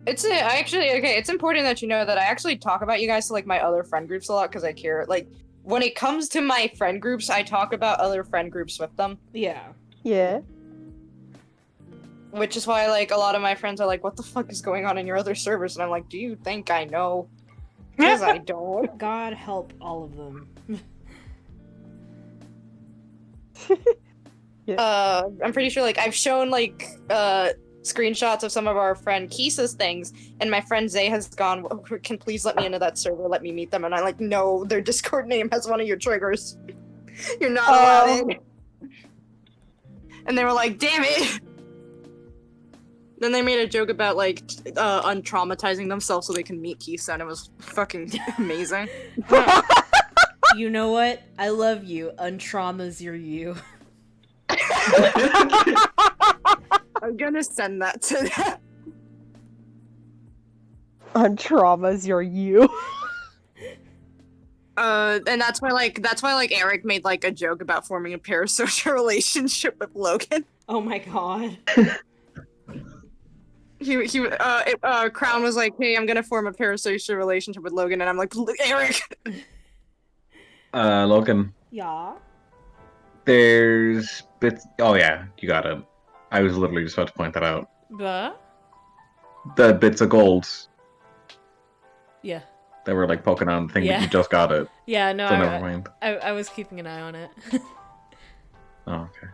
B: It's important that you know that I actually talk about you guys to like my other friend groups a lot because I care. Like when it comes to my friend groups, I talk about other friend groups with them.
A: Yeah.
C: Yeah.
B: Which is why like a lot of my friends are like, "What the fuck is going on in your other servers?" And I'm like, "Do you think I know?" Because I don't.
A: God help all of them.
B: I'm pretty sure like I've shown like screenshots of some of our friend Kisa's things, and my friend Zay has gone, "Can please let me into that server, let me meet them." And I'm like, "No, their Discord name has one of your triggers. You're not allowed in." And they were like, "Damn it." Then they made a joke about like untraumatizing themselves so they can meet Kisa, and it was fucking amazing.
A: You know what? I love you. Untraumas your you.
B: I'm gonna send that to them.
C: On traumas, you're you.
B: And that's why Eric made like a joke about forming a parasocial relationship with Logan.
A: Oh my god.
B: Crown was like, "Hey, I'm gonna form a parasocial relationship with Logan," and I'm like, "Eric."
F: Logan.
A: Yeah.
F: There's bits. Oh yeah, you got it. I was literally just about to point that out.
A: But
F: The bits of gold
A: yeah.
F: that were like poking on the thing,
A: Yeah.
F: but you just got it.
A: Yeah, no,
F: So never mind.
A: I was keeping an eye on it.
F: Oh, okay.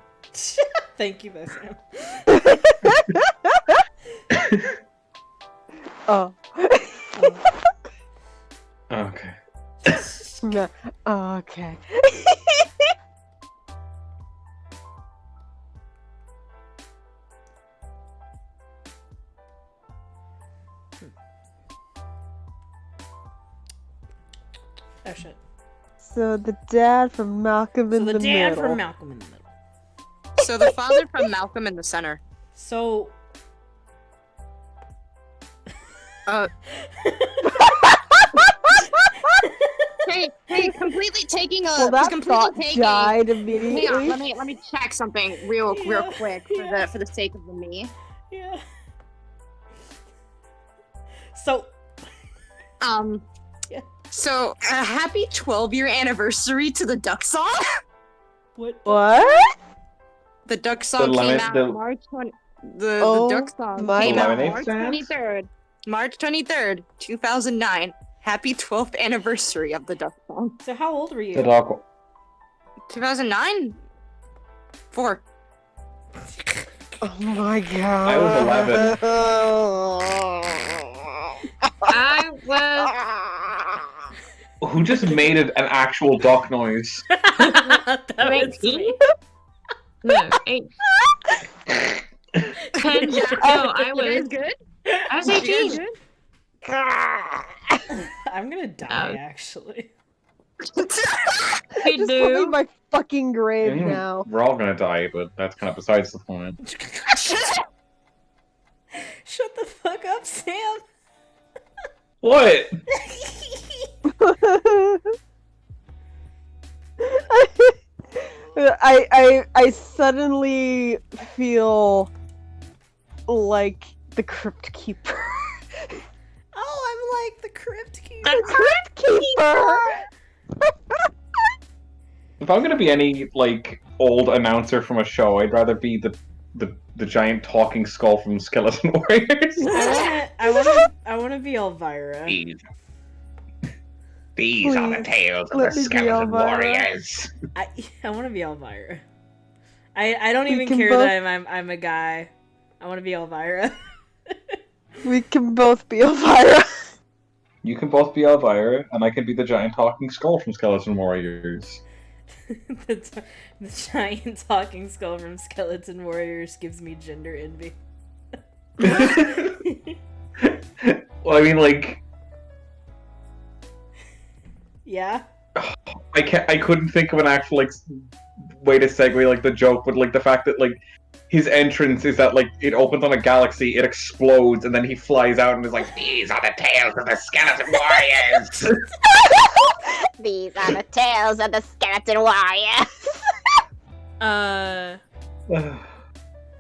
A: Thank you, though, Sam.
C: Oh.
F: Okay.
C: No. Oh, okay.
A: Oh shit.
C: So the dad from Malcolm in
A: So
C: the
A: the dad
C: Middle.
A: from Malcolm in the Middle.
B: So the father from Malcolm in the Center.
A: So
B: Hey, completely taking a
C: Well, that
B: completely
C: thought
B: taking.
C: died
B: Hang
C: immediately.
B: on, let me check something real
A: Yeah.
B: quick for the sake of the me.
A: yeah. So Yeah.
B: So a happy 12-year anniversary to the Duck Song.
A: what?
C: What?
B: The Duck Song came out March 20. The
C: Oh
B: Duck Song
C: my
B: came out
F: Lemonade
B: March
F: stand?
B: 23rd. March 23rd, 2009. Happy 12th anniversary of the duck song.
A: So how old were you?
F: The dog.
B: 2009? 4.
C: Oh my god.
F: I was 11.
G: I was.
F: Who just made it an actual duck noise?
A: That was
G: 19?
A: me.
G: No, 8. 10. No, I was.
B: Good?
G: I was 18.
A: I'm gonna die, actually.
G: Hey,
C: Just put me in
G: dude.
C: my fucking grave now.
F: We're all gonna die, but that's kind of besides the point.
A: Shut the fuck up, Sam.
F: What?
C: I suddenly feel like the Crypt Keeper.
A: Oh, I'm like the Crypt Keeper.
G: The Crypt
C: Keeper!
F: If I'm gonna be any like old announcer from a show, I'd rather be the giant talking skull from Skeleton Warriors.
A: I wanna be Elvira.
F: These are the tales of
C: let
F: the
C: me be
F: Skeleton
C: Elvira.
F: Warriors.
A: I wanna be Elvira. I don't
C: We
A: even
C: can
A: care
C: both-
A: that I'm a guy. I wanna be Elvira.
C: We can both be Elvira.
F: You can both be Elvira, and I can be the giant talking skull from Skeleton Warriors.
A: the giant talking skull from Skeleton Warriors gives me gender envy.
F: Well, I mean, like,
A: Yeah?
F: I couldn't think of an actual like way to segue like the joke, but like the fact that like his entrance is that like it opens on a galaxy, it explodes, and then he flies out and is like, "These are the tales of the Skeleton Warriors."
H: These are the tales of the Skeleton Warriors.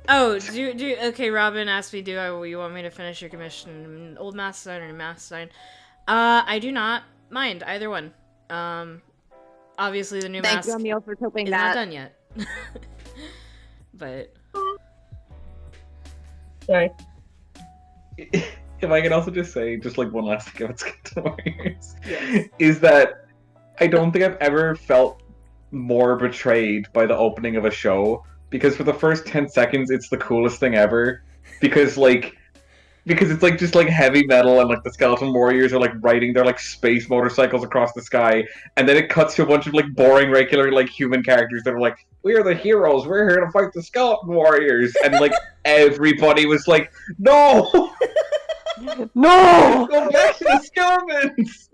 A: Oh, okay, Robin asked me, you want me to finish your commission, Old Math Design or New Math Design? I do not mind either one. Obviously the New
B: Thank
A: Mask
B: you, Emil, for coping
A: is not
B: that.
A: done yet. But...
G: Sorry.
F: If I can also just say, just like one last thing about Skeleton Warriors,
A: Yes.
F: is that I don't think I've ever felt more betrayed by the opening of a show, because for the first 10 seconds it's the coolest thing ever, because it's like just like heavy metal and like the Skeleton Warriors are like riding their like space motorcycles across the sky, and then it cuts to a bunch of like boring regular like human characters that are like, "We are the heroes, we're here to fight the Skeleton Warriors," and like everybody was like, "No!
C: No!
F: Go back to the skeletons!"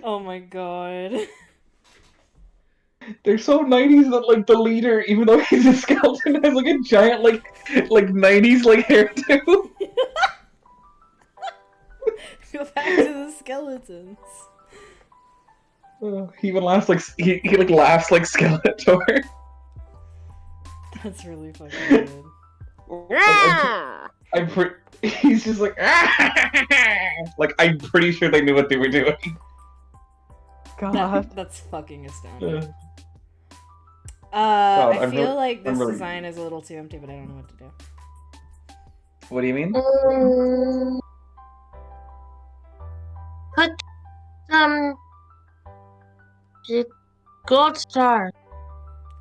A: Oh my god.
F: They're so 90s that like the leader, even though he's a skeleton, has like a giant like 90s like hairdo.
A: Go back to the skeletons.
F: He even laughs like he like laughs like Skeletor.
A: That's really fucking good.
F: He's just like like I'm pretty sure they knew what they were doing.
C: God.
A: That's fucking astounding.
F: God,
A: I
F: I'm
A: feel
F: really-
A: like this
F: I'm really-
A: design is a little too empty, but I don't know what to do.
F: What do you mean?
G: Put some gold star.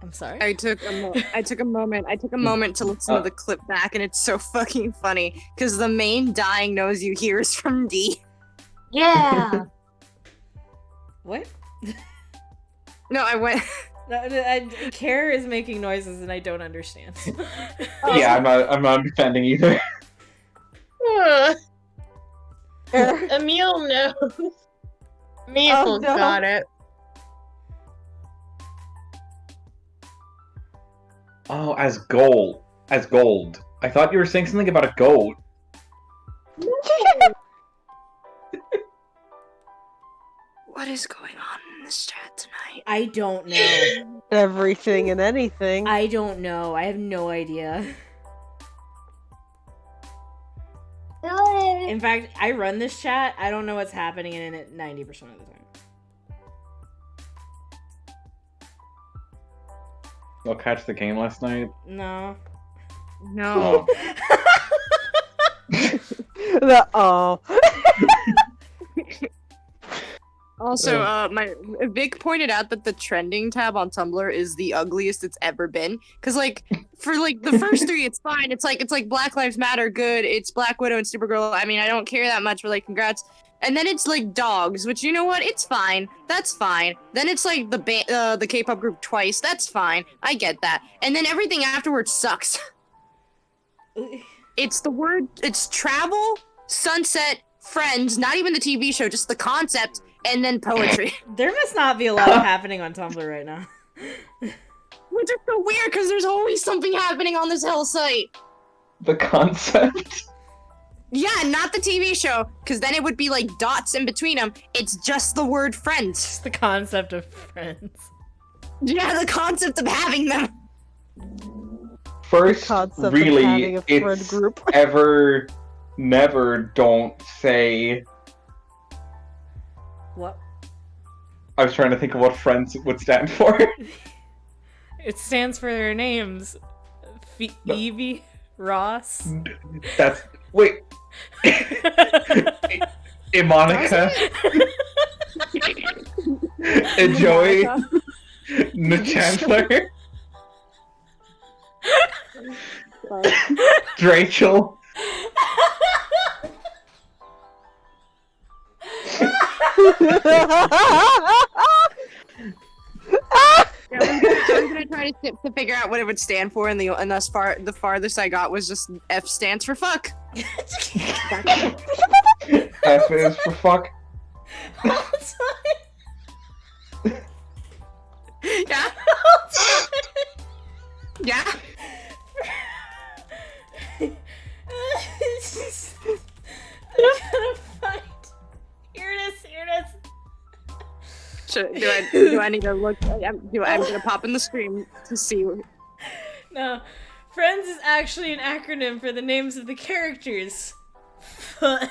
A: I'm sorry?
B: I took a moment to listen to the clip back, and it's so fucking funny because the main dying nose you hear is from D.
G: Yeah.
A: What?
B: No, I went.
A: Care is making noises and I don't understand.
F: Yeah, I'm not defending either.
G: Emil knows. Emil
C: Oh, no.
G: got it.
F: Oh, as gold. I thought you were saying something about a goat.
B: What is going on in this chat tonight?
A: I don't know.
C: Everything and anything.
A: I don't know. I have no idea. In fact, I run this chat. I don't know what's happening in it 90% of the time.
F: I'll catch the game last night.
A: No.
B: No.
F: Oh.
C: Oh.
B: Also, my Vic pointed out that the trending tab on Tumblr is the ugliest it's ever been. Cause like for like the first three, it's fine. It's like Black Lives Matter, good. It's Black Widow and Supergirl. I mean, I don't care that much, but like, congrats. And then it's like dogs, which you know what? It's fine. That's fine. Then it's like the K-pop group Twice. That's fine. I get that. And then everything afterwards sucks. It's travel, sunset, friends, not even the TV show, just the concept, and then poetry.
A: There must not be a lot happening on Tumblr right now.
B: Which is so weird, because there's always something happening on this hell site.
F: The concept?
B: Yeah, not the TV show, because then it would be like dots in between them. It's just the word friends.
A: Just the concept of friends.
B: Yeah, the concept of having them.
F: First,
C: Concept of
F: really,
C: having a friend
F: it's
C: group.
F: ever, never don't say...
A: What?
F: I was trying to think of what friends would stand for.
A: It stands for their names. Phoebe, Ross.
F: That's... Wait. Monica. And Joey. The Chandler. Rachel.
B: I'm gonna try to figure out what it would stand for, and the farthest I got was just F stands for fuck.
F: F is for fuck.
B: Yeah. Yeah.
A: I'm gonna find. Here it is.
B: Do I need to look? I'm gonna pop in the screen to see.
A: No, Friends is actually an acronym for the names of the characters.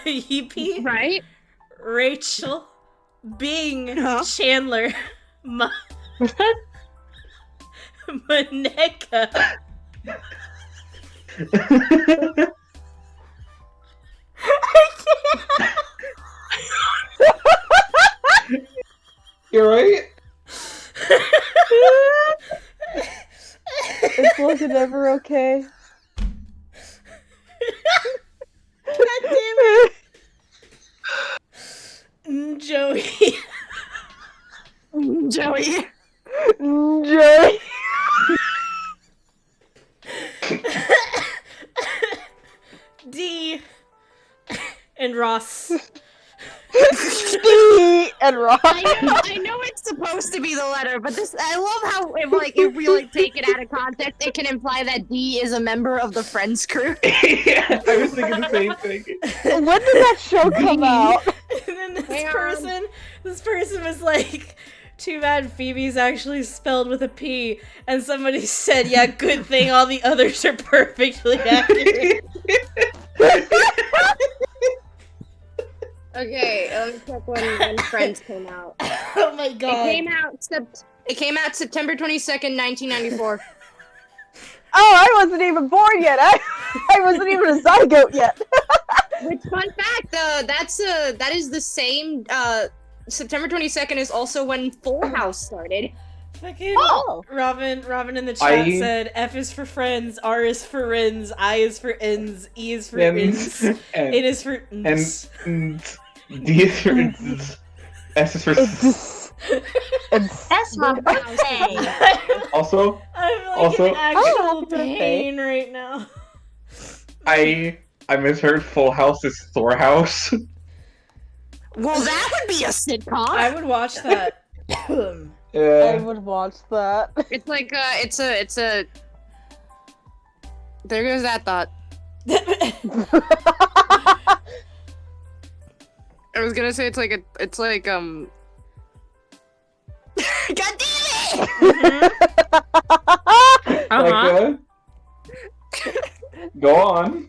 A: Phoebe,
B: Right?
A: Rachel, Bing,
B: Huh?
A: Chandler, Monica.
F: You're right.
C: Is Logan ever okay?
A: God damn it. Joey.
B: Joey.
C: Joey.
A: D. And Ross.
C: D and Ross.
B: I know it's supposed to be the letter, but I love how if we take it out of context, it can imply that D is a member of the Friends crew.
F: Yeah, I was thinking the same thing.
C: When did that show come out?
A: And then this person was like, too bad Phoebe's actually spelled with a P. And somebody said, yeah, good thing all the others are perfectly accurate.
B: Okay, let me check when Friends came out.
A: Oh my god.
B: It came out September 22nd, 1994.
C: Oh, I wasn't even born yet. I wasn't even a zygote yet.
B: Which, fun fact, that is the same, September 22nd is also when Full House started.
A: Fucking Robin in the chat said F is for friends, R is for rins, I is for ins, E is for ins, N is for ns.
F: D is for ins. S is for
H: That's my birthday.
F: Also,
A: I'm like in actual pain right now.
F: I misheard Full House is Thor House.
B: Well, that would be a sitcom.
A: I would watch that.
C: I would watch that.
B: It's like it's a. There goes that thought. I was gonna say it's like God damn it!
F: Like, go on.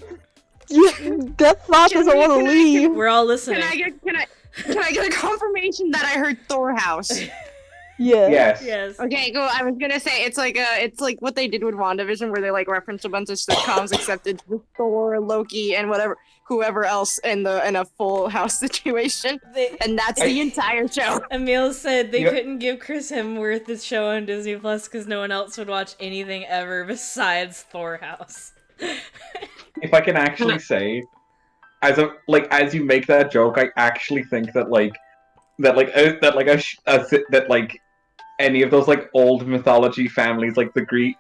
C: That thought doesn't want to leave.
A: We're all listening.
B: Can I get a confirmation that I heard Thor House?
C: Yeah.
A: Yes.
B: Okay, cool. I was gonna say it's like what they did with WandaVision, where they like reference a bunch of sitcoms, except it's with Thor, Loki, and whoever else in a Full House situation, and that's the entire show.
A: Emil said they
F: Yeah.
A: couldn't give Chris Hemsworth this show on Disney Plus because no one else would watch anything ever besides Thor House.
F: If I can actually say, as you make that joke, I actually think that any of those like old mythology families, like the Greek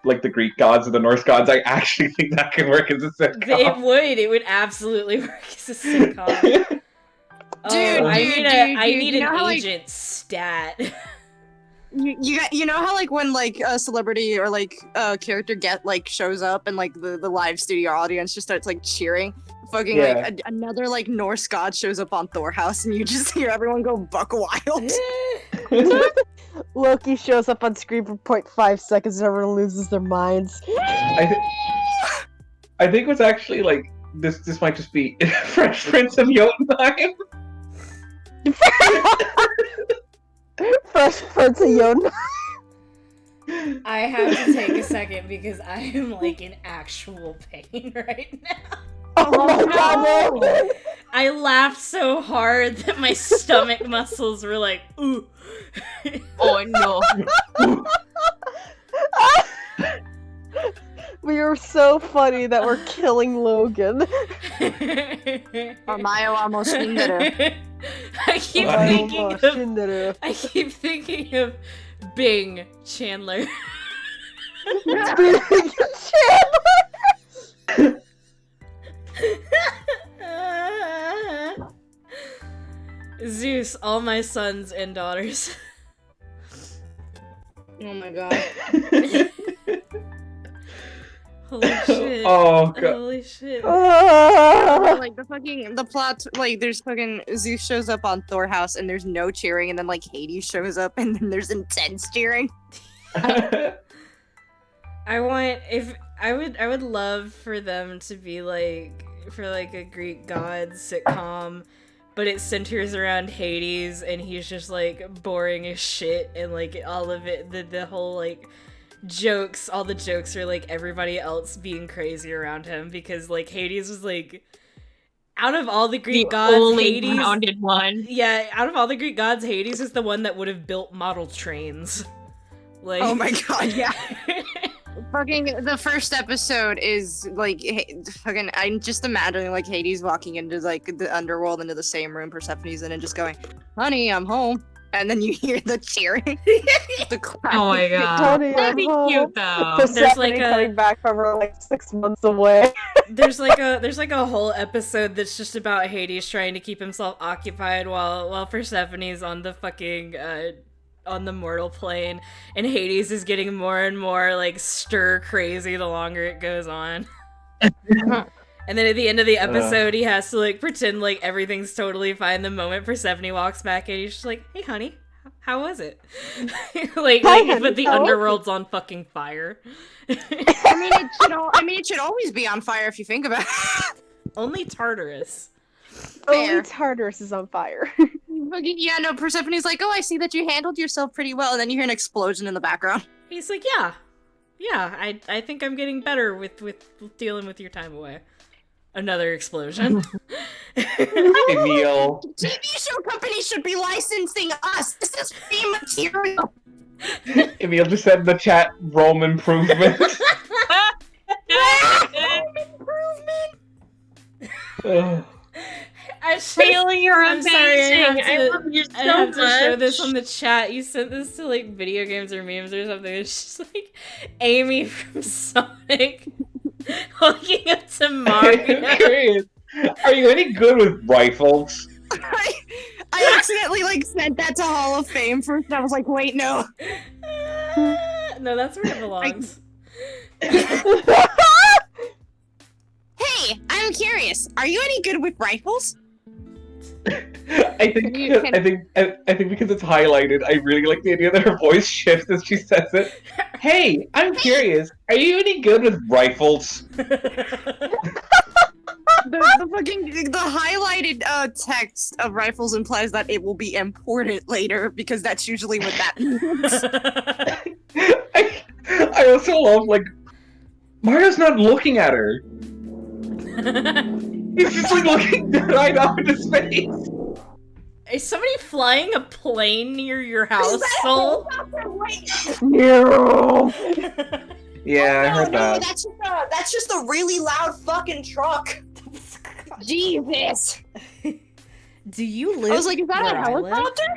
F: gods or the Norse gods, I actually think that could work as a sitcom.
A: It would absolutely work as a sitcom. I need
B: you know
A: an
B: how,
A: agent stat.
B: You know how like when like a celebrity or like a character shows up and like the live studio audience just starts like cheering. Fucking like another like Norse god shows up on Thor House and you just hear everyone go buck wild.
C: Loki shows up on screen for 0.5 seconds and everyone loses their minds.
F: I think what's actually like this might just be Fresh Prince of Jotunheim.
C: Fresh Prince of Jotunheim.
A: I have to take a second because I am like in actual pain right now.
C: Oh my god, no.
A: I laughed so hard that my stomach muscles were like, ooh.
G: Oh no.
C: We are so funny that we're killing Logan.
B: Mayo almost I
A: keep thinking of Bing Chandler.
C: Chandler!
A: Zeus, all my sons and daughters.
B: Oh my god.
A: Holy shit.
F: Oh god.
A: Holy shit.
B: Like the plot, like there's fucking Zeus shows up on Thor House and there's no cheering, and then like Hades shows up and then there's intense cheering.
A: I would love for them to be like a Greek god sitcom, but it centers around Hades and he's just like boring as shit, and like all of it, the whole like jokes, all the jokes are like everybody else being crazy around him, because like Hades was like, out of all the Greek gods,
G: only
A: Hades,
G: grounded one.
A: Yeah, out of all the Greek gods, Hades is the one that would have built model trains. Like,
B: oh my god, yeah. Fucking the first episode is like fucking. I'm just imagining like Hades walking into like the underworld, into the same room Persephone's in, and just going, "Honey, I'm home." And then you hear the cheering. The clap.
G: Oh my god,
C: Honey,
G: that'd be
C: I'm
G: cute though.
A: There's like
C: coming back from her like 6 months away.
A: there's like a whole episode that's just about Hades trying to keep himself occupied while Persephone's on the fucking on the mortal plane, and Hades is getting more and more like stir crazy the longer it goes on. And then at the end of the episode, he has to like pretend like everything's totally fine the moment Persephone walks back, and he's just like, "Hey, honey, how was it?" like, but the underworld's on fucking fire.
B: I mean, it should always be on fire if you think about it.
A: Only Tartarus.
C: Only Tartarus is on fire.
B: Yeah, no, Persephone's like, "Oh, I see that you handled yourself pretty well," and then you hear an explosion in the background.
A: He's like, yeah, I think I'm getting better with dealing with your time away. Another explosion.
F: Emil.
B: TV show companies should be licensing us. This is free material.
F: Emil just said in the chat, Rome improvement.
G: Taylor, you're
A: I'm
G: amazing.
A: sorry,
G: I love you so
A: I have
G: much.
A: to show this on the chat. You sent this to like video games or memes or something. It's just like Amy from Sonic looking up to Mario.
F: I'm curious. Are you any good with rifles?
B: I accidentally like sent that to Hall of Fame first, and I was like, wait, no.
A: No, that's where it belongs.
B: Hey, I'm curious. Are you any good with rifles?
F: I think because it's highlighted, I really like the idea that her voice shifts as she says it. Hey, I'm curious. Are you any good with rifles?
B: The the highlighted text of rifles implies that it will be important later because that's usually what that means.
F: I also love, like, Mario's not looking at her. He's just, like, looking right up into space.
A: Is somebody flying a plane near your house, Soul?
C: No.
F: Yeah, I heard
B: No,
F: that.
B: that's just a really loud fucking truck. Jesus.
A: Do you live?
B: I was like, is that
A: where
B: a
A: I live?
B: helicopter?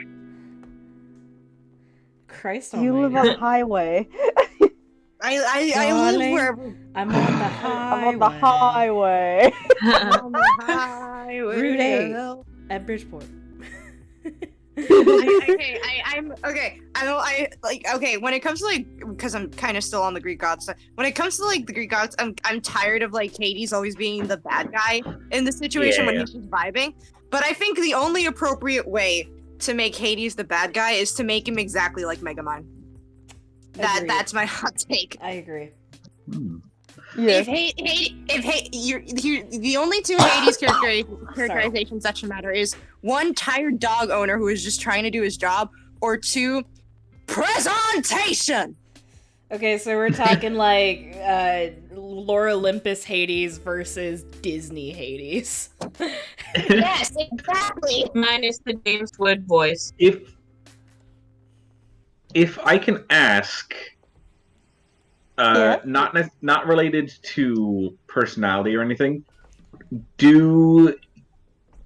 A: Christ
C: You live
A: almighty.
C: on the highway.
B: I live
A: Darling,
B: wherever.
A: I'm on the highway.
C: I'm on the highway.
B: On the highway.
A: Route 8 at Bridgeport.
B: When it comes to like, because I'm kind of still on the Greek gods. When it comes to like the Greek gods, I'm tired of like Hades always being the bad guy in the situation when he's just vibing. But I think the only appropriate way to make Hades the bad guy is to make him exactly like Megamind.
A: Agreed.
B: That's my hot take.
A: I agree.
C: Yeah.
B: The only two Hades characterizations that should matter is one, tired dog owner who is just trying to do his job, or two, presentation.
A: Okay, so we're talking like Lore Olympus Hades versus Disney Hades.
B: Yes, exactly.
G: Minus the James Wood voice.
F: If I can ask, not related to personality or anything,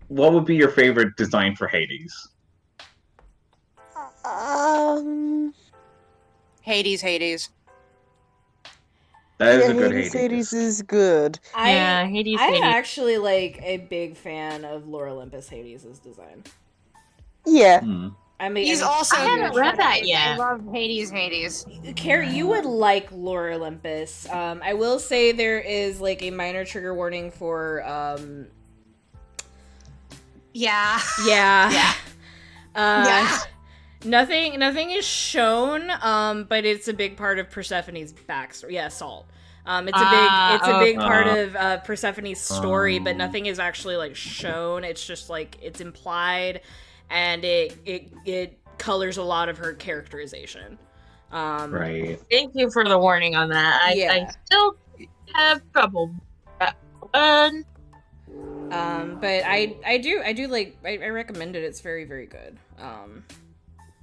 F: what would be your favorite design for Hades?
B: Hades.
F: That is
D: Yeah,
F: a good
D: Hades.
F: Hades.
D: Hades is good.
G: Hades.
A: I'm actually like a big fan of Lore Olympus Hades' design.
D: Yeah.
A: I mean,
B: He's also.
G: I haven't read that yet.
B: I love Hades.
A: Carrie, you would like Lore Olympus. I will say there is like a minor trigger warning for
B: Yeah.
A: yeah.
B: Yeah.
A: Nothing is shown, but it's a big part of Persephone's backstory. Yeah, Salt. It's a big part of Persephone's story, but nothing is actually like shown. It's just like it's implied, and it colors a lot of her characterization.
F: Right.
G: Thank you for the warning on that. I still have trouble. One.
A: But I do like I recommend it. It's very, very good.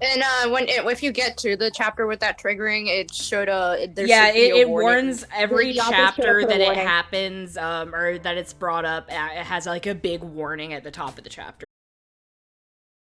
B: And if you get to the chapter with that triggering, it should
A: it warns every
B: The opposite
A: chapter
B: of the
A: that it
B: warning.
A: happens or that it's brought up. It has like a big warning at the top of the chapter.